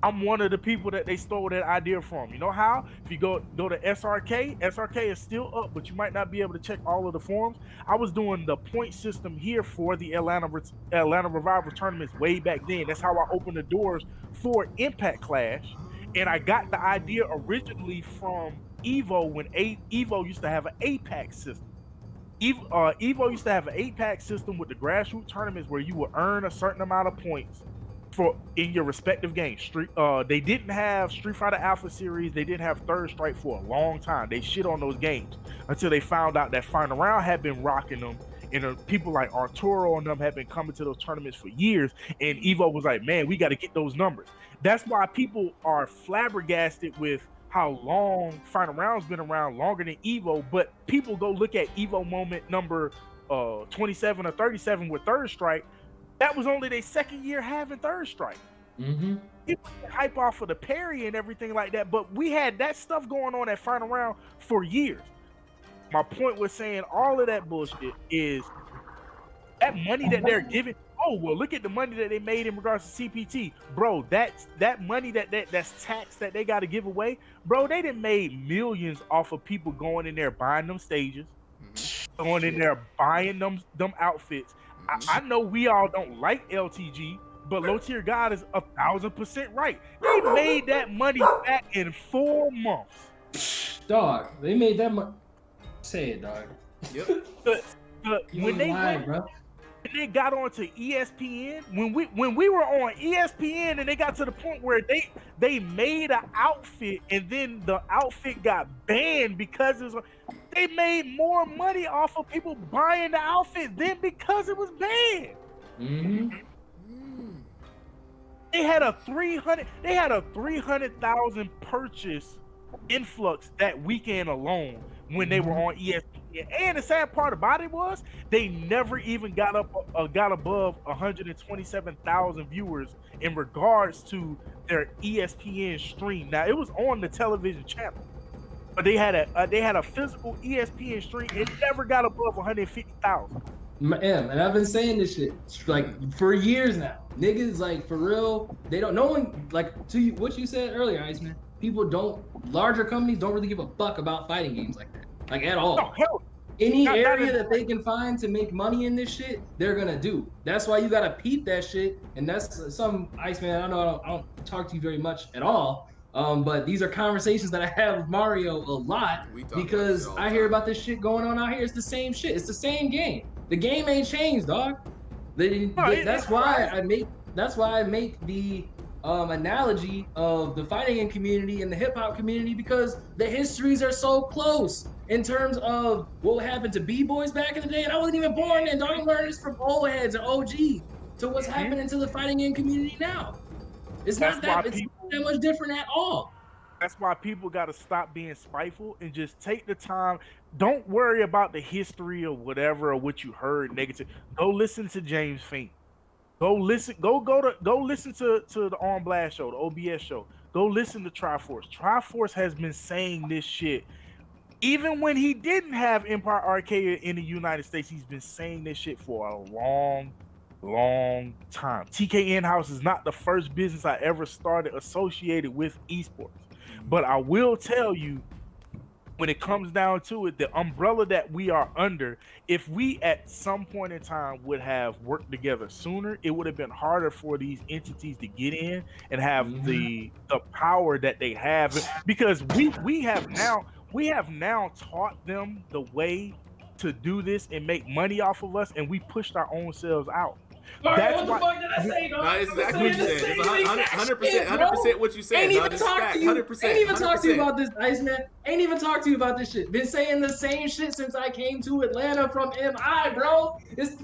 I'm one of the people that they stole that idea from. You know how? If you go to SRK is still up, but you might not be able to check all of the forums. I was doing the point system here for the Atlanta Revival tournaments way back then. That's how I opened the doors for Impact Clash. And I got the idea originally from Evo when Evo used to have an APAC system. Evo used to have an 8-pack system with the grassroots tournaments where you would earn a certain amount of points in your respective games. They didn't have Street Fighter Alpha Series. They didn't have Third Strike for a long time. They shit on those games until they found out that Final Round had been rocking them, and people like Arturo and them had been coming to those tournaments for years. And Evo was like, man, we got to get those numbers. That's why people are flabbergasted with how long Final Round's been around, longer than Evo, but people go look at Evo moment number 27 or 37 with Third Strike. That was only their second year having Third Strike. People hype off of the parry and everything like that, but we had that stuff going on at Final Round for years. My point was saying all of that bullshit is that money that they're giving. Oh, well, look at the money that they made in regards to CPT. Bro, that money that's tax that they got to give away. Bro, they done made millions off of people going in there buying them stages, going in there buying them outfits. I know we all don't like LTG, but Low Tier God is 1,000% right. They made that money back in 4 months. Dog, they made that money. Say it, dog. Yep. When they got onto ESPN, when we were on ESPN and they got to the point where they made an outfit and then the outfit got banned because they made more money off of people buying the outfit than because it was banned. They had a 300,000 purchase influx that weekend alone when they were on ESPN. And the sad part about it was they never even got above 127,000 viewers in regards to their ESPN stream. Now it was on the television channel, but they had a physical ESPN stream. It never got above 150,000. And I've been saying this shit like for years now. Niggas like for real, they don't. No one like to you, what you said earlier, Iceman. Larger companies don't really give a fuck about fighting games like that. Like at all. No, hell, any area that they can find to make money in this shit, they're gonna do. That's why you gotta peep that shit. And that's some Iceman. I don't talk to you very much at all. But these are conversations that I have with Mario a lot because I hear about this shit going on out here. It's the same shit. It's the same game. The game ain't changed, dog. That's why I make the analogy of the fighting game community and the hip hop community because the histories are so close in terms of what happened to b-boys back in the day. And I wasn't even born then. Don't learn this from old heads and OG to what's happening to the fighting game community now. It's not that much different at all. That's why people got to stop being spiteful and just take the time. Don't worry about the history or whatever or what you heard negative. Go listen to James Fink. Go listen. Go listen to the On Blast show, the OBS show. Go listen to Triforce. Triforce has been saying this shit even when he didn't have Empire Arcade in the United States. He's been saying this shit for a long time. TKN House is not the first business I ever started associated with esports. But I will tell you, when it comes down to it, the umbrella that we are under, if we at some point in time would have worked together sooner, it would have been harder for these entities to get in and have the power that they have, because we have now taught them the way to do this and make money off of us, and we pushed our own selves out. That's what the fuck did I say, dog? No, it's exactly what you said. It's 100% what you said. Ain't even talk to you. 100%. Ain't even talk to you about this, Iceman. Ain't even talk to you about this shit. Been saying the same shit since I came to Atlanta from MI, bro. It's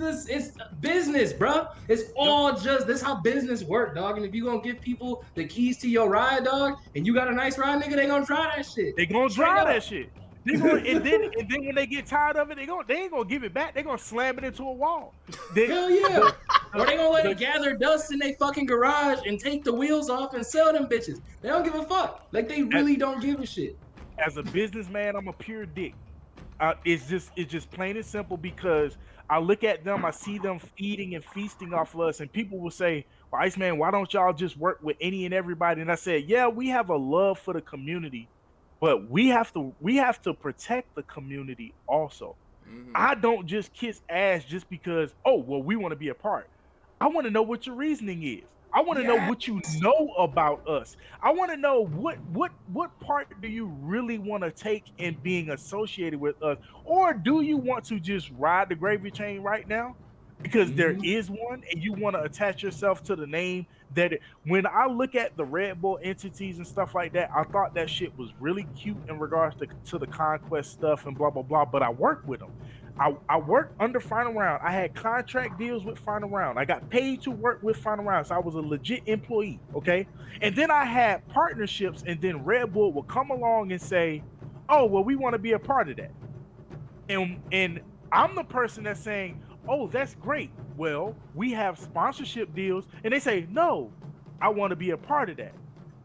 business, bro. It's all just this how business work, dog. And if you gonna give people the keys to your ride, dog, and you got a nice ride, nigga, they gonna try that shit. They gonna drive that shit. And then when they get tired of it, they ain't gonna give it back. They gonna slam it into a wall. Hell yeah. Or they gonna let it gather dust in their fucking garage and take the wheels off and sell them bitches. They don't give a fuck. Like they really don't give a shit. As a businessman, I'm a pure dick. It's just plain and simple, because I look at them, I see them feeding and feasting off of us, and people will say, well, Iceman, why don't y'all just work with any and everybody? And I said, yeah, we have a love for the community, but we have to protect the community also. I don't just kiss ass just because, oh, well, we want to be a part. I want to know what your reasoning is. I want to know what you know about us. I want to know what part do you really want to take in being associated with us, or do you want to just ride the gravy train right now? Because there is one, and you want to attach yourself to the name that when I look at the Red Bull entities and stuff like that, I thought that shit was really cute in regards to the conquest stuff and blah, blah, blah, but I worked with them. I worked under Final Round. I had contract deals with Final Round. I got paid to work with Final Round, so I was a legit employee, okay? And then I had partnerships, and then Red Bull would come along and say, oh, well, we want to be a part of that. And I'm the person that's saying, oh, that's great. Well, we have sponsorship deals. And they say, no, I want to be a part of that.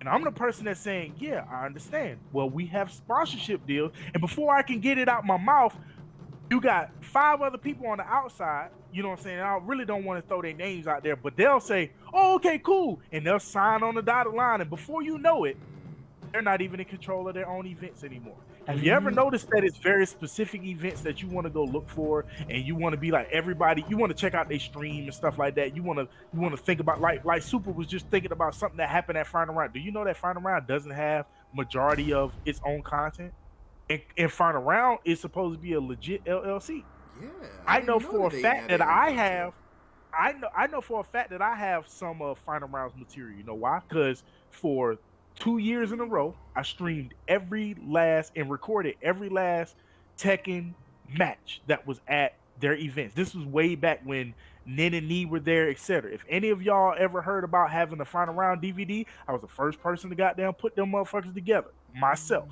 And I'm the person that's saying, yeah, I understand. Well, we have sponsorship deals. And before I can get it out my mouth, you got 5 other people on the outside. You know what I'm saying? I really don't want to throw their names out there, but they'll say, oh, okay, cool. And they'll sign on the dotted line. And before you know it, they're not even in control of their own events anymore. Have you ever noticed that it's very specific events that you want to go look for, and you want to be like everybody, you want to check out their stream and stuff like that. You want to think about like Super was just thinking about something that happened at Final Round. Do you know that Final Round doesn't have majority of its own content? And Final Round is supposed to be a legit LLC. Yeah. I know for a fact that I know for a fact that I have some Final Rounds material. You know why? Because for 2 years in a row, I streamed every last and recorded every last Tekken match that was at their events. This was way back when Nin and Nee were there, etc. If any of y'all ever heard about having the Final Round DVD, I was the first person to goddamn put them motherfuckers together myself.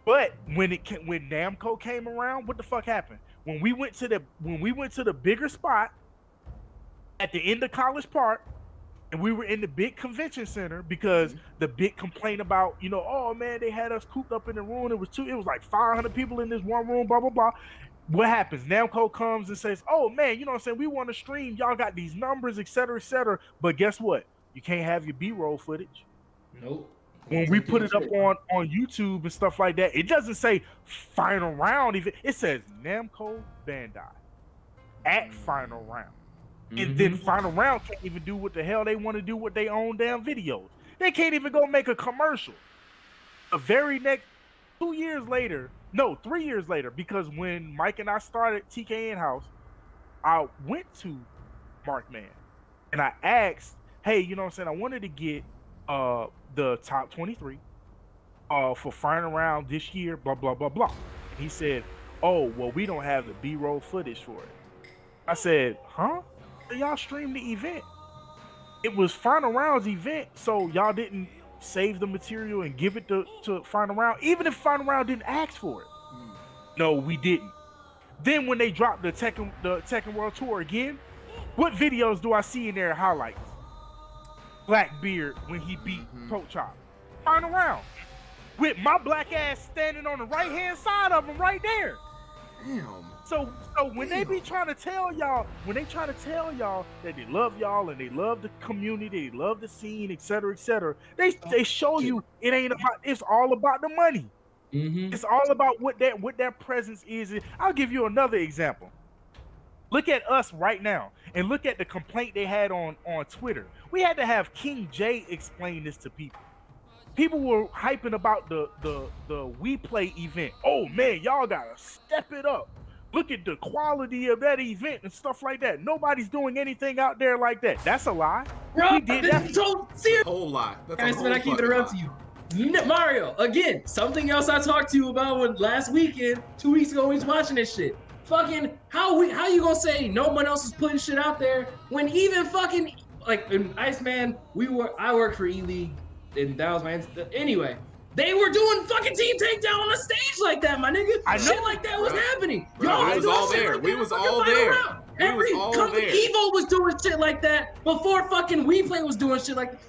But when Namco came around, what the fuck happened? When we went to the bigger spot at the end of College Park, and we were in the big convention center, because the big complaint about, oh man, they had us cooped up in the room. It was like 500 people in this one room, blah, blah, blah. What happens? Namco comes and says, oh man, you know what I'm saying? We want to stream. Y'all got these numbers, et cetera, et cetera. But guess what? You can't have your B-roll footage. Nope. When we put it up on YouTube and stuff like that, it doesn't say Final Round. Even it says Namco Bandai at Final Round. And then Final Round can't even do what the hell they want to do with their own damn videos. They can't even go make a commercial. The very next 3 years later, because when Mike and I started TKN House, I went to Markman and I asked hey, you know what I'm saying? I wanted to get the top 23 for flying around this year, blah, blah, blah, blah. And he said, oh, well, we don't have the B-roll footage for it. I said, huh? So y'all streamed the event. It was Final Round's event, so y'all didn't save the material and give it to Final Round, even if Final Round didn't ask for it. No, we didn't. Then when they dropped the Tekken World Tour again, what videos do I see in there highlights? Blackbeard when he beat Poke Chop. Final Round. With my black ass standing on the right hand side of him right there. Damn. So when they be trying to tell y'all, that they love y'all and they love the community, they love the scene, etc., they show you it ain't about. It's all about the money. It's all about what that presence is. I'll give you another example. Look at us right now, and look at the complaint they had on Twitter. We had to have King J explain this to people. People were hyping about the We Play event. Oh man, y'all gotta step it up. Look at the quality of that event and stuff like that. Nobody's doing anything out there like that. That's a lie. Bro, we did that. A whole lie. That's a whole I keep interrupting you. Mario, again, something else I talked to you about when last weekend, 2 weeks ago, we was watching this shit. Fucking, how you gonna say no one else is putting shit out there when even fucking, like, in Iceman, I worked for E-League, and that was my, anyway. They were doing fucking team takedown on the stage like that, my nigga. Shit like that was happening. Y'all was all there. We was all there. Every company Evo was doing shit like that before fucking WePlay was doing shit like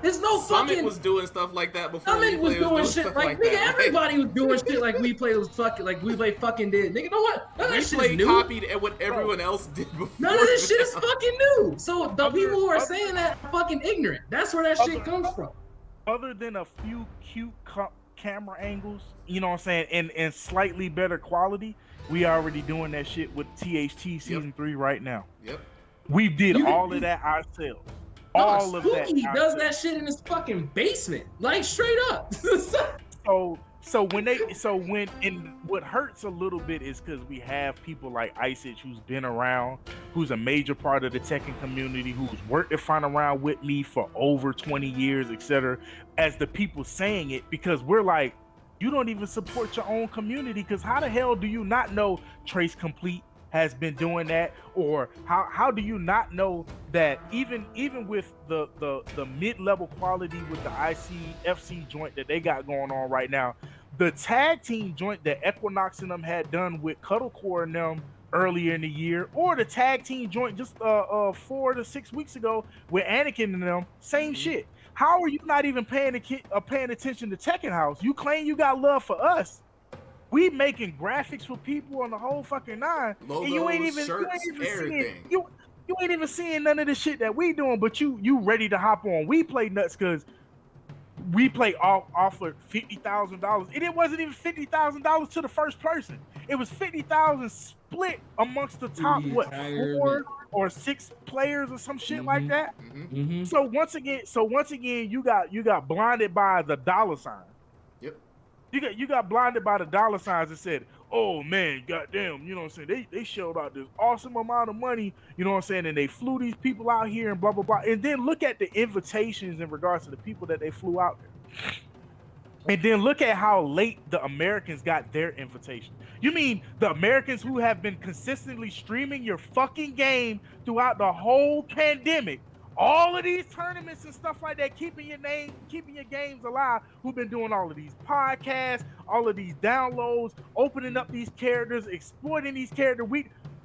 there's no fucking Summit was doing stuff like that before Summit was doing shit like nigga, that. everybody was doing shit like WePlay was fucking like WePlay fucking did. Nigga, know what? None of that shit is new. Copied what everyone else did before. None of this shit is fucking new. So the people who are saying that are fucking ignorant. That's where that shit comes from. Other than a few cute camera angles, you know what I'm saying, and slightly better quality, we already doing that shit with THT season 3 right now. Yep. We did all of that ourselves. All of that. Spooky does that shit in his fucking basement, like straight up. What hurts a little bit is because we have people like Isage who's been around, who's a major part of the Tekken community, who's worked at Final Round with me for over 20 years, etc. As the people saying it, because we're like, you don't even support your own community, because how the hell do you not know Trace Complete has been doing that? Or how do you not know that even with the mid-level quality with the ICFC joint that they got going on right now, the tag team joint that Equinox and them had done with Cuddlecore and them earlier in the year, or the tag team joint just 4 to 6 weeks ago with Anakin and them, same shit. How are you not even paying attention to Tekken House? You claim you got love for us. We making graphics for people on the whole fucking nine. Logos, and you ain't even seeing none of the shit that we doing, but you ready to hop on We Play nuts because We Play offered $50,000. And it wasn't even $50,000 to the first person. It was $50,000 split amongst the top 4 or 6 players or some shit like that. So once again, you got blinded by the dollar sign. Yep. You got blinded by the dollar signs and said, oh man, goddamn, you know what I'm saying? They shelled out this awesome amount of money, you know what I'm saying? And they flew these people out here and blah, blah, blah. And then look at the invitations in regards to the people that they flew out there. And then look at how late the Americans got their invitation. You mean the Americans who have been consistently streaming your fucking game throughout the whole pandemic, all of these tournaments and stuff like that, keeping your games alive, who've been doing all of these podcasts, all of these downloads, opening up these characters, exploiting these characters.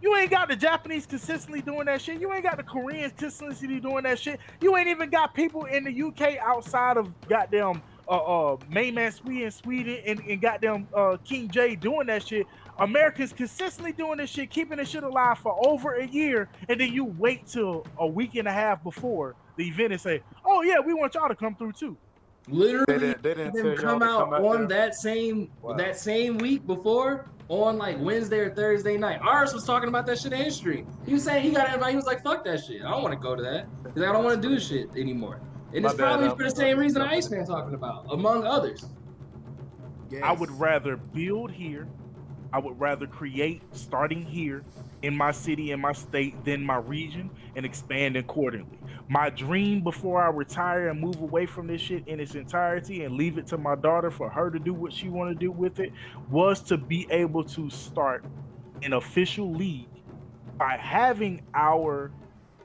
You ain't got the Japanese consistently doing that shit. You ain't got the Koreans consistently doing that shit. You ain't even got people in the UK outside of goddamn main man Sweden and goddamn King J doing that shit. Americans consistently doing this shit, keeping this shit alive for over a year, and then you wait till a week and a half before the event and say, "Oh yeah, we want y'all to come through too." Literally, they didn't come out on that same week before, on like Wednesday or Thursday night. Ours was talking about that shit in history. He was saying he got everybody. He was like, "Fuck that shit. I don't want to go to that because I don't want to do this shit anymore." And it's probably for the same reason Iceman's talking about, among others. Yes. I would rather build here I would rather create starting here in my city, in my state, then my region, and expand accordingly. My dream before I retire and move away from this shit in its entirety and leave it to my daughter for her to do what she want to do with it was to be able to start an official league by having our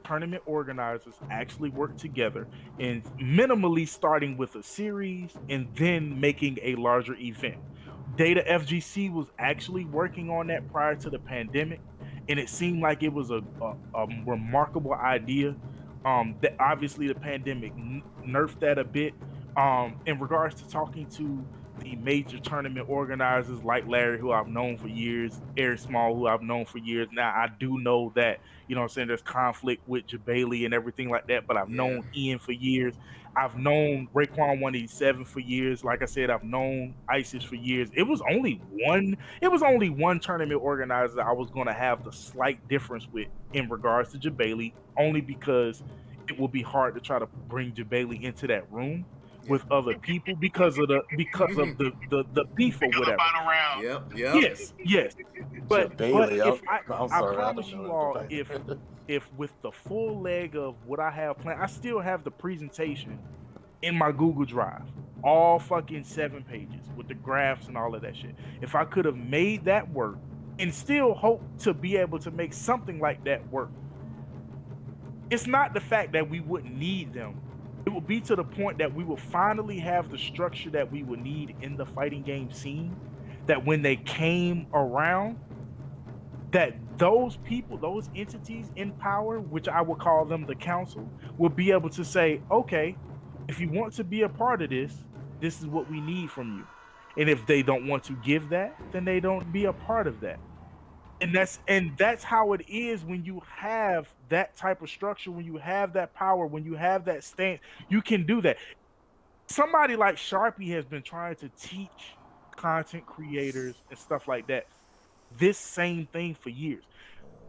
tournament organizers actually work together and minimally starting with a series and then making a larger event. Data FGC was actually working on that prior to the pandemic, and it seemed like it was a remarkable idea. That obviously the pandemic nerfed that a bit. In regards to talking to the major tournament organizers like Larry, who I've known for years, Eric Small, who I've known for years. Now, I do know that, you know what I'm saying, there's conflict with Jabali and everything like that, but I've known Ian for years. I've known Raekwon 187 for years. Like I said, I've known ISIS for years. It was only one tournament organizer I was going to have the slight difference with in regards to Jabali, only because it will be hard to try to bring Jabali into that room with other people because of the beef or whatever. Final round. Yep. Yes. But if I'm I sorry, promise you all, if with the full leg of what I have planned, I still have the presentation in my Google Drive, all fucking 7 pages with the graphs and all of that shit. If I could have made that work and still hope to be able to make something like that work, it's not the fact that we wouldn't need them. It would be to the point that we will finally have the structure that we would need in the fighting game scene, that when they came around, that those people, those entities in power, which I would call them the council, will be able to say, okay, if you want to be a part of this, this is what we need from you. And if they don't want to give that, then they don't be a part of that. And that's how it is when you have that type of structure, when you have that power, when you have that stance, you can do that. Somebody like Sharpie has been trying to teach content creators and stuff like that this same thing for years.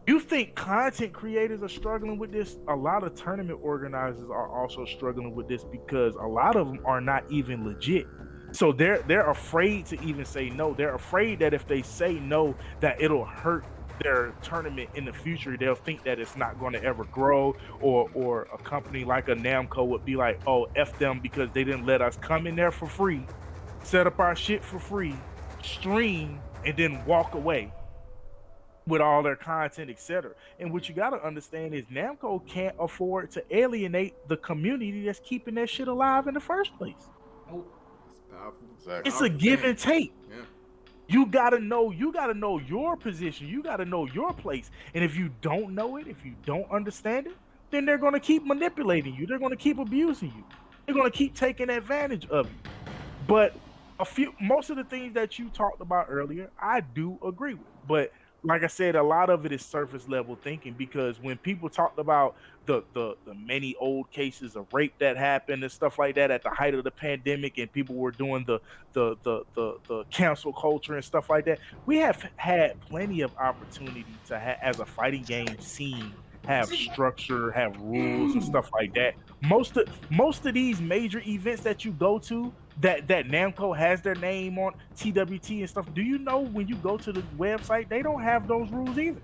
You think content creators are struggling with this? A lot of tournament organizers are also struggling with this because a lot of them are not even legit. So they're afraid to even say no. They're afraid that if they say no, that it'll hurt their tournament in the future. They'll think that it's not going to ever grow, or a company like a Namco would be like, oh, F them because they didn't let us come in there for free, set up our shit for free, stream, and then walk away with all their content, etc. And what you got to understand is Namco can't afford to alienate the community that's keeping that shit alive in the first place. It's a give and take. Yeah. You gotta know your position. You gotta know your place. And if you don't know it, if you don't understand it, then they're gonna keep manipulating you. They're gonna keep abusing you. They're gonna keep taking advantage of you. But most of the things that you talked about earlier, I do agree with. But like I said, a lot of it is surface level thinking, because when people talked about the many old cases of rape that happened and stuff like that at the height of the pandemic, and people were doing the cancel culture and stuff like that, we have had plenty of opportunity to as a fighting game scene, have structure, have rules and stuff like that. Most of these major events that you go to, that Namco has their name on, TWT and stuff, do you know when you go to the website, they don't have those rules either.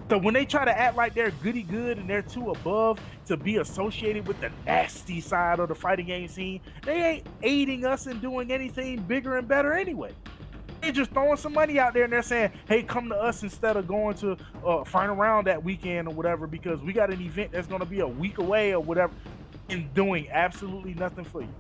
So when they try to act like they're goody good and they're too above to be associated with the nasty side of the fighting game scene, they ain't aiding us in doing anything bigger and better anyway. They're just throwing some money out there and they're saying, hey, come to us instead of going to final round that weekend or whatever, because we got an event that's going to be a week away or whatever, and doing absolutely nothing for you.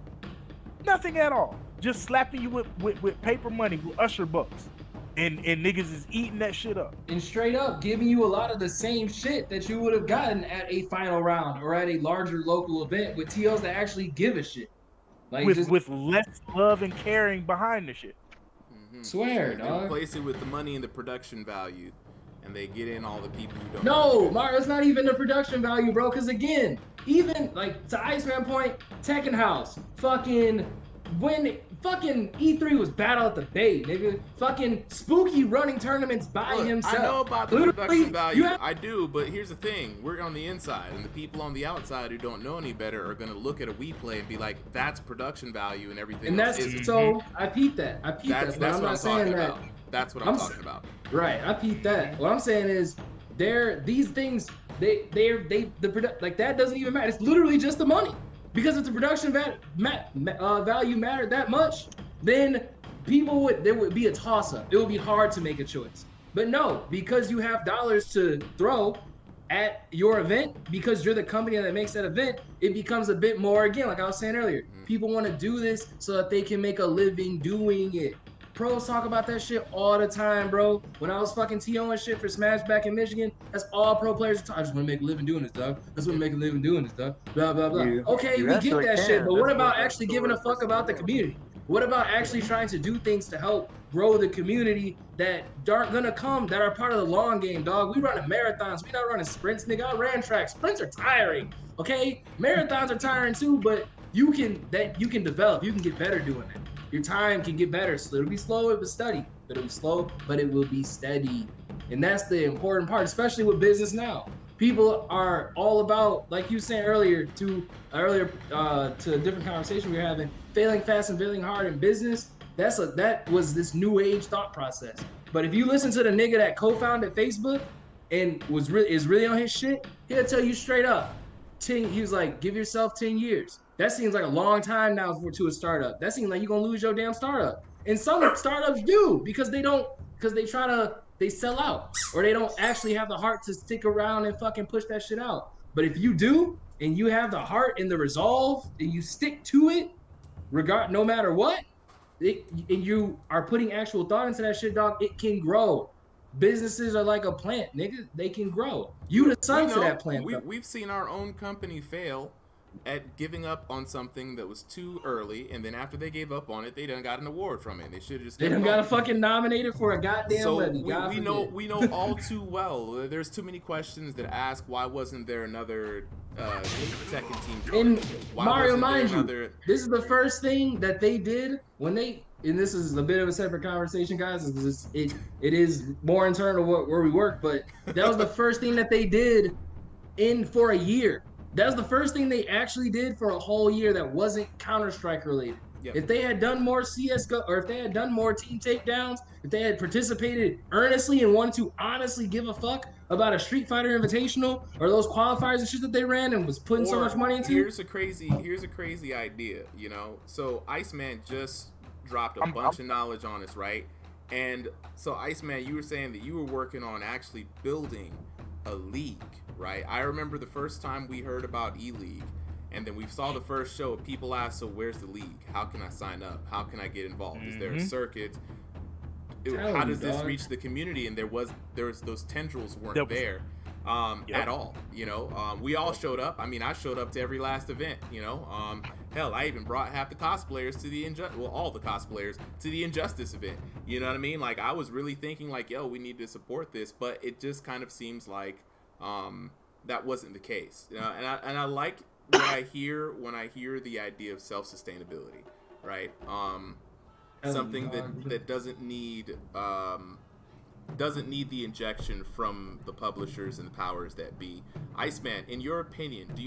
Nothing at all. Just slapping you with paper money, with usher bucks. And niggas is eating that shit up. And straight up giving you a lot of the same shit that you would have gotten at a final round or at a larger local event with TOs that actually give a shit. Like with less love and caring behind the shit. Mm-hmm. Swear, they dog. replace it with the money and the production value, and they get in all the people who don't. No, Mario, it's not even the production value, bro. Because again, even like to Iceman point, Tekken House, when fucking E3 was battle at the Bay, nigga. Fucking Spooky running tournaments by himself. I know about the Literally, production value. I do, but here's the thing. We're on the inside, and the people on the outside who don't know any better are going to look at a Wii play and be like, that's production value and everything. And that's so I peeped that. That's but I'm what not I'm saying talking that. about. That's what I'm talking about. Right, I peeped that. What I'm saying is, these things, like that doesn't even matter. It's literally just the money. Because if the production value mattered that much, then there would be a toss up. It would be hard to make a choice. But no, because you have dollars to throw at your event, because you're the company that makes that event, it becomes a bit more, again, like I was saying earlier, people want to do this so that they can make a living doing it. Pros talk about that shit all the time, bro. When I was fucking TOing shit for Smash back in Michigan, that's all pro players talk. I just want to make a living doing this, dog. That's what make a living doing this, dog. Blah, blah, blah. Okay, we get that shit, but what about actually giving a fuck about the community? What about actually trying to do things to help grow the community that aren't gonna come, that are part of the long game, dog? We running marathons. We not running sprints, nigga. I ran track. Sprints are tiring, okay? Marathons are tiring too, but you can develop. You can get better doing that. Your time can get better. So it'll be slow, it will steady. It'll be slow, but it will be steady. And that's the important part, especially with business now. People are all about, like you were saying earlier, to a different conversation we were having, failing fast and failing hard in business. That was this new age thought process. But if you listen to the nigga that co-founded Facebook and is really on his shit, he'll tell you straight up. He was like, give yourself 10 years. That seems like a long time now to a startup. That seems like you're gonna lose your damn startup. And some startups do, because they sell out, or they don't actually have the heart to stick around and fucking push that shit out. But if you do, and you have the heart and the resolve, and you stick to it, no matter what, and you are putting actual thought into that shit, dog, it can grow. Businesses are like a plant, nigga. They can grow. You the son to that plant. We've seen our own company fail at giving up on something that was too early, and then after they gave up on it, they done got an award from it. They should have just. They done got a fucking nominated for a goddamn levy. We know all too well. There's too many questions that ask, why wasn't there another second team? And Mario, mind you, this is the first thing that they did when they. And this is a bit of a separate conversation, guys. It is more internal where we work, but that was the first thing that they did for a year. That was the first thing they actually did for a whole year that wasn't Counter-Strike related. Yep. If they had done more CSGO, or if they had done more team takedowns, if they had participated earnestly and wanted to honestly give a fuck about a Street Fighter Invitational or those qualifiers and shit that they ran and was putting so much money into. Here's a crazy idea, you know? So Iceman just dropped a bunch of knowledge on us, right? And so Iceman, you were saying that you were working on actually building a league, right? I remember the first time we heard about E-League, and then we saw the first show, people asked, so where's the league? How can I sign up? How can I get involved? Is there a circuit? How does this reach the community? And there was those tendrils weren't there at all, you know? We all showed up. I mean, I showed up to every last event, you know? Hell, I even brought half the cosplayers to all the cosplayers to the Injustice event. You know what I mean? Like, I was really thinking like, yo, we need to support this, but it just kind of seems like that wasn't the case. And I like what I hear when I hear the idea of self-sustainability, right? Something that doesn't need the injection from the publishers and the powers that be. Iceman, in your opinion, do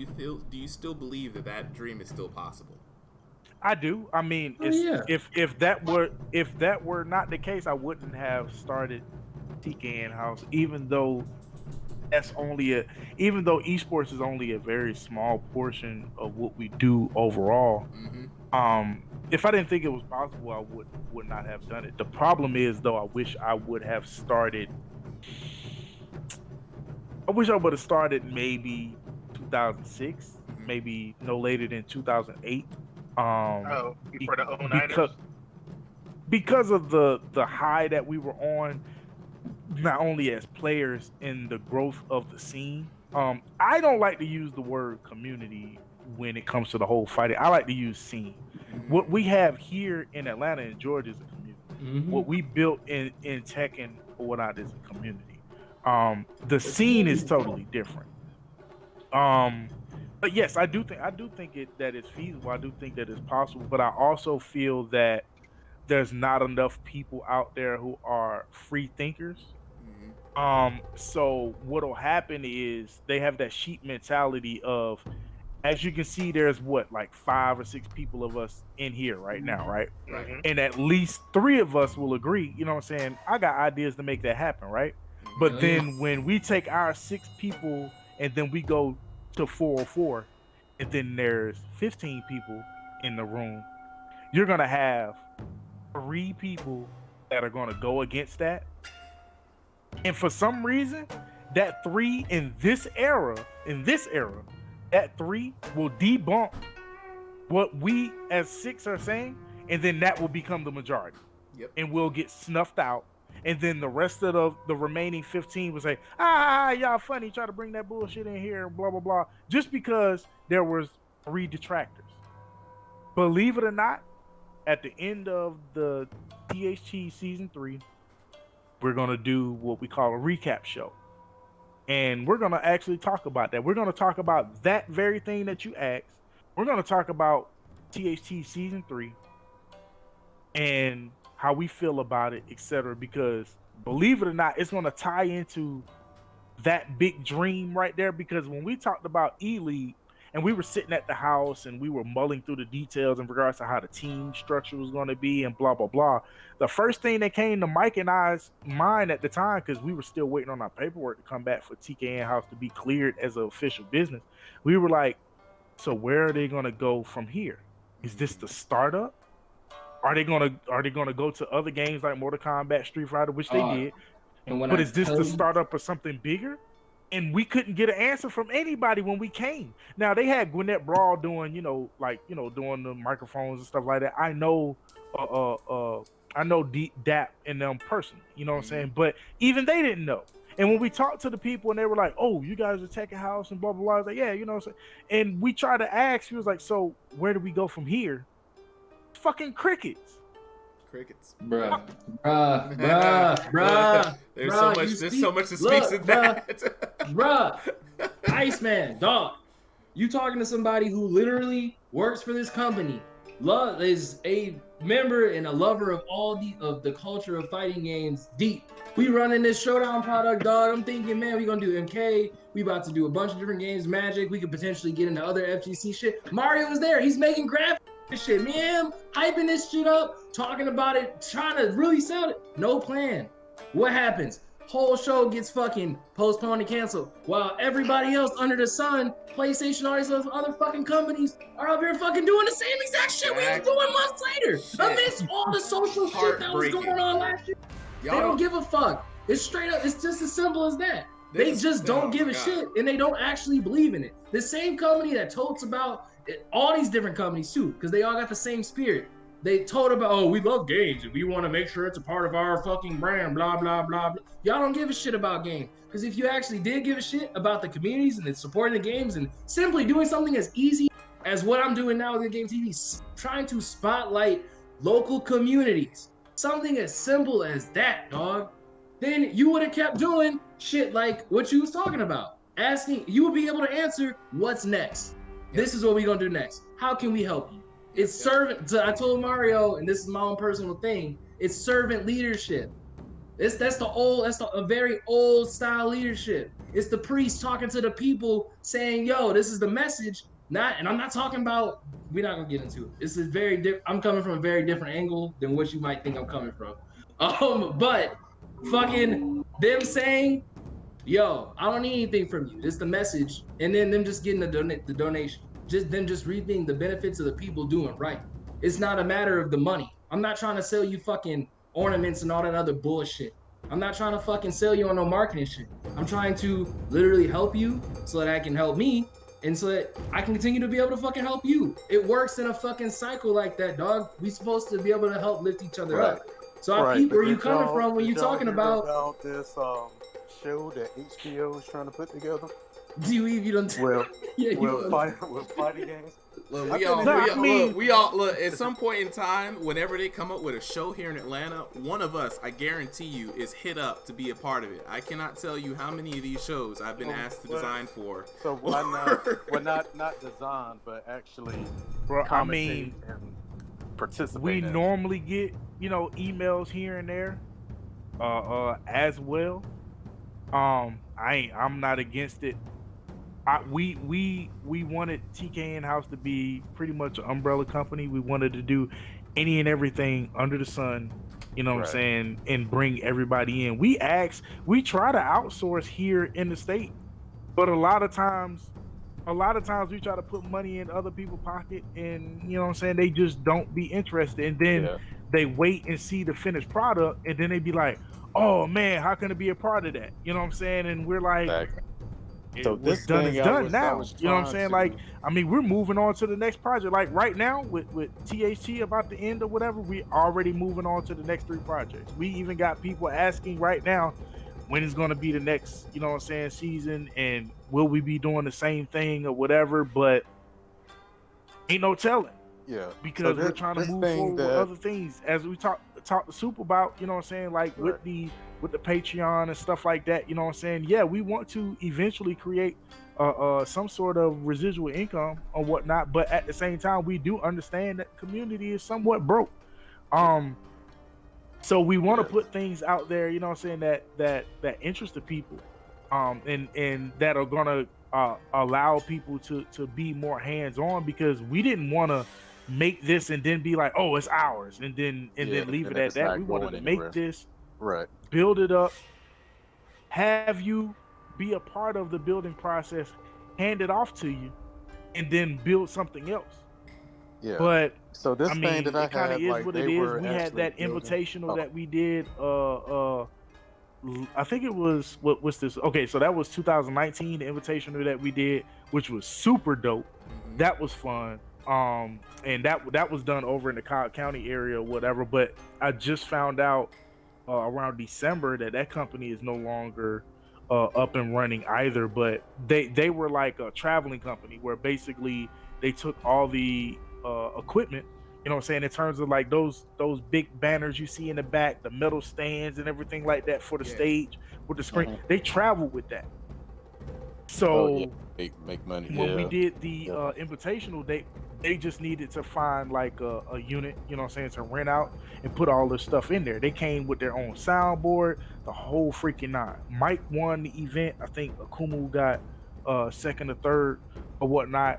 you still believe that dream is still possible? I do. I mean, if that were not the case, I wouldn't have started TK In-House, even though esports is only a very small portion of what we do overall. Mm-hmm. If I didn't think it was possible, I would not have done it. The problem is, though, I wish I would have started maybe 2006, maybe no later than 2008. Before the 09ers? Because of the high that we were on, not only as players in the growth of the scene. I don't like to use the word community when it comes to the whole fighting. I like to use scene. What we have here in Atlanta and Georgia is a community. Mm-hmm. What we built in Tekken or whatnot is a community. The scene is totally different. But yes, I do think that it's feasible. I do think that it's possible. But I also feel that there's not enough people out there who are free thinkers. So what'll happen is they have that sheep mentality of, as you can see, there's like 5 or 6 people of us in here right now, right? Mhm. And at least 3 of us will agree, you know what I'm saying? I got ideas to make that happen, right? But then when we take our 6 people and then we go to 404, and then there's 15 people in the room, you're gonna have 3 people that are gonna go against that. And for some reason, that 3 in this era, that 3 will debunk what we as 6 are saying, and then that will become the majority. Yep. And we'll get snuffed out. And then the rest of the remaining 15 will say, y'all funny, try to bring that bullshit in here, blah, blah, blah. Just because there was 3 detractors. Believe it or not, at the end of the THT Season 3, we're going to do what we call a recap show. And we're going to actually talk about that. We're going to talk about that very thing that you asked. We're going to talk about THT Season 3 and how we feel about it, etc. Because believe it or not, it's going to tie into that big dream right there. Because when we talked about E-League and we were sitting at the house and we were mulling through the details in regards to how the team structure was going to be and blah, blah, blah. The first thing that came to Mike and I's mind at the time, because we were still waiting on our paperwork to come back for TKN House to be cleared as an official business. We were like, so where are they going to go from here? Is this the startup? Are they gonna go to other games like Mortal Kombat, Street Fighter, which they did? But is this the startup or something bigger? And we couldn't get an answer from anybody when we came. Now they had Gwinnett Brawl doing, doing the microphones and stuff like that. I know DAP and them personally, you know what I'm saying? But even they didn't know. And when we talked to the people and they were like, "Oh, you guys are Tech House and blah blah blah," I was like, "Yeah, you know what I'm saying." And we tried to ask, he was like, "So where do we go from here?" Fucking crickets. Bruh. There's so much to speak to that. Bruh. Iceman, dog. You talking to somebody who literally works for this company, is a member and a lover of of the culture of fighting games deep. We running this Showdown product, dog. I'm thinking, man, we gonna do MK. We about to do a bunch of different games, Magic. We could potentially get into other FGC shit. Mario was there. He's making graphics. Shit, me and him hyping this shit up, talking about it, trying to really sell it. No plan. What happens? Whole show gets fucking postponed and canceled. While everybody else under the sun, PlayStation, all these other fucking companies are up here fucking doing the same exact shit we was doing months later. Amidst all the social shit that was going on last year. They don't give a fuck. It's straight up. It's just as simple as that. They just don't give a shit, and they don't actually believe in it. The same company that totes about all these different companies too, because they all got the same spirit. They told about, oh, we love games and we want to make sure it's a part of our fucking brand, blah, blah, blah, blah. Y'all don't give a shit about games. Because if you actually did give a shit about the communities and supporting the games and simply doing something as easy as what I'm doing now with the Game TV, trying to spotlight local communities, something as simple as that, dog, then you would have kept doing shit like what you was talking about. Asking, you would be able to answer what's next. This is what we're gonna do next. How can we help you? It's servant. I told Mario, and this is my own personal thing. It's servant leadership. That's a very old style leadership. It's the priest talking to the people, saying, "Yo, this is the message." And I'm not talking about. We're not gonna get into it. This is very different. I'm coming from a very different angle than what you might think I'm coming from. But fucking them saying, "Yo, I don't need anything from you. This is the message," and then them just getting the donation. Just them just reaping the benefits of the people doing right. It's not a matter of the money. I'm not trying to sell you fucking ornaments and all that other bullshit. I'm not trying to fucking sell you on no marketing shit. I'm trying to literally help you so that I can help me and so that I can continue to be able to fucking help you. It works in a fucking cycle like that, dog. We supposed to be able to help lift each other up. So I peep where you coming from when you talking about this show that HBO is trying to put together. Do you don't? Well, fighting games. Look, we all look. At some point in time, whenever they come up with a show here in Atlanta, one of us, I guarantee you, is hit up to be a part of it. I cannot tell you how many of these shows I've been asked to design for. So why not? Well, not design, but actually, and participate. We normally get emails here and there, as well. I'm not against it. we wanted TK in-house to be pretty much an umbrella company. We wanted to do any and everything under the sun, you know what I'm saying, and bring everybody in. We try to outsource here in the state, but a lot of times we try to put money in other people's pocket, and you know what I'm saying, they just don't be interested, and then they wait and see the finished product, and then they be like, oh man, how can it be a part of that, you know what I'm saying? And we're like, so what's done is done now. You know what I'm saying? Like, I mean, we're moving on to the next project. Like right now with THT about to end or whatever, we already moving on to the next 3 projects. We even got people asking right now when is going to be the next, you know what I'm saying, season, and will we be doing the same thing or whatever, but ain't no telling. Yeah. Because we're trying to move forward with other things, as we talk to Soup about, you know what I'm saying, like with the Patreon and stuff like that, you know what I'm saying? Yeah, we want to eventually create some sort of residual income or whatnot, but at the same time, we do understand that the community is somewhat broke. So we want to put things out there, you know what I'm saying, that interest the people, and that are gonna allow people to be more hands-on, because we didn't want to make this and then be like, oh, it's ours, and then leave it at that. We want to make this, build it up, have you be a part of the building process, hand it off to you, and then build something else. Yeah. But so this thing that I it kind of is like, what it is. We had that invitational that we did. I think it was what's this? Okay, so that was 2019, the invitational that we did, which was super dope. That was fun. And that was done over in the Cobb County area or whatever. But I just found out around December that company is no longer up and running either. But they were like a traveling company where basically they took all the equipment, you know what I'm saying, in terms of like those big banners you see in the back, the metal stands and everything like that for the stage with the screen. They traveled with that. So make money. When we did the invitational, they just needed to find like a unit, you know what I'm saying, to rent out and put all this stuff in there. They came with their own soundboard, the whole freaking nine. Mike won the event. I think Akumu got second or third or whatnot.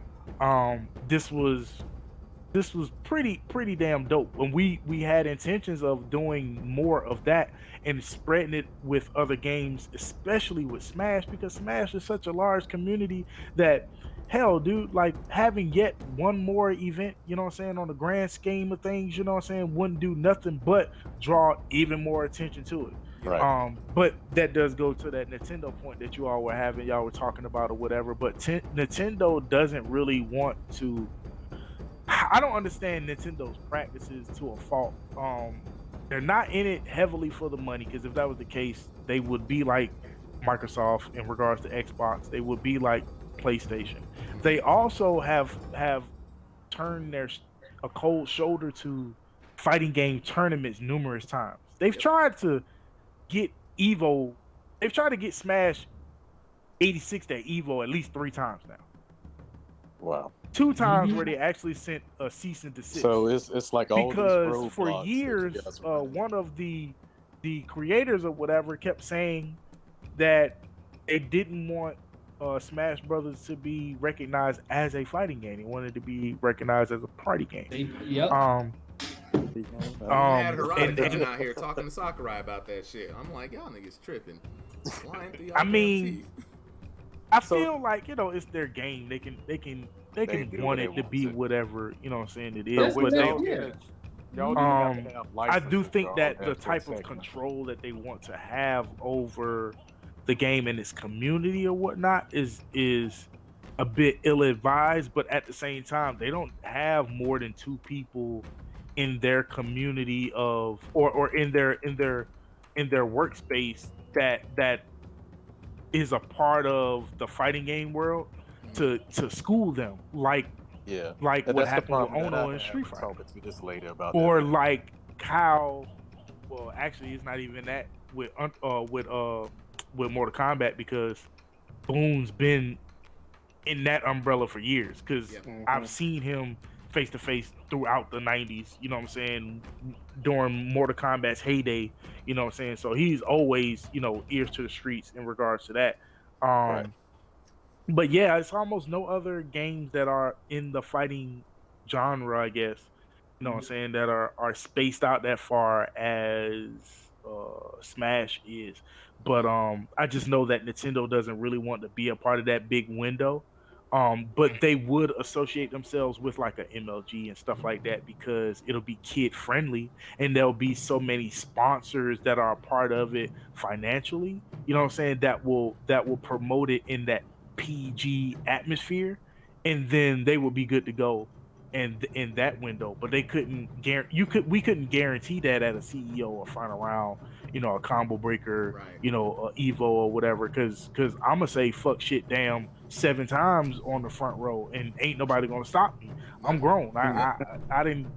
This was pretty damn dope. And we had intentions of doing more of that and spreading it with other games, especially with Smash, because Smash is such a large community that, hell, dude, like having yet one more event, you know what I'm saying, on the grand scheme of things, you know what I'm saying, wouldn't do nothing but draw even more attention to it. Right. But that does go to that Nintendo point that you all were having, y'all were talking about or whatever. But Nintendo doesn't really want to. I don't understand Nintendo's practices to a fault. They're not in it heavily for the money, because if that was the case, they would be like Microsoft in regards to Xbox. They would be like PlayStation. They also have turned a cold shoulder to fighting game tournaments numerous times. They've tried to get Evo. They've tried to get Smash 86 to Evo at least 3 times now. Wow. 2 times where they actually sent a cease and desist. So it's like all because for years, one of the creators or whatever kept saying that they didn't want Smash Brothers to be recognized as a fighting game. They wanted to be recognized as a party game. Yep. Mad Harada coming out here talking to Sakurai about that shit. I'm like, y'all niggas tripping. I mean, I feel like, you know, it's their game. They can want it to be whatever, you know what I'm saying, it is. But I do think that the type of control that they want to have over the game and its community or whatnot is a bit ill-advised. But at the same time, they don't have more than 2 people in their community of or in their workspace that is a part of the fighting game world to school them, like what happened with Ono and Street Fighter. Or like how, well, actually it's not even that with Mortal Kombat, because Boone's been in that umbrella for years, because I've seen him face to face throughout the 90s, you know what I'm saying, during Mortal Kombat's heyday, you know what I'm saying. So he's always, you know, ears to the streets in regards to that. But yeah, it's almost no other games that are in the fighting genre, I guess. You know what I'm saying, that are spaced out that far as Smash is. But I just know that Nintendo doesn't really want to be a part of that big window. But they would associate themselves with like a MLG and stuff like that because it'll be kid friendly and there'll be so many sponsors that are a part of it financially. You know what I'm saying? That will promote it in that PG atmosphere, and then they would be good to go in that window. But they couldn't guarantee we couldn't guarantee that at a CEO or final round, a combo breaker, Right. a Evo or whatever. Because I'm gonna say fuck shit damn 7 times on the front row, and ain't nobody gonna stop me. I'm grown. I didn't.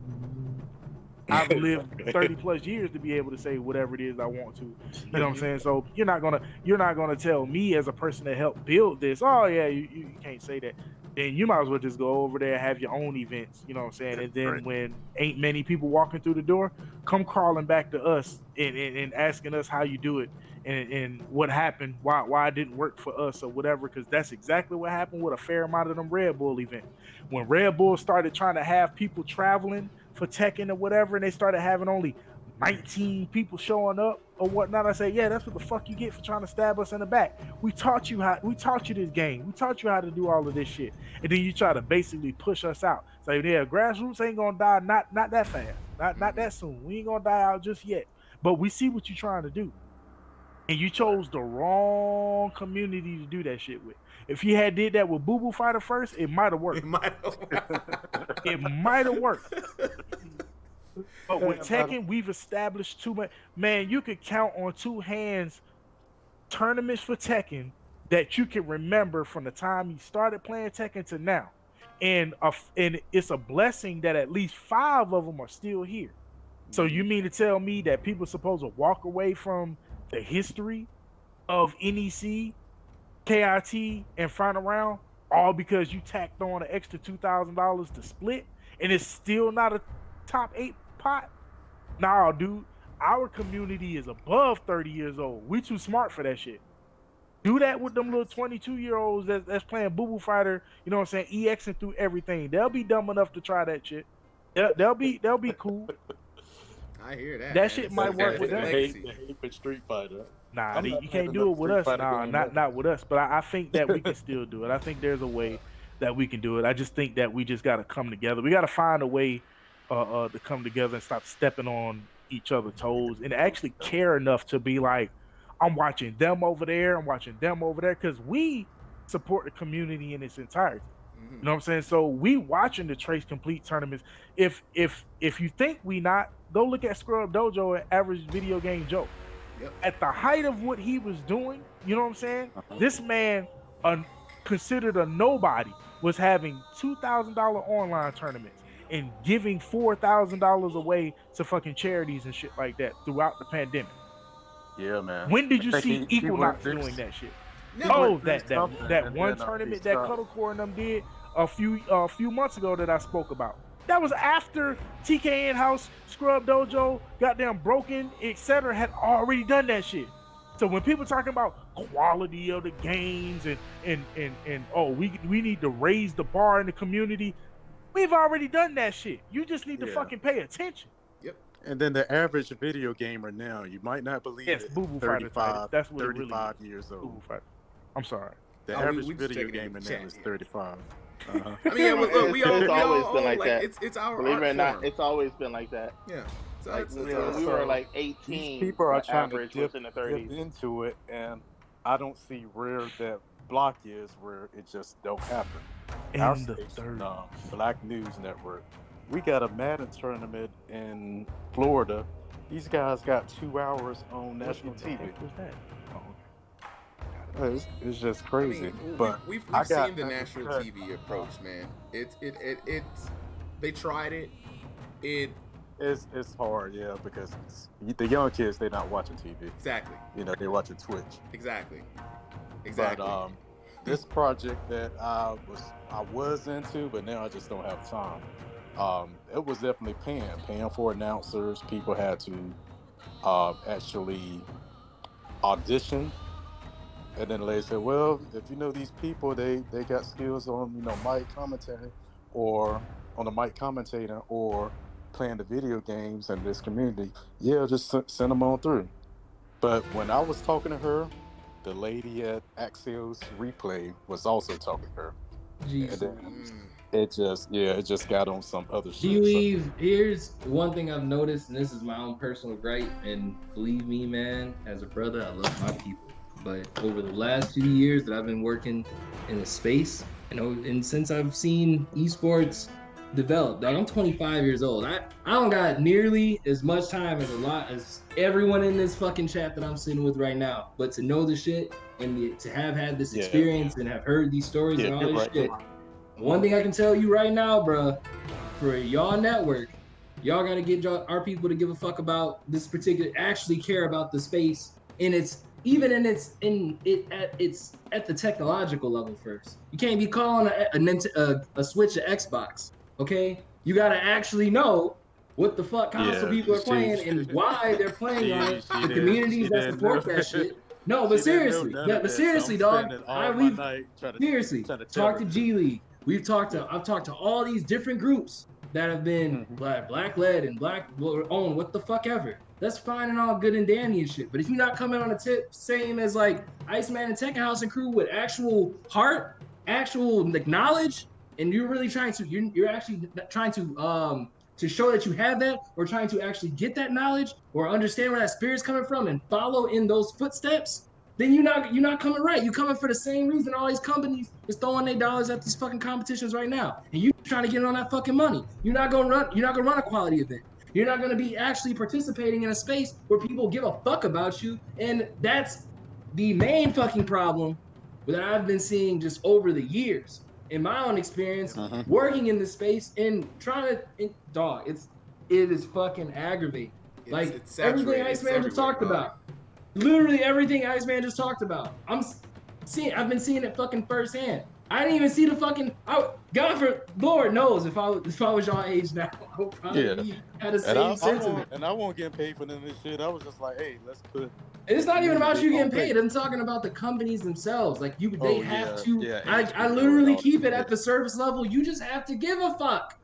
I've lived 30 plus years to be able to say whatever it is I want to. You know what I'm saying? So you're not gonna tell me as a person that helped build this, oh yeah, you can't say that. Then you might as well just go over there and have your own events, you know what I'm saying? And then when ain't many people walking through the door, come crawling back to us and asking us how you do it and what happened, why it didn't work for us or whatever, because that's exactly what happened with a fair amount of them Red Bull events. When Red Bull started trying to have people traveling for Tekken or whatever, and they started having only 19 people showing up or whatnot, I say, yeah, that's what the fuck you get for trying to stab us in the back. We taught you this game. We taught you how to do all of this shit. And then you try to basically push us out. So yeah, grassroots ain't gonna die, not that fast. Not that soon. We ain't gonna die out just yet. But we see what you're trying to do. And you chose the wrong community to do that shit with. If you had did that with Boo Boo Fighter first, it might have worked. It might have worked. But with Tekken, we've established too much. Man, you could count on two hands tournaments for Tekken that you can remember from the time you started playing Tekken to now. And it's a blessing that at least 5 of them are still here. So you mean to tell me that people are supposed to walk away from the history of NEC, KIT, and Final Round all because you tacked on an extra $2,000 to split, and it's still not a top 8 pot? Nah, dude, our community is above 30 years old. We too smart for that shit. Do that with them little 22-year-olds that's playing Boo Boo Fighter, you know what I'm saying, EXing through everything. They'll be dumb enough to try that shit. They'll be cool. I hear that. That shit might work with them. Hate for Street Fighter. Nah, you can't do it with us. Nah, not with us. But I think that we can still do it. I think there's a way that we can do it. I just think that we just got to come together. We got to find a way to come together and stop stepping on each other's toes and actually care enough to be like, I'm watching them over there. I'm watching them over there, because we support the community in its entirety. You know what I'm saying? So we watching the Trace Complete tournaments. If you think we not, go look at Scrub Dojo and Average Video Game Joe. Yep. At the height of what he was doing, you know what I'm saying? This man, considered a nobody, was having $2,000 online tournaments and giving $4,000 away to fucking charities and shit like that throughout the pandemic. Yeah, man. When did you see Equinox doing that shit? No, that one tournament that Cuddlecore and them did a few months ago that I spoke about. That was after TK In-House, Scrub Dojo, goddamn Broken, etc. had already done that shit. So when people talking about quality of the games and oh, we need to raise the bar in the community, we've already done that shit. You just need to fucking pay attention. Yep. And then the average video gamer now, you might not believe it, Boo Boo 35, that's what 35 really years old. Boo Boo Fighter. I'm sorry. The average video gamer now is 35. I mean, yeah, look, it's always been like that. It's our Believe it or not, form. it's always been like that. Yeah. So Like, it's we were like 18. These people are trying to average dip was in the 30s. into it, and I don't see where that block is where it just don't happen. Our In the station, 30s. Black News Network, we got a Madden tournament in Florida. These guys got 2 hours on national TV. What was that? It's just crazy. I mean, but we've I got seen the national TV approach, man. It's they tried it. It's hard, yeah, because the young kids, they're not watching TV. Exactly. You know, they're watching Twitch. Exactly. But this project that I was into, but now I just don't have time. It was definitely paying for announcers. People had to actually audition And then the lady said, well, if you know these people, they got skills on, mic commentating or on the mic commentating or playing the video games in this community. Yeah, just send them on through. But when I was talking to her, the lady at Axios Replay was also talking to her. Jeez. And then it just got on some other shit. D-Weave, here's one thing I've noticed, and this is my own personal gripe, and believe me, man, as a brother, I love my people. But over the last few years that I've been working in the space, and since I've seen esports develop, dog, I'm 25 years old. I don't got nearly as much time as everyone in this fucking chat that I'm sitting with right now. But to know the shit and to have had this experience and have heard these stories and all this shit. One thing I can tell you right now, bruh, for y'all network, y'all gotta get our people to give a fuck about this particular, actually care about the space, and it's at the technological level first. You can't be calling a Switch an Xbox, okay? You gotta actually know what the fuck console people are playing and why they're playing on it. The communities that support that shit. No, but seriously, dog. Seriously, talk to G League. I've talked to all these different groups that have been black led and black owned, what the fuck ever. That's fine and all good and dandy and shit. But if you're not coming on a tip same as like Iceman and Tech House and crew with actual heart, actual like knowledge, and you're really trying to you're actually trying to show that you have that, or trying to actually get that knowledge or understand where that spirit's coming from and follow in those footsteps, then you're not coming right. You're coming for the same reason all these companies is throwing their dollars at these fucking competitions right now, and you trying to get on that fucking money. You're not gonna run a quality event. You're not gonna be actually participating in a space where people give a fuck about you, and that's the main fucking problem that I've been seeing just over the years in my own experience working in this space and trying to it is fucking aggravating. It's everything Iceman just talked about. Literally everything Iceman just talked about. I've been seeing it fucking firsthand. I didn't even see the fucking. Lord knows if I was y'all age now, I would probably had the same sentiment. And I won't get paid for none of this shit. I was just like, hey, let's put. It's not even about you getting paid. I'm talking about the companies themselves. Like they have to. I literally keep it at the surface level. You just have to give a fuck.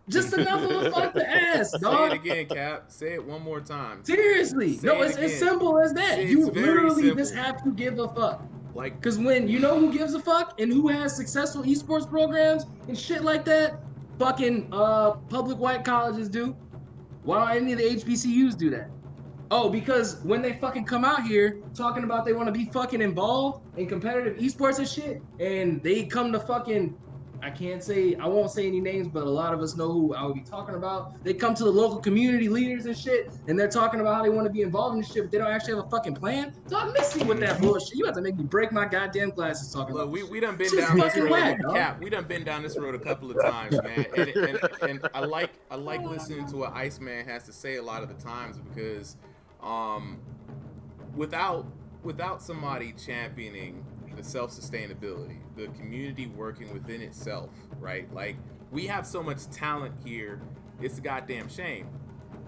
Just enough of a fuck to ask, dog. Say it again, Cap. Say it one more time. Seriously. It's as simple as that. You literally just have to give a fuck. Because when you know who gives a fuck and who has successful esports programs and shit like that, fucking public white colleges do. Why don't any of the HBCUs do that? Oh, because when they fucking come out here talking about they want to be fucking involved in competitive esports and shit, and they come to fucking, I won't say any names, but a lot of us know who I would be talking about. They come to the local community leaders and shit, and they're talking about how they want to be involved in this shit, but they don't actually have a fucking plan. So I'm missing with that bullshit. You have to make me break my goddamn glasses talking about this. We done been down this road, Cap. We done been down this road a couple of times, man. And I like listening to what Iceman has to say a lot of the times, because without somebody championing the self-sustainability, the community working within itself, right? Like, we have so much talent here, it's a goddamn shame,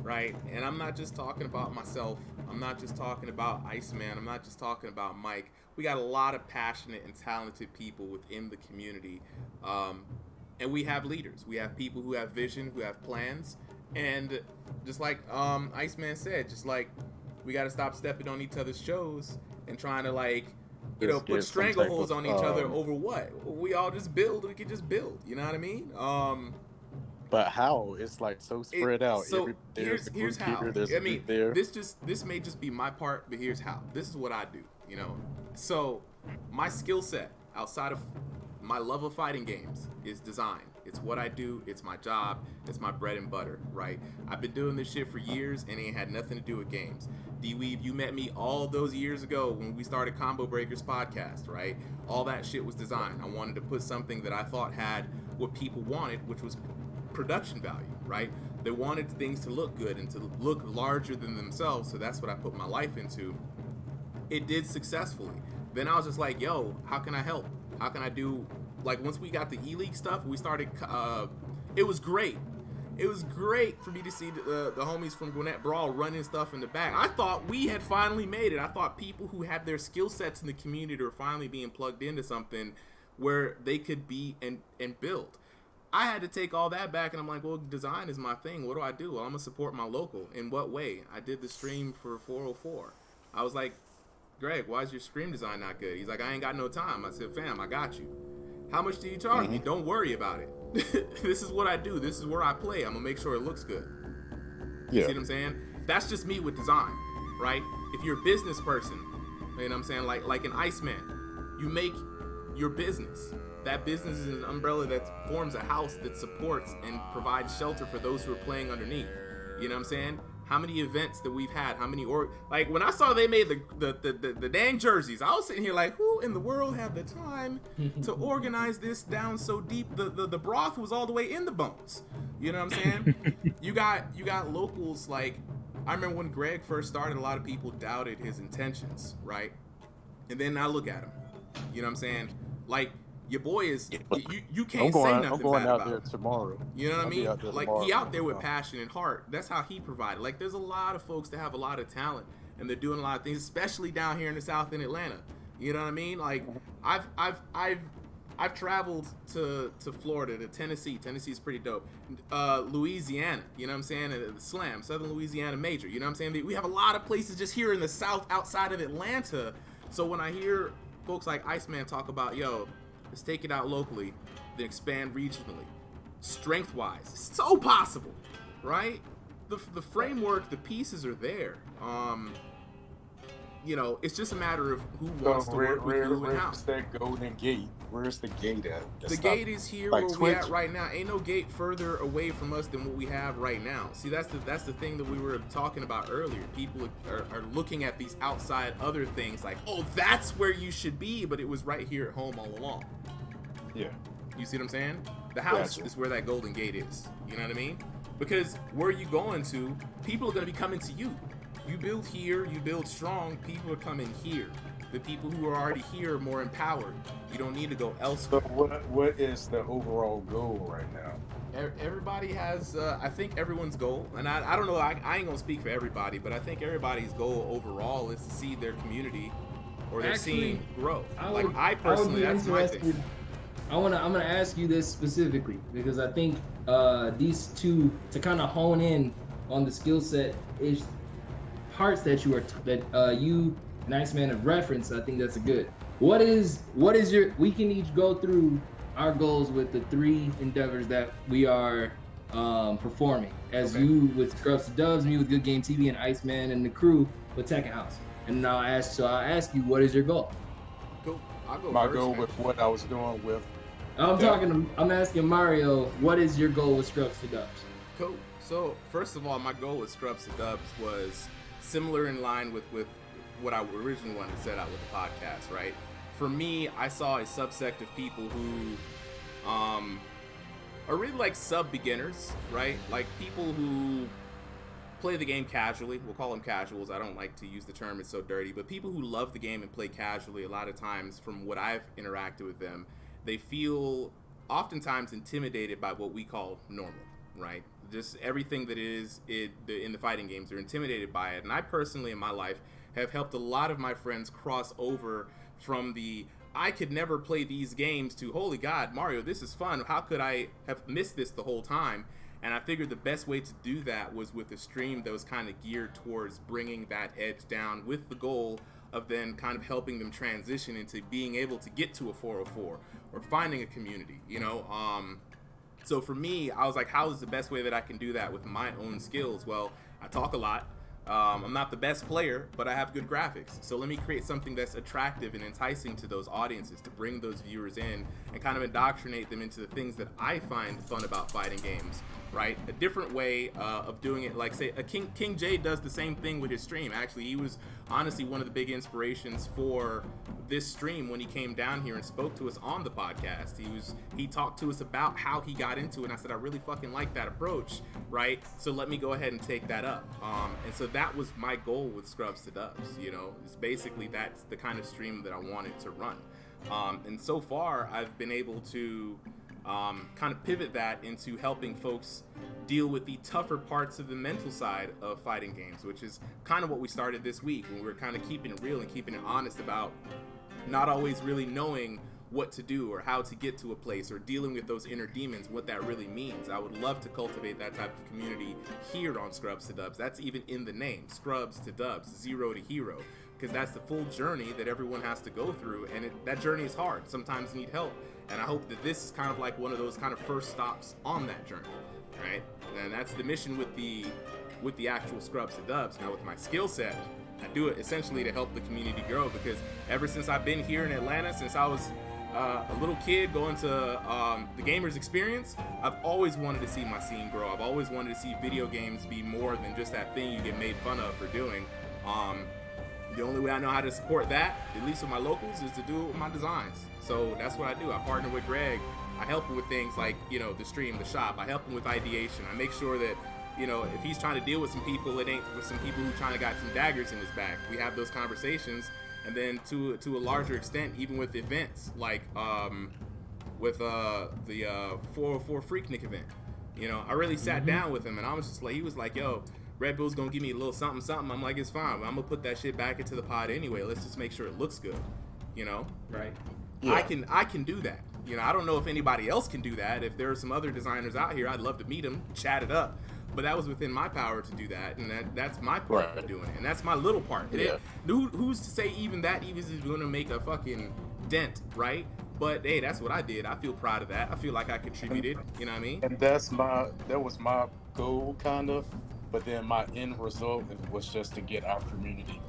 right? And I'm not just talking about myself, I'm not just talking about Iceman, I'm not just talking about Mike. We got a lot of passionate and talented people within the community, and we have leaders. We have people who have vision, who have plans, and just like Iceman said, just like we got to stop stepping on each other's toes and trying to put strangleholds on each other over what? We all just build. We can just build. You know what I mean? But how? It's like so spread out. So here's how. This may just be my part, but here's how. This is what I do. You know, so my skill set outside of my love of fighting games is design. It's what I do. It's my job. It's my bread and butter, right? I've been doing this shit for years, and it ain't had nothing to do with games. D-Weave, you met me all those years ago when we started Combo Breakers podcast, right? All that shit was design. I wanted to put something that I thought had what people wanted, which was production value, right? They wanted things to look good and to look larger than themselves, so that's what I put my life into. It did successfully. Then I was just like, yo, how can I help? How can I do, once we got the E-League stuff, we started, it was great. it was great for me to see the homies from Gwinnett Brawl running stuff in the back. I thought we had finally made it. I thought people who had their skill sets in the community were finally being plugged into something where they could be and build. I had to take all that back, and I'm like, well, design is my thing. What do I do? Well, I'm going to support my local. In what way? I did the stream for 404. I was like, Greg, why is your stream design not good? He's like, I ain't got no time. I said, fam, I got you. How much do you charge me? Don't worry about it. This is what I do. This is where I play. I'm going to make sure it looks good. You see what I'm saying? That's just me with design, right? If you're a business person, you know what I'm saying? Like an Iceman, you make your business. That business is an umbrella that forms a house that supports and provides shelter for those who are playing underneath. You know what I'm saying? How many events that we've had? How many like when I saw they made the dang jerseys, I was sitting here like, who in the world had the time to organize this down so deep? The broth was all the way in the bones. You know what I'm saying? you got locals like, I remember when Greg first started, a lot of people doubted his intentions, right? And then now look at him. You know what I'm saying? Like, your boy is, you can't say nothing bad about him. I'm going out there tomorrow. You know what I mean? Like, he out there with passion and heart. That's how he provided. Like, there's a lot of folks that have a lot of talent, and they're doing a lot of things, especially down here in the South in Atlanta. You know what I mean? Like, I've traveled to Florida, to Tennessee. Tennessee's pretty dope. Louisiana, you know what I'm saying? The Slam, Southern Louisiana Major. You know what I'm saying? We have a lot of places just here in the South outside of Atlanta. So when I hear folks like Iceman talk about, yo, let's take it out locally, then expand regionally. Strength-wise, it's so possible, right? The framework, the pieces are there. You know, it's just a matter of who wants to work with who and how. Where's that golden gate? Where's the gate at? The gate is here like where Twitch. we at right now. Ain't no gate further away from us than what we have right now. See, that's the thing that we were talking about earlier. People are looking at these outside other things like, oh, that's where you should be, but it was right here at home all along. Yeah. You see what I'm saying? The house is where that golden gate is. You know what I mean? Because where you going to, people are going to be coming to you. You build here, you build strong, people are coming here. The people who are already here are more empowered. You don't need to go elsewhere. So what is the overall goal right now? Everybody has, I think everyone's goal, and I don't know, I ain't gonna speak for everybody, but I think everybody's goal overall is to see their community or their scene grow. I personally, that's my thing. I'm gonna ask you this specifically because I think these two, to kind of hone in on the skill set is parts that you and Iceman have referenced. I think that's a good. What is your? We can each go through our goals with the three endeavors that we are performing. As you with Scrubs to Dubs, me with Good Game TV, and Iceman and the crew with Tech House. And I'll ask you, what is your goal? Cool. I'll go My first, goal man. with what I was doing with. I'm asking Mario, what is your goal with Scrubs to Dubs? Cool. So first of all, my goal with Scrubs to Dubs was similar in line with what I originally wanted to set out with the podcast, right? For me, I saw a subsect of people who are really like sub-beginners, right? Like people who play the game casually. We'll call them casuals. I don't like to use the term, it's so dirty. But people who love the game and play casually, a lot of times from what I've interacted with them, they feel oftentimes intimidated by what we call normal, right? Just everything that is in the fighting games, they're intimidated by it. And I personally, in my life, have helped a lot of my friends cross over from the I could never play these games to holy God, Mario, this is fun. How could I have missed this the whole time? And I figured the best way to do that was with a stream that was kind of geared towards bringing that edge down with the goal of then kind of helping them transition into being able to get to a 404 or finding a community, you know? So for me, I was like, how is the best way that I can do that with my own skills? Well, I talk a lot. I'm not the best player, but I have good graphics. So let me create something that's attractive and enticing to those audiences to bring those viewers in and kind of indoctrinate them into the things that I find fun about fighting games, right? A different way of doing it, like say, King J does the same thing with his stream. Actually, he was honestly one of the big inspirations for this stream when he came down here and spoke to us on the podcast. He talked to us about how he got into it, and I said, I really fucking like that approach, right? So let me go ahead and take that up. And so that was my goal with Scrubs to Dubs, you know? It's basically that's the kind of stream that I wanted to run. And so far, I've been able to kind of pivot that into helping folks deal with the tougher parts of the mental side of fighting games, which is kind of what we started this week, when we were kind of keeping it real and keeping it honest about not always really knowing what to do or how to get to a place, or dealing with those inner demons, what that really means. I would love to cultivate that type of community here on Scrubs to Dubs. That's even in the name, Scrubs to Dubs, zero to hero, because that's the full journey that everyone has to go through, and that journey is hard. Sometimes you need help, and I hope that this is kind of like one of those kind of first stops on that journey, right? And that's the mission with the actual Scrubs to Dubs. Now with my skill set, I do it essentially to help the community grow, because ever since I've been here in Atlanta, since I was a little kid going to the Gamers Experience, I've always wanted to see my scene grow. I've always wanted to see video games be more than just that thing you get made fun of for doing. The only way I know how to support that, at least with my locals, is to do it with my designs. So that's what I do. I partner with Greg. I help him with things like, the stream, the shop. I help him with ideation. I make sure that, if he's trying to deal with some people, it ain't with some people who trying to got some daggers in his back. We have those conversations. And then to a larger extent, even with events, like with the 404 Freaknik event, I really sat down with him, and I was just like, he was like, yo, Red Bull's gonna give me a little something. I'm like, it's fine. I'm gonna put that shit back into the pod anyway. Let's just make sure it looks good, Right. Yeah. I can do that. I don't know if anybody else can do that. If there are some other designers out here, I'd love to meet them, chat it up. But that was within my power to do that, and that's my part of doing it, and that's my little part. Yeah. Who's to say even that even is going to make a fucking dent, right? But hey, that's what I did. I feel proud of that. I feel like I contributed. You know what I mean? And that was my goal, kind of. But then my end result was just to get our community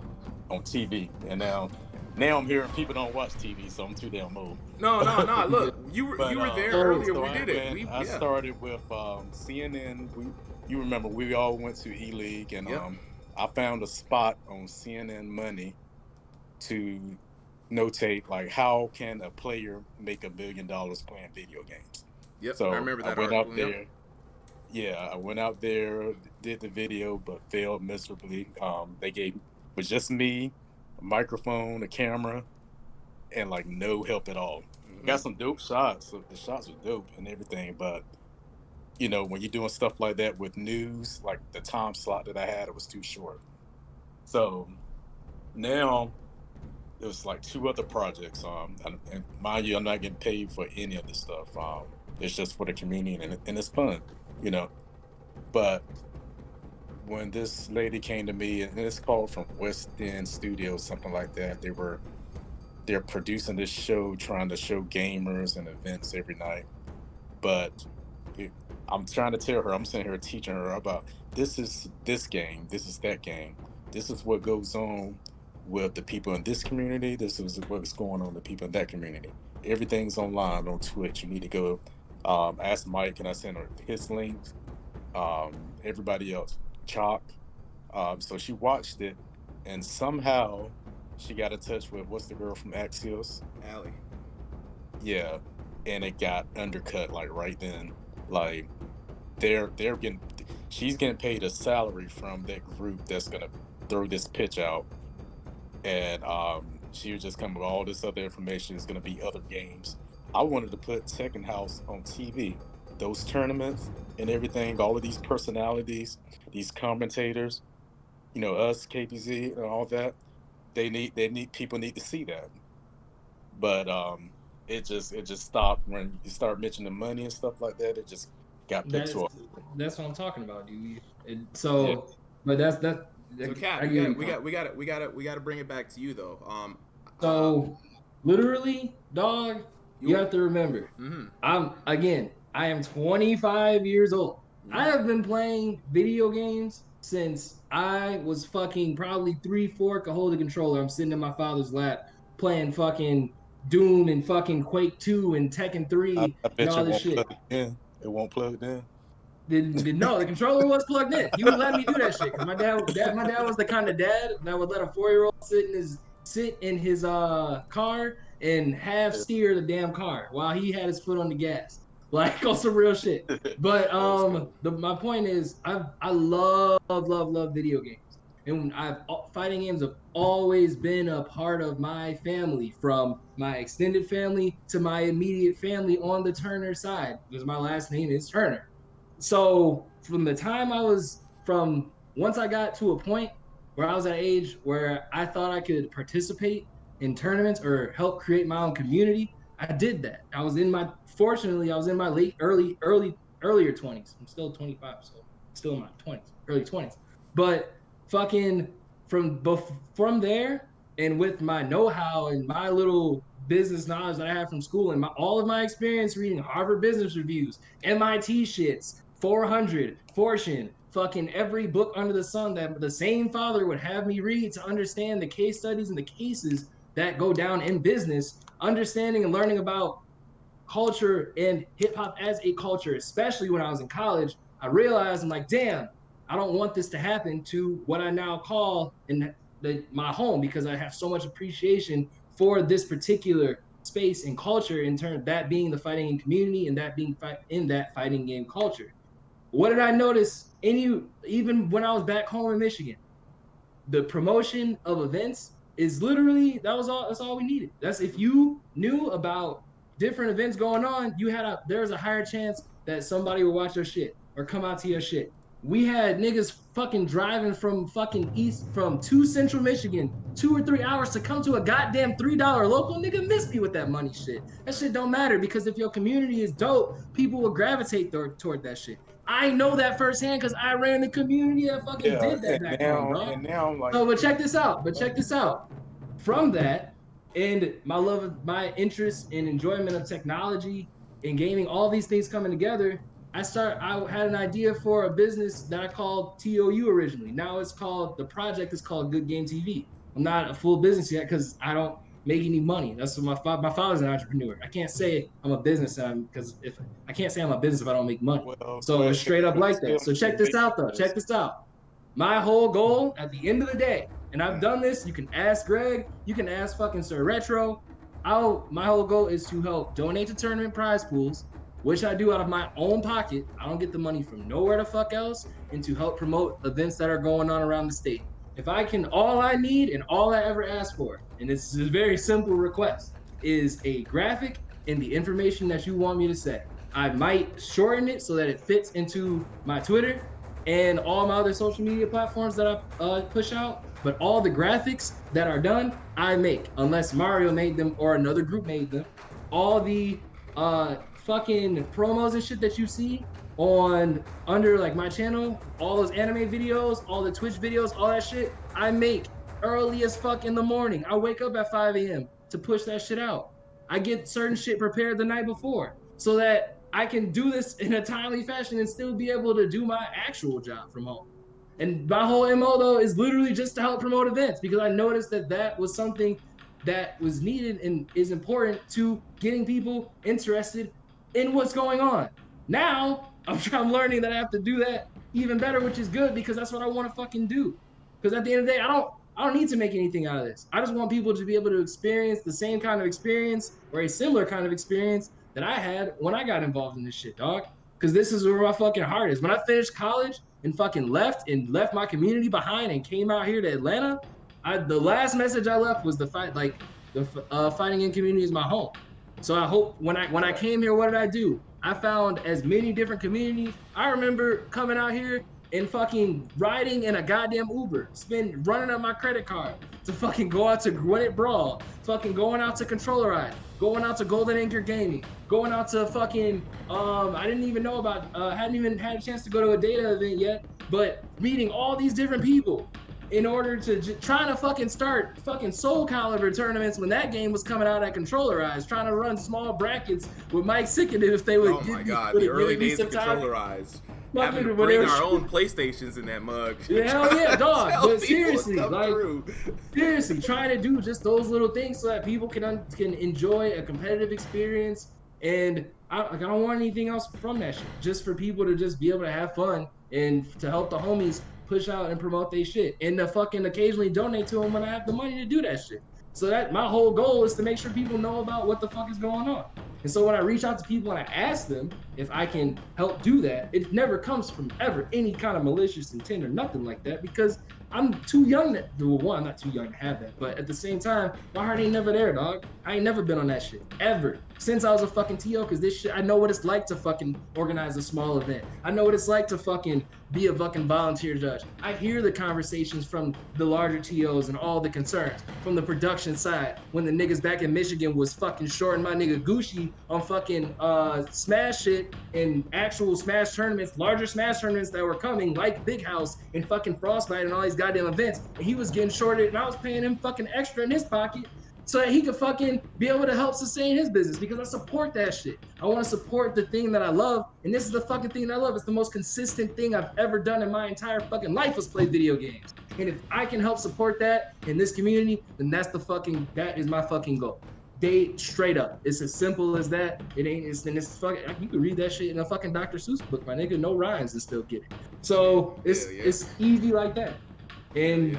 on TV, and now I'm hearing people don't watch TV, so I'm too damn old. No. Look, you were there earlier. We did it. I started with CNN. You remember we all went to E-League, and I found a spot on CNN Money to notate like how can a player make $1 million playing video games. Yep. So I remember that. I went out there. Yeah, I went out there, did the video, but failed miserably. They was just me, a microphone, a camera, and like no help at all. Got some dope shots. So the shots were dope and everything, but when you're doing stuff like that with news, like the time slot that I had, it was too short. So now it was like 2 other projects. And mind you, I'm not getting paid for any of this stuff. It's just for the community, and it's fun, But when this lady came to me, and it's called from West End Studios, something like that, they're producing this show, trying to show gamers and events every night. But I'm trying to tell her, I'm sitting here teaching her about this is this game, this is that game, this is what goes on with the people in this community, this is what's going on with the people in that community. Everything's online on Twitch. You need to go ask Mike, and I sent her his link. Everybody else, Chalk. So she watched it, and somehow she got in touch with, what's the girl from Axios? Allie. Yeah, and it got undercut like right then. Like she's getting paid a salary from that group that's gonna throw this pitch out, and she was just coming with all this other information. It's gonna be other games. I wanted to put Tekken House on TV, those tournaments and everything, all of these personalities, these commentators, us, KPZ, and all that. People need to see that. But it just stopped when you start mentioning money and stuff like that. It just got picked up. That's what I'm talking about, dude. But So Cap, we got to bring it back to you though. So literally, dog, you have to remember, I am 25 years old. I have been playing video games since I was fucking probably 3-4, could hold a controller. I'm sitting in my father's lap playing fucking Doom and fucking Quake 2 and Tekken 3 and all this shit. It won't plug in. No, the controller was plugged in. He would let me do that shit. Cause my dad was the kind of dad that would let a 4-year-old sit in his car and half steer the damn car while he had his foot on the gas. Like on some real shit. But my point is, I love video games. And fighting games have always been a part of my family, from my extended family to my immediate family on the Turner side, because my last name is Turner. So from the time once I got to a point where I was at an age where I thought I could participate in tournaments or help create my own community, I did that. Fortunately, I was in my earlier 20s. I'm still 25, so still in my 20s, early 20s. But fucking from there, and with my know-how and my little business knowledge that I have from school, and all of my experience reading Harvard Business Reviews, MIT shits, 400, Fortune, fucking every book under the sun that the same father would have me read to understand the case studies and the cases that go down in business, understanding and learning about culture and hip hop as a culture, especially when I was in college. I realized I'm like, damn, I don't want this to happen to what I now call my home, because I have so much appreciation for this particular space and culture, in turn that being the fighting game community and that being in that fighting game culture. What did I notice? Even when I was back home in Michigan, the promotion of events is literally that's all we needed. That's if you knew about different events going on, there's a higher chance that somebody would watch your shit or come out to your shit. We had niggas fucking driving from to Central Michigan 2 or 3 hours to come to a goddamn $3 local. Nigga, miss me with that money shit. That shit don't matter, because if your community is dope, people will gravitate toward that shit. I know that firsthand because I ran the community that fucking did that back home, bro. And now I'm like, but check this out. From that, and my interest and enjoyment of technology and gaming, all these things coming together, I had an idea for a business that I called TOU originally. Now the project is called Good Game TV. I'm not a full business yet because I don't make any money. That's what my father's an entrepreneur. I can't say I'm a business because if I can't say I'm a business if I don't make money. So it's straight up like that. So check this out though. Check this out. My whole goal at the end of the day, and I've done this, you can ask Greg, you can ask fucking Sir Retro. My whole goal is to help donate to tournament prize pools, which I do out of my own pocket. I don't get the money from nowhere the fuck else, and to help promote events that are going on around the state. If I can, all I need and all I ever ask for, and it's a very simple request, is a graphic and the information that you want me to say. I might shorten it so that it fits into my Twitter and all my other social media platforms that I push out, but all the graphics that are done, I make, unless Mario made them or another group made them. All the fucking promos and shit that you see under like my channel, all those anime videos, all the Twitch videos, all that shit, I make early as fuck in the morning. I wake up at 5 a.m. to push that shit out. I get certain shit prepared the night before so that I can do this in a timely fashion and still be able to do my actual job from home. And my whole MO though is literally just to help promote events, because I noticed that was something that was needed and is important to getting people interested in what's going on. Now I'm learning that I have to do that even better, which is good, because that's what I want to fucking do. Because at the end of the day, I don't need to make anything out of this. I just want people to be able to experience the same kind of experience or a similar kind of experience that I had when I got involved in this shit, dog. Because this is where my fucking heart is. When I finished college and fucking left my community behind and came out here to Atlanta, the last message I left was the fighting game community is my home. So I hope when I came here, what did I do? I found as many different communities. I remember coming out here and fucking riding in a goddamn Uber, running up my credit card to fucking go out to Gwinnett Brawl, fucking going out to Controlleride, going out to Golden Anchor Gaming, going out to fucking, I didn't even know about, hadn't even had a chance to go to a data event yet, but meeting all these different people in order to trying to fucking start fucking Soul Calibur tournaments when that game was coming out at Controlleride, trying to run small brackets with Mike Sickett if they would. Oh my god, the early days of Controlleride. Having to bring our own PlayStations in that mug. Yeah, hell yeah, dog. But seriously, seriously, trying to do just those little things so that people can enjoy a competitive experience. And I don't want anything else from that shit. Just for people to just be able to have fun and to help the homies push out and promote their shit, and to fucking occasionally donate to them when I have the money to do that shit. So that my whole goal is to make sure people know about what the fuck is going on. And so when I reach out to people and I ask them if I can help do that, it never comes from ever any kind of malicious intent or nothing like that, because I'm too young to, well, one, I'm not too young to have that, but at the same time, my heart ain't never there, dog. I ain't never been on that shit, ever. Since I was a fucking TO, because this shit, I know what it's like to fucking organize a small event. I know what it's like to fucking be a fucking volunteer judge. I hear the conversations from the larger TOs and all the concerns from the production side when the niggas back in Michigan was fucking shorting my nigga Gucci on fucking Smash shit in actual Smash tournaments, larger Smash tournaments that were coming, like Big House and fucking Frostbite and all these goddamn events. And he was getting shorted, and I was paying him fucking extra in his pocket so that he could fucking be able to help sustain his business because I support that shit. I want to support the thing that I love, and this is the fucking thing that I love. It's the most consistent thing I've ever done in my entire fucking life was play video games. And if I can help support that in this community, then that is my fucking goal. They straight up. It's as simple as that. It ain't. It's fucking. You can read that shit in a fucking Dr. Seuss book, my nigga. No rhymes and still get it. So it's easy like that. And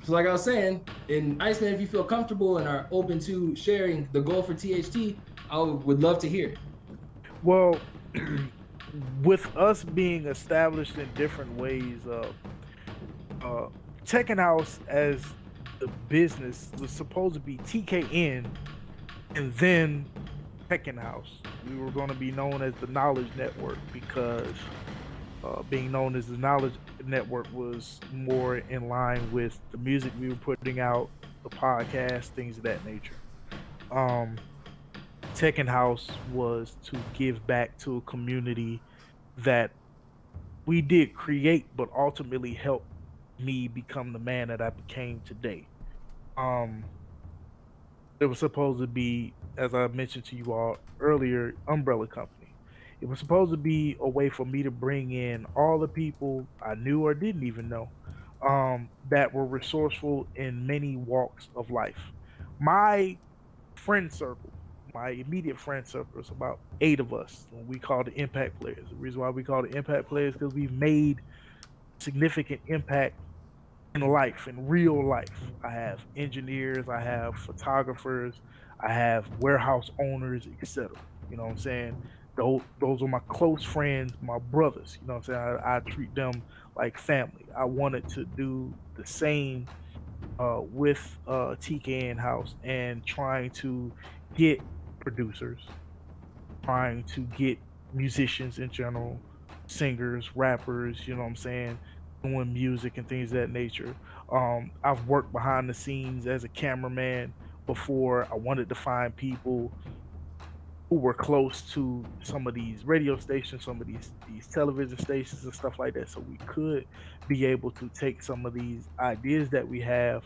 so like I was saying, in Iceman, if you feel comfortable and are open to sharing the goal for THT, I would love to hear it. Well, with us being established in different ways, Tekken House as the business was supposed to be TKN and then Tekken House. We were going to be known as the Knowledge Network because being known as the Knowledge Network was more in line with the music we were putting out, the podcast, things of that nature. Tekken House was to give back to a community that we did create, but ultimately helped me become the man that I became today. It was supposed to be, as I mentioned to you all earlier, umbrella company. It was supposed to be a way for me to bring in all the people I knew or didn't even know that were resourceful in many walks of life. My friend circle, my immediate friend circle, is about 8 of us. We call the impact players. The reason why we call the impact players because we've made significant impact in life, in real life. I have engineers, I have photographers, I have warehouse owners, etc. You know what I'm saying? Those are my close friends, my brothers. You know what I'm saying? I treat them like family. I wanted to do the same with TKN House and trying to get producers, trying to get musicians in general, singers, rappers, you know what I'm saying, doing music and things of that nature. I've worked behind the scenes as a cameraman before. I wanted to find people who were close to some of these radio stations, some of these television stations and stuff like that, so we could be able to take some of these ideas that we have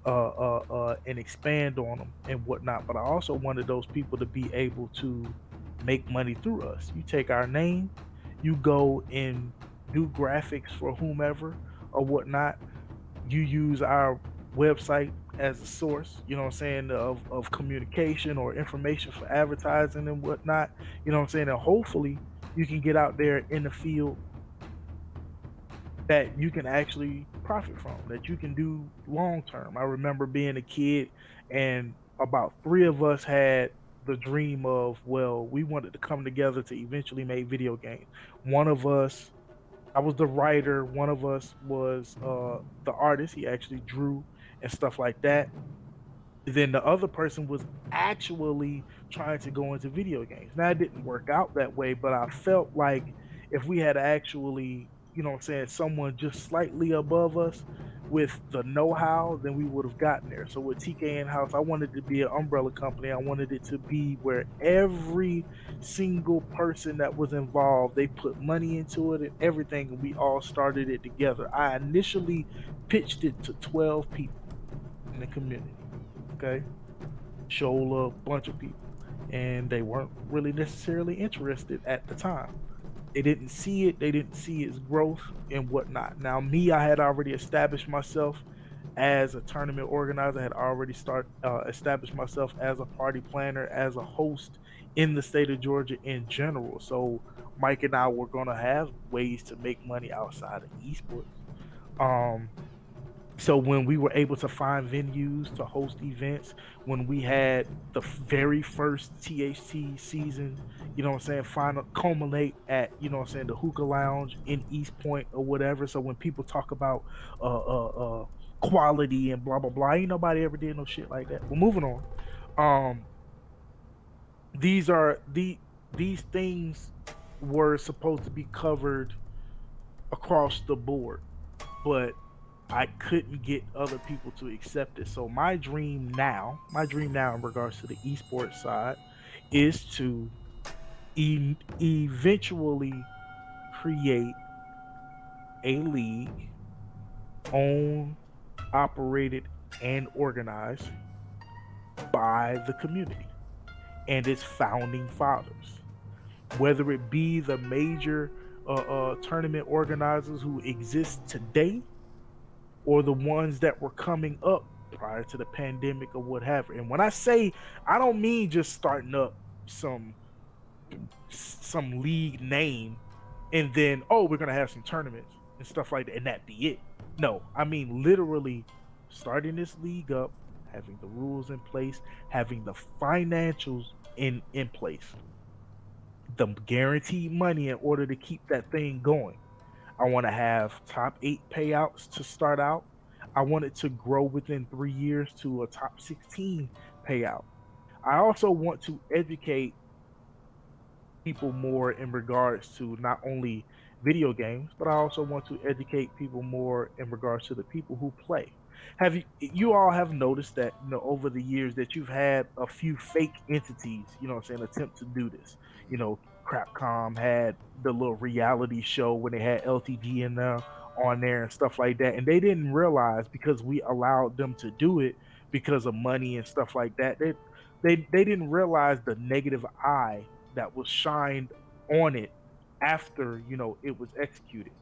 and expand on them and whatnot. But I also wanted those people to be able to make money through us. You take our name, you go and do graphics for whomever or whatnot. You use our website as a source, you know what I'm saying, of communication or information for advertising and whatnot, you know what I'm saying, and hopefully you can get out there in the field that you can actually profit from, that you can do long term. I remember being a kid and about 3 of us had the dream of, well, we wanted to come together to eventually make video games. One of us, I was the writer. One of us was the artist. He actually drew and stuff like that. Then the other person was actually trying to go into video games. Now it didn't work out that way, but I felt like if we had actually, you know what I'm saying, someone just slightly above us with the know-how, then we would have gotten there. So with TKN House, I wanted to be an umbrella company. I wanted it to be where every single person that was involved, they put money into it and everything, and we all started it together. I initially pitched it to 12 people in the community. Okay, show a bunch of people, and they weren't really necessarily interested at the time. They didn't see it. They didn't see its growth and whatnot. Now, me, I had already established myself as a tournament organizer. I had already established myself as a party planner, as a host in the state of Georgia in general. So Mike and I were gonna have ways to make money outside of esports. Um, So when we were able to find venues to host events, when we had the very first THC season, you know what I'm saying, final culminate at, you know what I'm saying, the hookah lounge in East Point or whatever. So when people talk about quality and blah blah blah, ain't nobody ever did no shit like that. Well, moving on. Um, these are these things were supposed to be covered across the board, but I couldn't get other people to accept it. So my dream now in regards to the esports side is to eventually create a league owned, operated, and organized by the community and its founding fathers. Whether it be the major tournament organizers who exist today or the ones that were coming up prior to the pandemic or whatever. And when I say, I don't mean just starting up some league name and then, oh, we're gonna have some tournaments and stuff like that and that be it. No, I mean literally starting this league up, having the rules in place, having the financials in place, the guaranteed money in order to keep that thing going. I want to have top 8 payouts to start out. I want it to grow within 3 years to a top 16 payout. I also want to educate people more in regards to not only video games, but I also want to educate people more in regards to the people who play. Have you all have noticed that, you know, over the years that you've had a few fake entities, you know what I'm saying, attempt to do this. You know, Crapcom had the little reality show when they had LTG in there on there and stuff like that. And they didn't realize, because we allowed them to do it because of money and stuff like that, they didn't realize the negative eye that was shined on it after, you know, it was executed.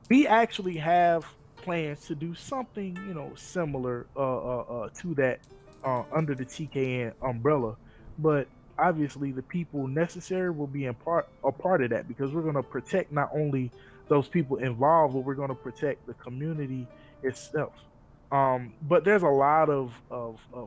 We actually have plans to do something, you know, similar to that under the TKN umbrella, but obviously the people necessary will be a part of that, because we're going to protect not only those people involved, but we're going to protect the community itself. But there's a lot of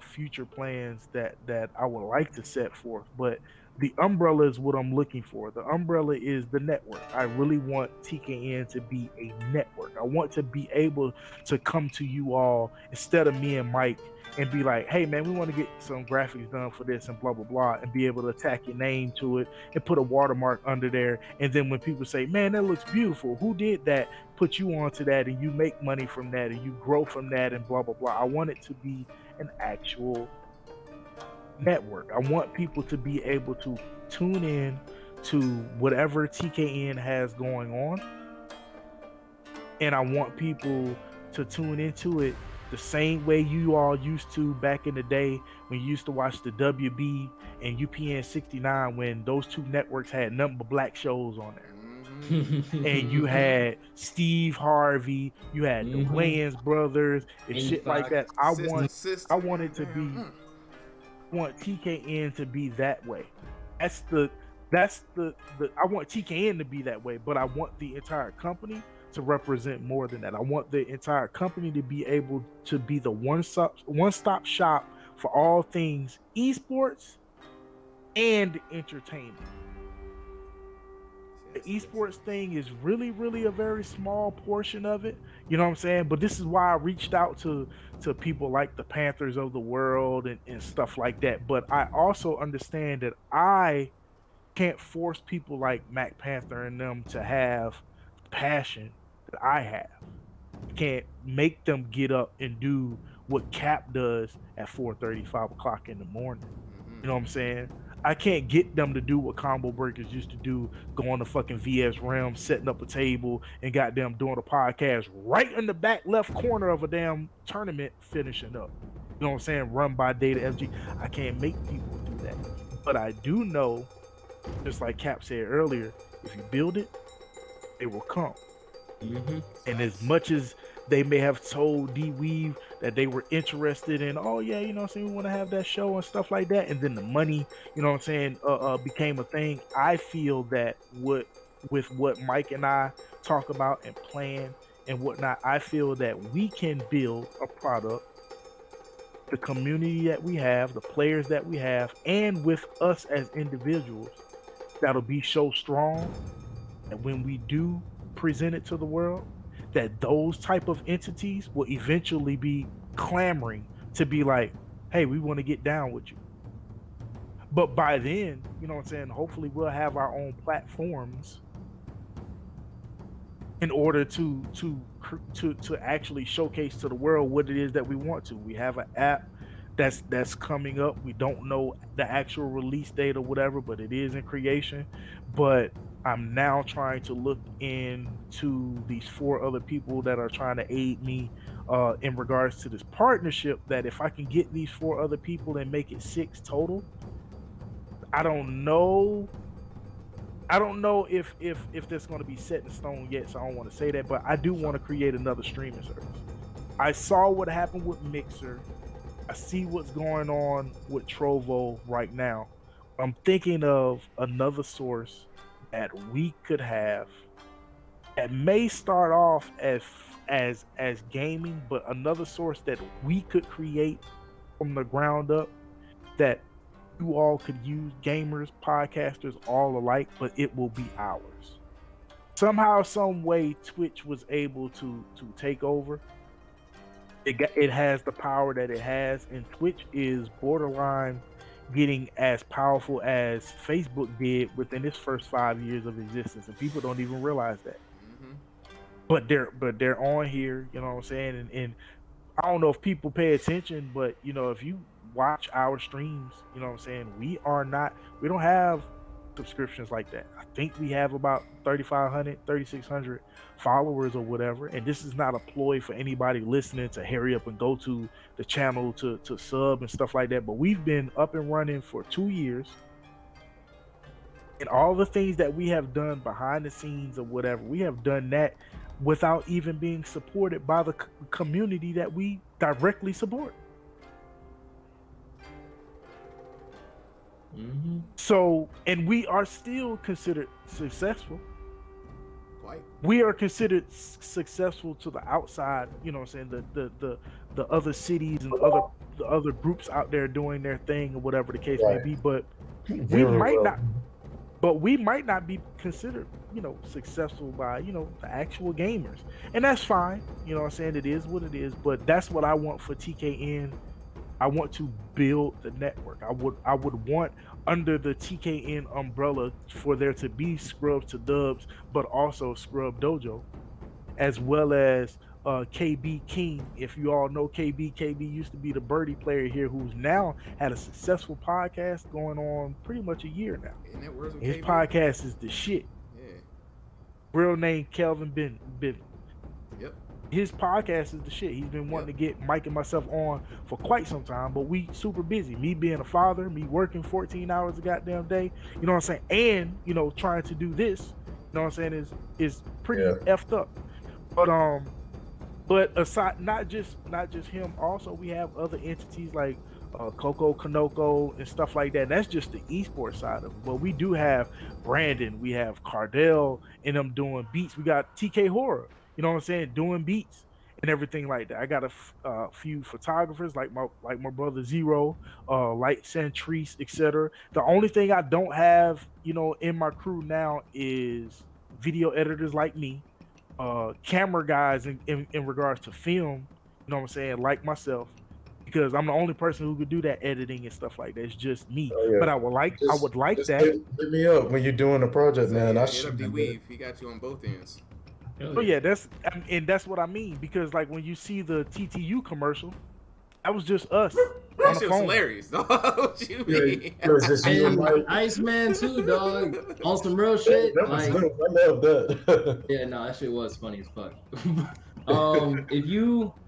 future plans that I would like to set forth, but the umbrella is what I'm looking for. The umbrella is the network. I really want TKN to be a network. I want to be able to come to you all instead of me and Mike and be like, hey man, we want to get some graphics done for this and blah blah blah, and be able to tack your name to it and put a watermark under there. And then when people say, man, that looks beautiful, who did that? Put you onto that, and you make money from that, and you grow from that, and blah blah blah. I want it to be an actual network. I want people to be able to tune in to whatever TKN has going on, and I want people to tune into it the same way you all used to back in the day when you used to watch the WB and UPN 69, when those two networks had nothing but black shows on there. And you had Steve Harvey, you had the Wayans brothers and shit like that. I want it to be, want TKN to be that way. That's the I want TKN to be that way, but I want the entire company to represent more than that. I want the entire company to be able to be the one-stop shop for all things esports and entertainment. The esports thing is really a very small portion of it, you know what I'm saying? But this is why I reached out to people like the Panthers of the world and stuff like that. But I also understand that I can't force people like Mac Panther and them to have passion that I have. I can't make them get up and do what Cap does at 4:30, 5 o'clock in the morning. You know what I'm saying? I can't get them to do what combo breakers used to do, go on the fucking VS Realm, setting up a table and goddamn doing a podcast right in the back left corner of a damn tournament, finishing up. You know what I'm saying? Run by Data FG. I can't make people do that. But I do know, just like Cap said earlier, if you build it, it will come. And as much as they may have told D-Weave that they were interested in, oh yeah, you know what I'm saying, we want to have that show and stuff like that, and then the money, you know what I'm saying, became a thing. I feel that with what Mike and I talk about and plan and whatnot, I feel that we can build a product, the community that we have, the players that we have, and with us as individuals, that'll be so strong that when we do present it to the world, that those type of entities will eventually be clamoring to be like, hey, we want to get down with you. But by then, you know what I'm saying, hopefully we'll have our own platforms in order to actually showcase to the world what it is that we want to. We have an app that's coming up. We don't know the actual release date or whatever, but it is in creation. But I'm now trying to look into these 4 other people that are trying to aid me in regards to this partnership, that if I can get these 4 other people and make it 6 total, I don't know if that's going to be set in stone yet, so I don't want to say that, but I do want to create another streaming service. I saw what happened with Mixer. I see what's going on with Trovo right now. I'm thinking of another source that we could have that may start off as gaming, but another source that we could create from the ground up that you all could use, gamers, podcasters, all alike, but it will be ours. Somehow, some way, Twitch was able to take over. It has the power that it has, and Twitch is borderline getting as powerful as Facebook did within its first 5 years of existence, and people don't even realize that. But they're on here, you know what I'm saying, and I don't know if people pay attention, but you know, if you watch our streams, you know what I'm saying, we don't have subscriptions like that. I think we have about 3,500 3,600 followers or whatever, and this is not a ploy for anybody listening to hurry up and go to the channel to sub and stuff like that, but we've been up and running for 2 years, and all the things that we have done behind the scenes or whatever, we have done that without even being supported by the community that we directly support. So, and we are still considered successful. We are considered successful to the outside, you know what I'm saying, the other cities and the other groups out there doing their thing or whatever the case may be, but we might not be considered, you know, successful by, you know, the actual gamers. And that's fine, you know what I'm saying, it is what it is, but that's what I want for TKN. I want to build the network. I would want under the TKN umbrella for there to be Scrubs to Dubs, but also Scrub Dojo, as well as KB King. If you all know KB used to be the birdie player here, who's now had a successful podcast going on pretty much a year now. His podcast is the shit. Yeah. Real name Kelvin Bivin. Yep. His podcast is the shit. He's been wanting to get Mike and myself on for quite some time, but we super busy. Me being a father, me working 14 hours a goddamn day, you know what I'm saying? And, you know, trying to do this, you know what I'm saying, is pretty effed up. But aside, not just him, also we have other entities like Coco Kanoko and stuff like that. And that's just the esports side of it. But we do have Brandon, we have Cardell and them doing beats. We got TK Horror, you know what I'm saying, doing beats and everything like that. I got a few photographers like my brother Zero, like Centrice, etc. The only thing I don't have, you know, in my crew now is video editors like me, camera guys in regards to film, you know what I'm saying, like myself, because I'm the only person who could do that editing and stuff like that. It's just me. But I would like that. Hit me up when you're doing a project, man. I should be weave. He got you on both ends. Oh yeah, that's what I mean, because like when you see the TTU commercial, that was just us. That shit was hilarious. What you mean? And Iceman too, dog. On some real shit. That was dope. I love that. Yeah, no, that shit was funny as fuck.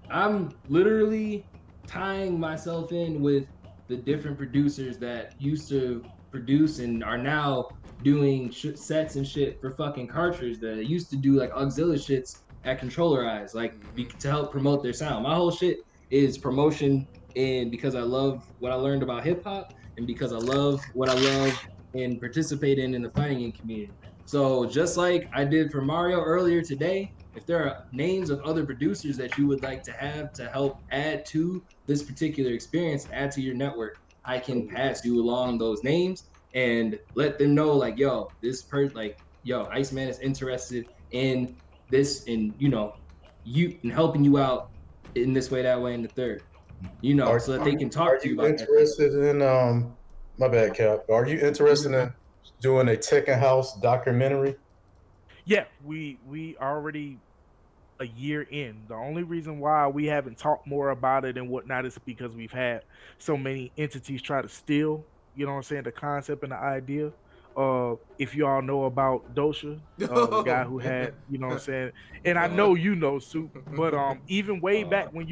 I'm literally tying myself in with the different producers that used to produce and are now doing sets and shit for fucking cartridge that used to do like auxiliary shits at Controller Eyes, like to help promote their sound. My whole shit is promotion, and because I love what I learned about hip hop, and because I love what I love and participate in the fighting game community. So just like I did for Mario earlier today, if there are names of other producers that you would like to have to help add to this particular experience, add to your network, I can pass you along those names and let them know, like, yo, this person, like, yo, Iceman is interested in this, and you and helping you out in this way, that way, and the third, so that they can talk Are to you you about that. interested in my bad, Cap? Are you interested in doing a Tekken House documentary? Yeah, we already a year in. The only reason why we haven't talked more about it and whatnot is because we've had so many entities try to steal, the concept and the idea. If you all know about Dosha, the guy who had, and I know Soup, but even way back when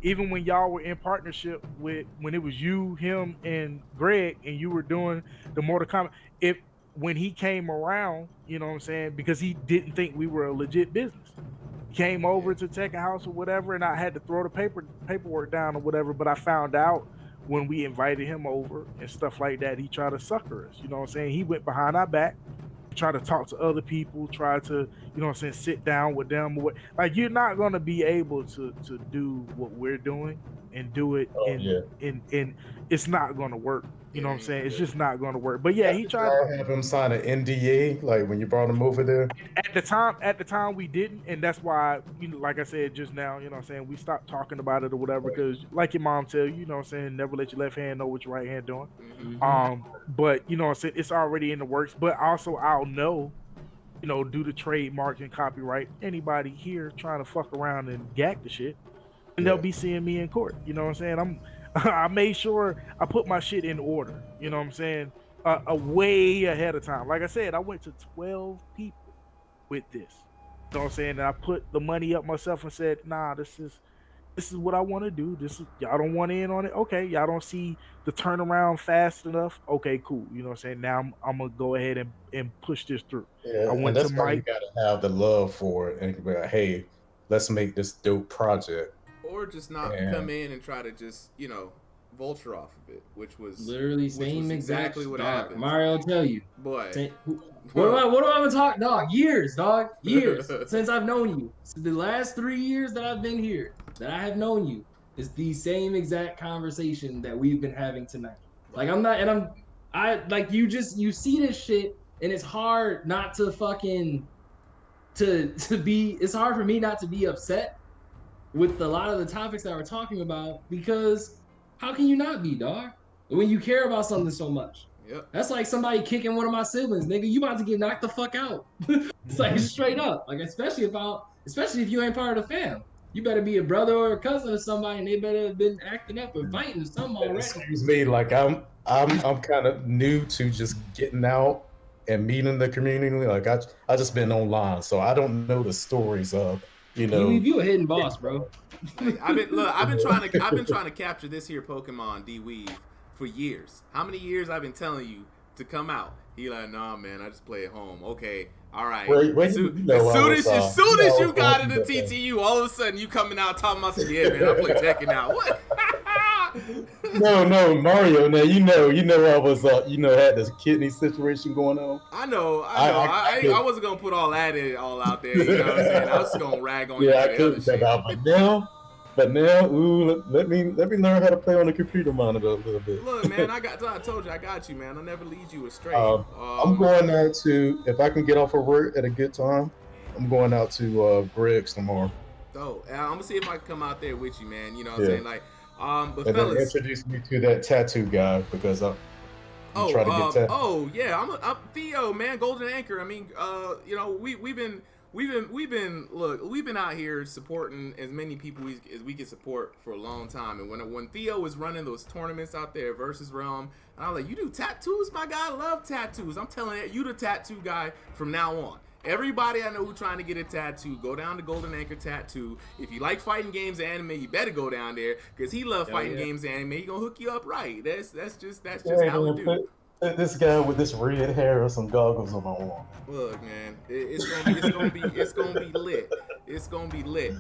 even when y'all were in partnership when it was you, him, and Greg, and you were doing the Mortal Kombat, when he came around, because he didn't think we were a legit business. Came over to Tekken House or whatever, and I had to throw the paperwork down or whatever. But I found out when we invited him over and stuff like that, he tried to sucker us. He went behind our back, tried to talk to other people, tried to, sit down with them. Like, you're not gonna be able to do what we're doing and do it in it's not gonna work. It's just not gonna work. But yeah, he tried to have him sign an NDA, like when you brought him over there. At the time we didn't, and that's why, like I said just now, we stopped talking about it or whatever, because like your mom tell you, never let your left hand know what your right hand doing. But it's already in the works. But also I'll know, due to trademark and copyright, anybody here trying to fuck around and gag the shit, and they'll be seeing me in court. I made sure I put my shit in order, a way ahead of time. Like I said, I went to 12 people with this. And I put the money up myself and said, nah, this is what I want to do. Y'all don't want in on it. Okay. Y'all don't see the turnaround fast enough. Okay, cool. Now I'm gonna go ahead and push this through. Yeah, I went that's to why Mike. you gotta have the love for it and be like, hey, let's make this dope project. Or just not come in and try to just, vulture off of it, which was literally same exactly what happened. Mario will tell you. Boy. What do I even talk? Dog, years since I've known you. So the last 3 years that I've been here, that I have known you, is the same exact conversation that we've been having tonight. Like, you see this shit, and it's hard not to fucking it's hard for me not to be upset with a lot of the topics that we're talking about, because how can you not be, dog? When you care about something so much. Yep. That's like somebody kicking one of my siblings, nigga. You about to get knocked the fuck out. It's like straight up. Like, especially if you ain't part of the fam. You better be a brother or a cousin of somebody, and they better have been acting up or fighting or something already. Excuse me, like I'm kind of new to just getting out and meeting the community. Like I just been online, so I don't know the stories of You a hidden boss, bro. I've been trying to capture this here Pokemon D-Weave for years. How many years I've been telling you to come out? He like, nah, man, I just play at home. Okay, all right. As soon as you got into TTU, all of a sudden you coming out talking about some, yeah, man, I play Tekken now. What? No, Mario. Now I was had this kidney situation going on. I know. I wasn't gonna put all that all out there. You know what I'm saying? I was just gonna rag on you. Yeah, I could say that, but now, let me learn how to play on the computer monitor a little bit. Look, man, I told you, I got you, man. I'll never lead you astray. I'm going out to, if I can get off of work at a good time, I'm going out to Greg's tomorrow. Oh, I'm gonna see if I can come out there with you, man. You know what I'm saying? Like, but and fellas, then introduce me to that tattoo guy, because I'm trying to get tattooed. Oh yeah, I'm Theo, man, Golden Anchor. I mean, we've been out here supporting as many people as we can support for a long time. And when Theo was running those tournaments out there versus Realm, and I was like, you do tattoos, my guy? I love tattoos. I'm telling you, the tattoo guy from now on. Everybody I know who's trying to get a tattoo, go down to Golden Anchor Tattoo. If you like fighting games and anime, you better go down there, because he loves fighting games and anime. He gonna hook you up right. That's just how we do. This guy with this red hair and some goggles on my arm. Look, man, it's gonna be lit. It's gonna be lit.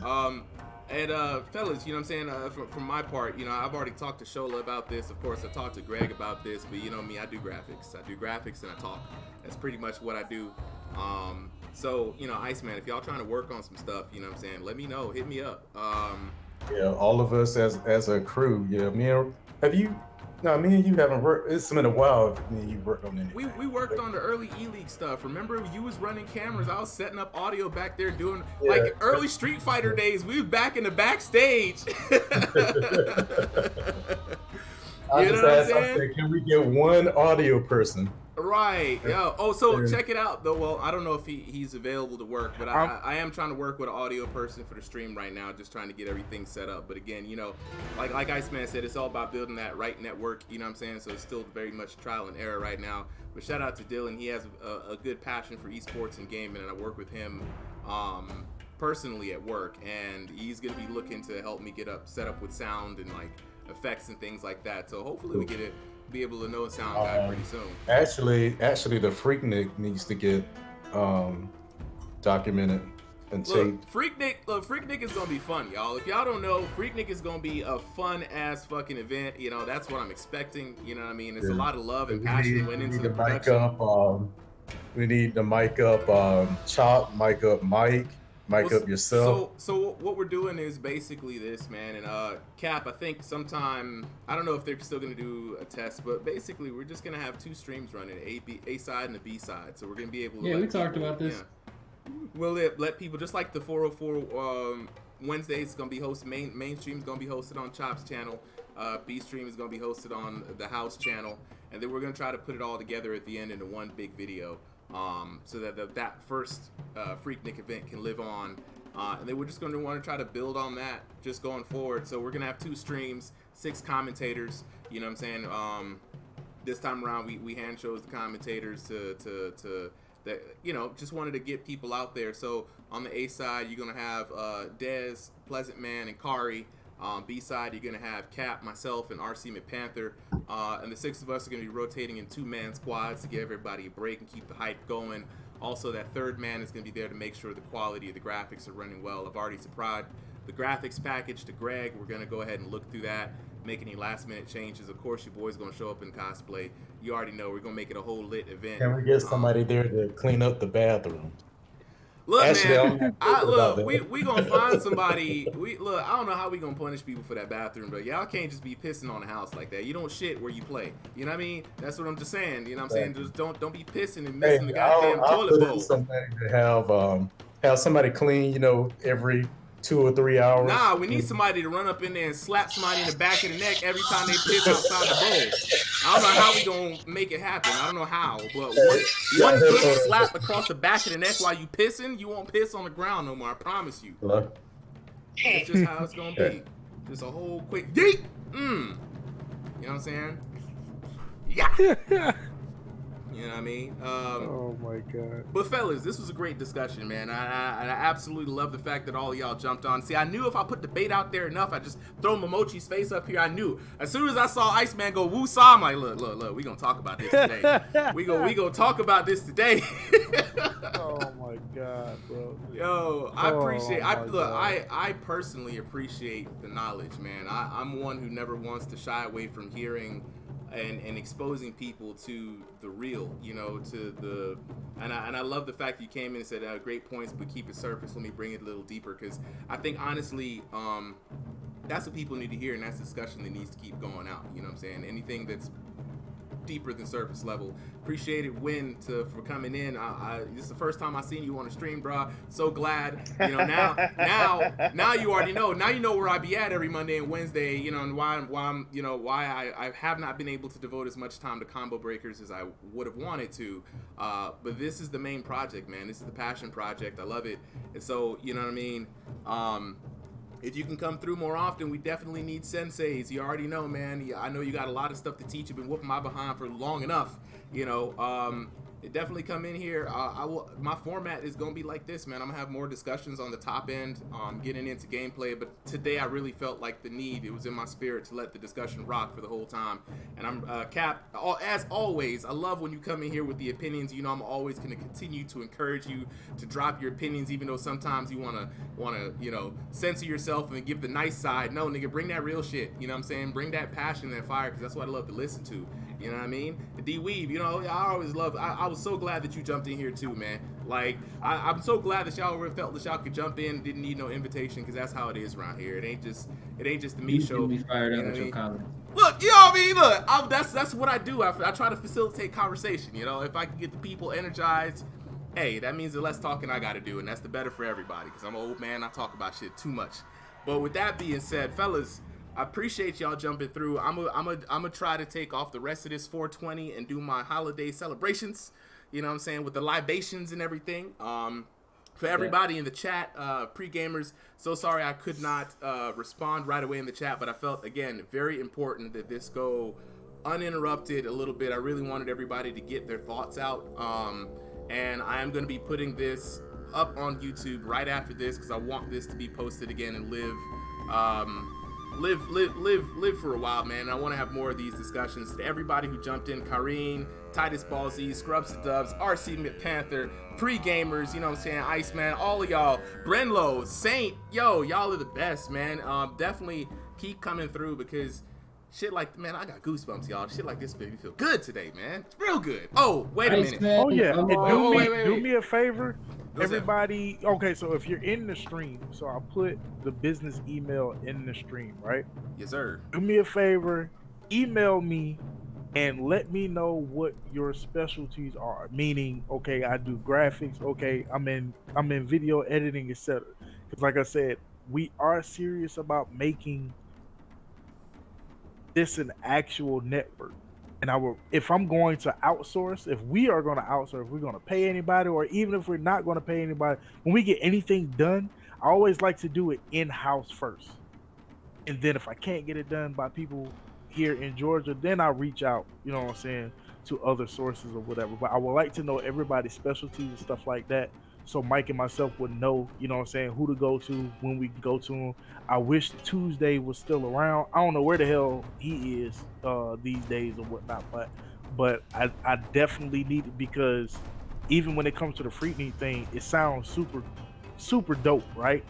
And fellas, you know what I'm saying? From my part, I've already talked to Shola about this. Of course, I talked to Greg about this, but you know me, I do graphics. I do graphics and I talk. That's pretty much what I do. So, you know, Iceman, if y'all trying to work on some stuff, you know what I'm saying, let me know. Hit me up. Yeah, all of us as a crew. Yeah, me and you haven't worked. It's been a while. Me and you worked on anything. We worked on the early E-League stuff. Remember, you was running cameras. I was setting up audio back there doing early Street Fighter days. We was back in the backstage. I said, can we get one audio person? Right. Yeah. Oh, so check it out though. Well, I don't know if he's available to work, but I am trying to work with an audio person for the stream right now, just trying to get everything set up. But again, you know, like Iceman said, it's all about building that right network. You know what I'm saying? So it's still very much trial and error right now. But shout out to Dylan. He has a good passion for esports and gaming, and I work with him personally at work, and he's gonna be looking to help me get set up with sound and like effects and things like that. So hopefully we get it. Be able to know a sound guy pretty soon. Actually, the Freaknik needs to get documented and taped. Freaknik is gonna be fun, y'all. If y'all don't know, Freaknik is gonna be a fun ass fucking event. You know, that's what I'm expecting. You know what I mean? It's a lot of love and passion went into the production. We need to mic up Chop, mic up Mike. Mic up yourself. So what we're doing is basically this, man. And Cap, I think sometime, I don't know if they're still gonna do a test, but basically we're just gonna have 2 streams running, A side and a B side. So we're gonna be able to. Yeah, we talked about this. Yeah. We'll let people, just like the 404 Wednesdays, gonna be hosted. Mainstream is gonna be hosted on Chop's channel. B stream is gonna be hosted on the House channel, and then we're gonna try to put it all together at the end into one big video. So that that first Freaknik event can live on, and then we're just going to want to try to build on that just going forward. So we're going to have 2 streams, 6 commentators, you know what I'm saying? This time around we hand chose the commentators to that, you know, just wanted to get people out there. So on the A side, you're going to have Dez, Pleasant Man, and Kari. B side, you're gonna have Cap, myself, and RC McPanther, and the 6 of us are gonna be rotating in 2-man squads to give everybody a break and keep the hype going. Also, that 3rd man is gonna be there to make sure the quality of the graphics are running well. I've already supplied the graphics package to Greg. We're gonna go ahead and look through that, make any last-minute changes. Of course, your boy's gonna show up in cosplay. You already know we're gonna make it a whole lit event. Can we get somebody there to clean up the bathroom? Look, actually, man, we gonna find somebody. I don't know how we gonna punish people for that bathroom, but y'all can't just be pissing on the house like that. You don't shit where you play. You know what I mean? That's what I'm just saying. You know what I'm saying? Just don't be pissing and missing the goddamn toilet bowl. Something to have somebody clean, you know, every 2 or 3 hours. Nah, we need somebody to run up in there and slap somebody in the back of the neck every time they piss outside the bowl. I don't know how we gonna make it happen. I don't know how, but one good slap across the back of the neck while you pissing, you won't piss on the ground no more. I promise you. That's just how it's gonna be. Just a whole quick yeet. You know what I'm saying? Yeah. You know what I mean? Oh my god. But fellas, this was a great discussion, man. I absolutely love the fact that all of y'all jumped on. See, I knew if I put the bait out there enough, I just throw Momochi's face up here. I knew. As soon as I saw Iceman go woo-saw, I'm like, look, we gonna talk about this today. we gonna talk about this today. Oh my god, bro. Yo, I appreciate. I personally appreciate the knowledge, man. I'm one who never wants to shy away from hearing and exposing people to the real, you know, to the, and I love the fact that you came in and said great points, but keep it surface. Let me bring it a little deeper, because I think honestly, that's what people need to hear, and that's a discussion that needs to keep going out. You know what I'm saying? Anything that's deeper than surface level. Appreciate it, Win, for coming in. This is the first time I seen you on a stream, bro. So glad. You know, now you already know. Now you know where I be at every Monday and Wednesday. You know, and why I have not been able to devote as much time to combo breakers as I would have wanted to. But this is the main project, man. This is the passion project. I love it. And so, you know what I mean? If you can come through more often, we definitely need senseis. You already know, man. I know you got a lot of stuff to teach. You've been whooping my behind for long enough. You know, definitely come in here. My format is gonna be like this, man. I'm gonna have more discussions on the top end, getting into gameplay. But today I really felt like the need. It was in my spirit to let the discussion rock for the whole time. And I'm Cap. As always, I love when you come in here with the opinions. You know, I'm always gonna continue to encourage you to drop your opinions, even though sometimes you wanna you know, censor yourself and give the nice side. No, nigga, bring that real shit. You know what I'm saying? Bring that passion, that fire, because that's what I love to listen to. You know what I mean? D Weave, you know, I always love. I was so glad that you jumped in here too, man. Like, I'm so glad that y'all felt that y'all could jump in, didn't need no invitation, because that's how it is around here. It ain't just the me show. Be fired You up know with what I your mean? comments. Look, you know what I mean? Look, that's what I do. I try to facilitate conversation. You know, if I can get the people energized, hey, that means the less talking I got to do, and that's the better for everybody. Because I'm an old man, I talk about shit too much. But with that being said, fellas, I appreciate y'all jumping through. I'm gonna try to take off the rest of this 420 and do my holiday celebrations. You know what I'm saying, with the libations and everything. For everybody in the chat, pre-gamers, so sorry I could not respond right away in the chat, but I felt, again, very important that this go uninterrupted a little bit. I really wanted everybody to get their thoughts out, and I am going to be putting this up on YouTube right after this, because I want this to be posted again and live for a while, man. I want to have more of these discussions. To everybody who jumped in, Kareen, Titus Ballsy, Scrubs to Dubs, RC Panther, pre-gamers, you know what I'm saying, Iceman, all of y'all, Brenlo, Saint, yo, y'all are the best, man. Definitely keep coming through, because shit like, man, I got goosebumps, y'all. Shit like this made me feel good today, man. It's real good. Oh, wait a minute. Oh yeah, wait. Do me a favor, What's everybody. Okay, so if you're in the stream, so I'll put the business email in the stream, right? Yes, sir. Do me a favor, email me and let me know what your specialties are. Meaning, okay, I do graphics. Okay, I'm in video editing, etc. Because, like I said, we are serious about making this an actual network. And if I'm going to outsource, if we are going to outsource, if we're going to pay anybody, or even if we're not going to pay anybody, when we get anything done, I always like to do it in-house first. And then if I can't get it done by people here in Georgia, then I'll reach out, you know what I'm saying, to other sources or whatever. But I would like to know everybody's specialties and stuff like that, so Mike and myself would know, you know what I'm saying, who to go to, when we can go to him. I wish Tuesday was still around. I don't know where the hell he is these days or whatnot, but I definitely need it, because even when it comes to the Freaknik thing, it sounds super dope, right?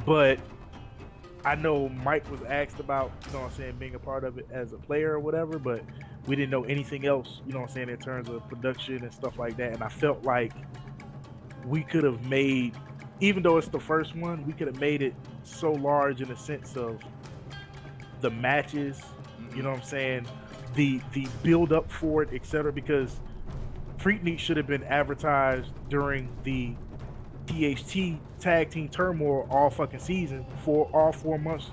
But I know Mike was asked about, you know what I'm saying, being a part of it as a player or whatever, but we didn't know anything else, you know what I'm saying, in terms of production and stuff like that. And I felt like we could have made, even though it's the first one, we could have made it so large in the sense of the matches, you know what I'm saying, the build up for it, etc. Because Freaknik should have been advertised during the THT Tag Team Turmoil all fucking season for all 4 months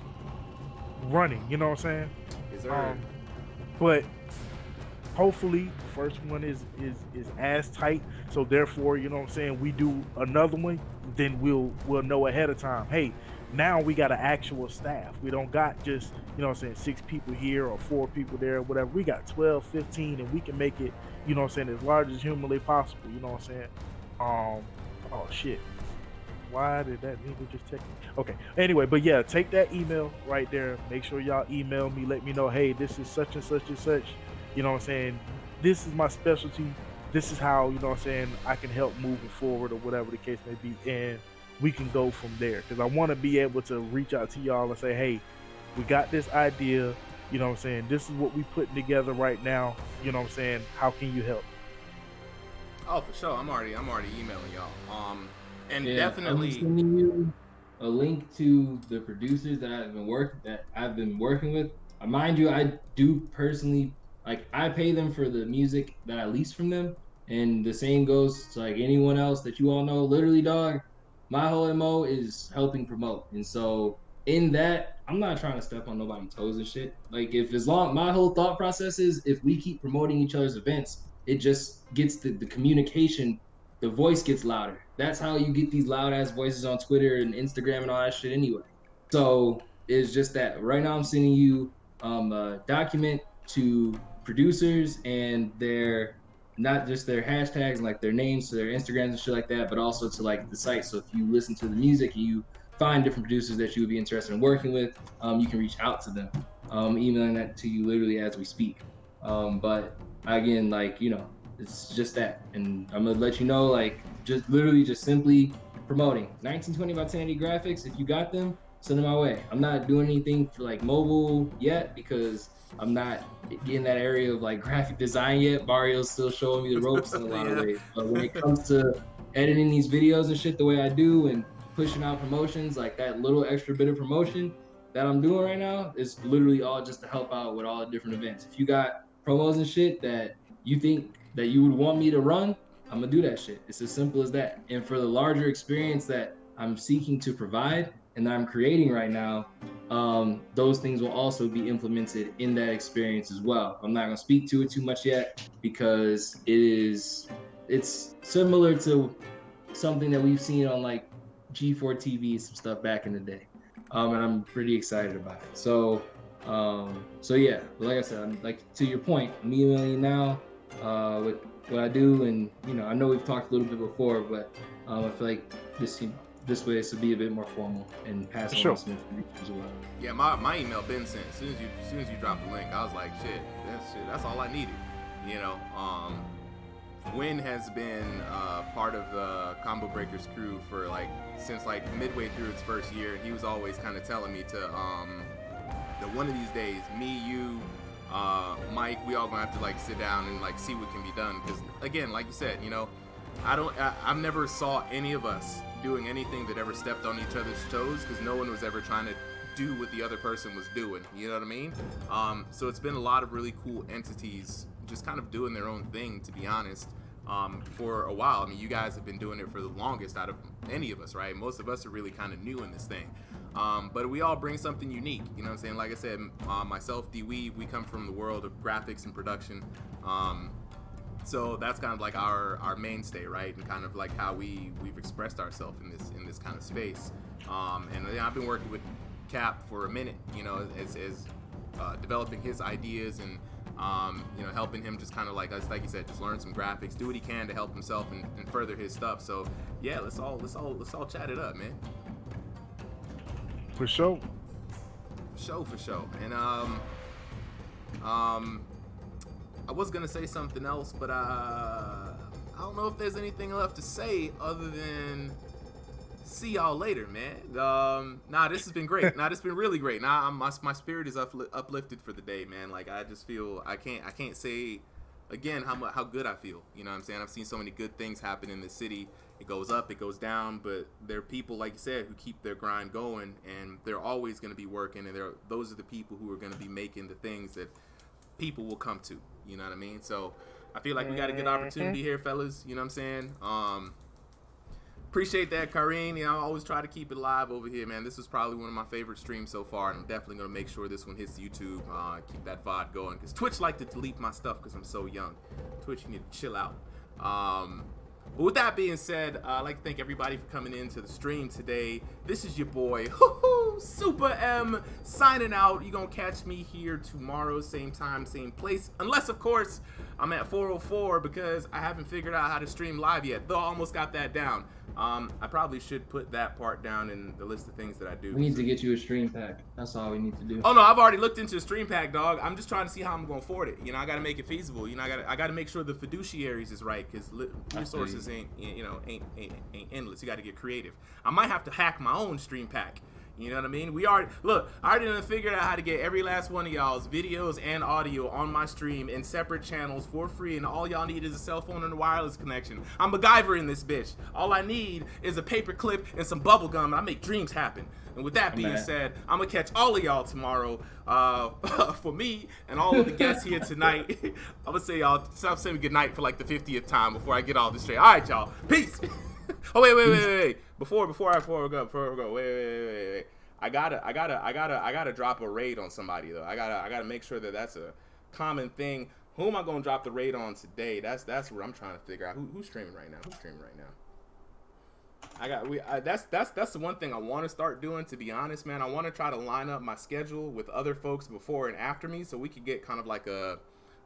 running, you know what I'm saying? Yes, sir. But hopefully first one is as tight, so therefore, you know what I'm saying, we do another one, then we'll know ahead of time, hey, now we got an actual staff. We don't got just, you know what I'm saying, 6 people here or 4 people there or whatever. We got 12, 15, and we can make it, you know what I'm saying, as large as humanly possible, you know what I'm saying? Oh shit, why did that nigga just text me? Okay, anyway, but yeah, take that email right there. Make sure y'all email me, let me know, hey, this is such and such and such, you know what I'm saying, this is my specialty, this is how, you know what I'm saying, I can help moving forward or whatever the case may be, and we can go from there. Because I want to be able to reach out to y'all and say, hey, we got this idea, you know what I'm saying, this is what we putting together right now, you know what I'm saying, how can you help? Oh, for sure. I'm already emailing y'all. And Yeah, definitely I'm sending you a link to the producers that I've been working with. Mind you, I do personally, like, I pay them for the music that I lease from them, and the same goes to like anyone else that you all know. Literally, dog, my whole MO is helping promote, and so in that, I'm not trying to step on nobody's toes and shit. Like, my whole thought process is, if we keep promoting each other's events, it just gets the communication, the voice gets louder. That's how you get these loud ass voices on Twitter and Instagram and all that shit anyway. So it's just that right now I'm sending you a document to producers, and their, not just their hashtags and like their names to their Instagrams and shit like that, but also to like the site. So if you listen to the music and you find different producers that you would be interested in working with, you can reach out to them. Emailing that to you literally as we speak. But again, like, you know, it's just that, and I'm gonna let you know, like, just literally just simply promoting 1920 by 1080 graphics. If you got them, send them my way. I'm not doing anything for like mobile yet because I'm not in that area of like graphic design yet. Mario's still showing me the ropes in a lot of Yeah. ways. But when it comes to editing these videos and shit the way I do and pushing out promotions, like that little extra bit of promotion that I'm doing right now is literally all just to help out with all the different events. If you got promos and shit that you think that you would want me to run, I'm gonna do that shit. It's as simple as that. And for the larger experience that I'm seeking to provide and that I'm creating right now, those things will also be implemented in that experience as well. I'm not gonna speak to it too much yet because it's similar to something that we've seen on like G4 TV, some stuff back in the day, and I'm pretty excited about it. So yeah, like I said, I'm like to your point, I'm emailing you now with what I do, and I know we've talked a little bit before, but I feel like this way this will be a bit more formal and pass on some information as well. Yeah, my email been sent as soon as you dropped the link. I was like, that's all I needed. Win has been part of the Combo Breakers crew for since midway through its first year, and he was always kind of telling me to that one of these days, me, you, Mike, we all gonna have to sit down and see what can be done. Because again, like you said, I've never saw any of us doing anything that ever stepped on each other's toes, because no one was ever trying to do what the other person was doing. You know what I mean? So it's been a lot of really cool entities just kind of doing their own thing, to be honest, for a while. I mean, you guys have been doing it for the longest out of any of us, right? Most of us are really kind of new in this thing. But we all bring something unique, you know what I'm saying? Like I said, myself, D-Weave, we come from the world of graphics and production. So that's kind of like our mainstay, right? And kind of like how we've expressed ourselves in this kind of space. And I've been working with Cap for a minute, as developing his ideas and helping him just kind of like you said, just learn some graphics, do what he can to help himself and further his stuff. So yeah, let's all chat it up, man. For sure. For sure. And I was gonna say something else, but I don't know if there's anything left to say other than see y'all later, man. This has been great. This has been really great. My spirit is uplifted for the day, man. I just feel I can't say again how good I feel. You know what I'm saying? I've seen so many good things happen in this city. It goes up, it goes down, but there are people, like you said, who keep their grind going, and they're always going to be working, and those are the people who are going to be making the things that people will come to. You know what I mean? So I feel like we got a good opportunity here, fellas. You know what I'm saying? Appreciate that, Kareen. I always try to keep it live over here, man. This is probably one of my favorite streams so far, and I'm definitely going to make sure this one hits YouTube. Keep that VOD going, because Twitch like to delete my stuff because I'm so young. Twitch, you need to chill out. But with that being said, I'd like to thank everybody for coming into the stream today. This is your boy, Super M, signing out. You're going to catch me here tomorrow, same time, same place. Unless, of course, I'm at 404 because I haven't figured out how to stream live yet, though I almost got that down. I probably should put that part down in the list of things that I do. We need to get you a stream pack. That's all we need to do. Oh no, I've already looked into a stream pack, dog. I'm just trying to see how I'm gonna afford it. I gotta make it feasible. I gotta make sure the fiduciaries is right, because resources ain't endless. You gotta get creative. I might have to hack my own stream pack. You know what I mean? I already done figured out how to get every last one of y'all's videos and audio on my stream in separate channels for free, and all y'all need is a cell phone and a wireless connection. I'm MacGyver in this bitch. All I need is a paper clip and some bubble gum, and I make dreams happen. And with that being said, I'm gonna catch all of y'all tomorrow. For me and all of the guests here tonight, I'm gonna say y'all say good night for like the 50th time before I get all this straight. All right, y'all. Peace. Oh wait. Before we go, wait. I gotta drop a raid on somebody though. I gotta make sure that that's a common thing. Who am I gonna drop the raid on today? That's what I'm trying to figure out. Who's streaming right now? That's the one thing I want to start doing, to be honest, man. I want to try to line up my schedule with other folks before and after me, so we could get kind of like a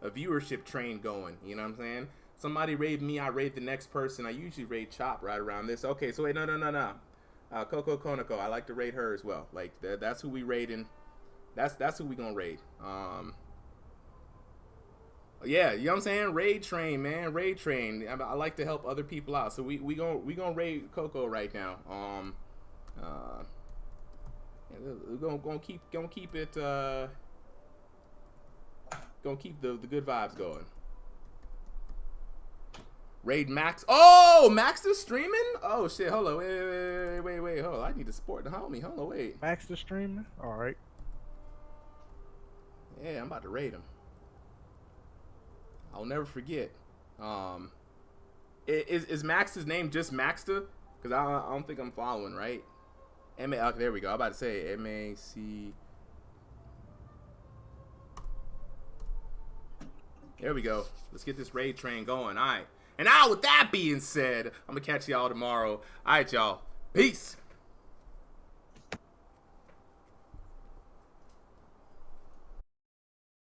viewership train going. You know what I'm saying? Somebody raid me, I raid the next person. I usually raid Chop right around this. Okay, so wait, no. Coco Konako, I like to raid her as well. Like that's who we raiding. That's who we gonna raid. Yeah, you know what I'm saying? Raid train, man. Raid train. I like to help other people out. So we gonna raid Coco right now. We're gonna keep it gonna keep the good vibes going. Raid Max. Oh, Max is streaming? Oh shit, hold on. Wait, hold on. I need to support the homie. Hold on, wait. Max is streaming? Alright. Yeah, I'm about to raid him. I'll never forget. Is Max's name just Maxta? Because I don't think I'm following, right? Okay, there we go. I'm about to say M-A-C. There we go. Let's get this raid train going. All right. And now with that being said, I'm going to catch y'all tomorrow. All right, y'all. Peace.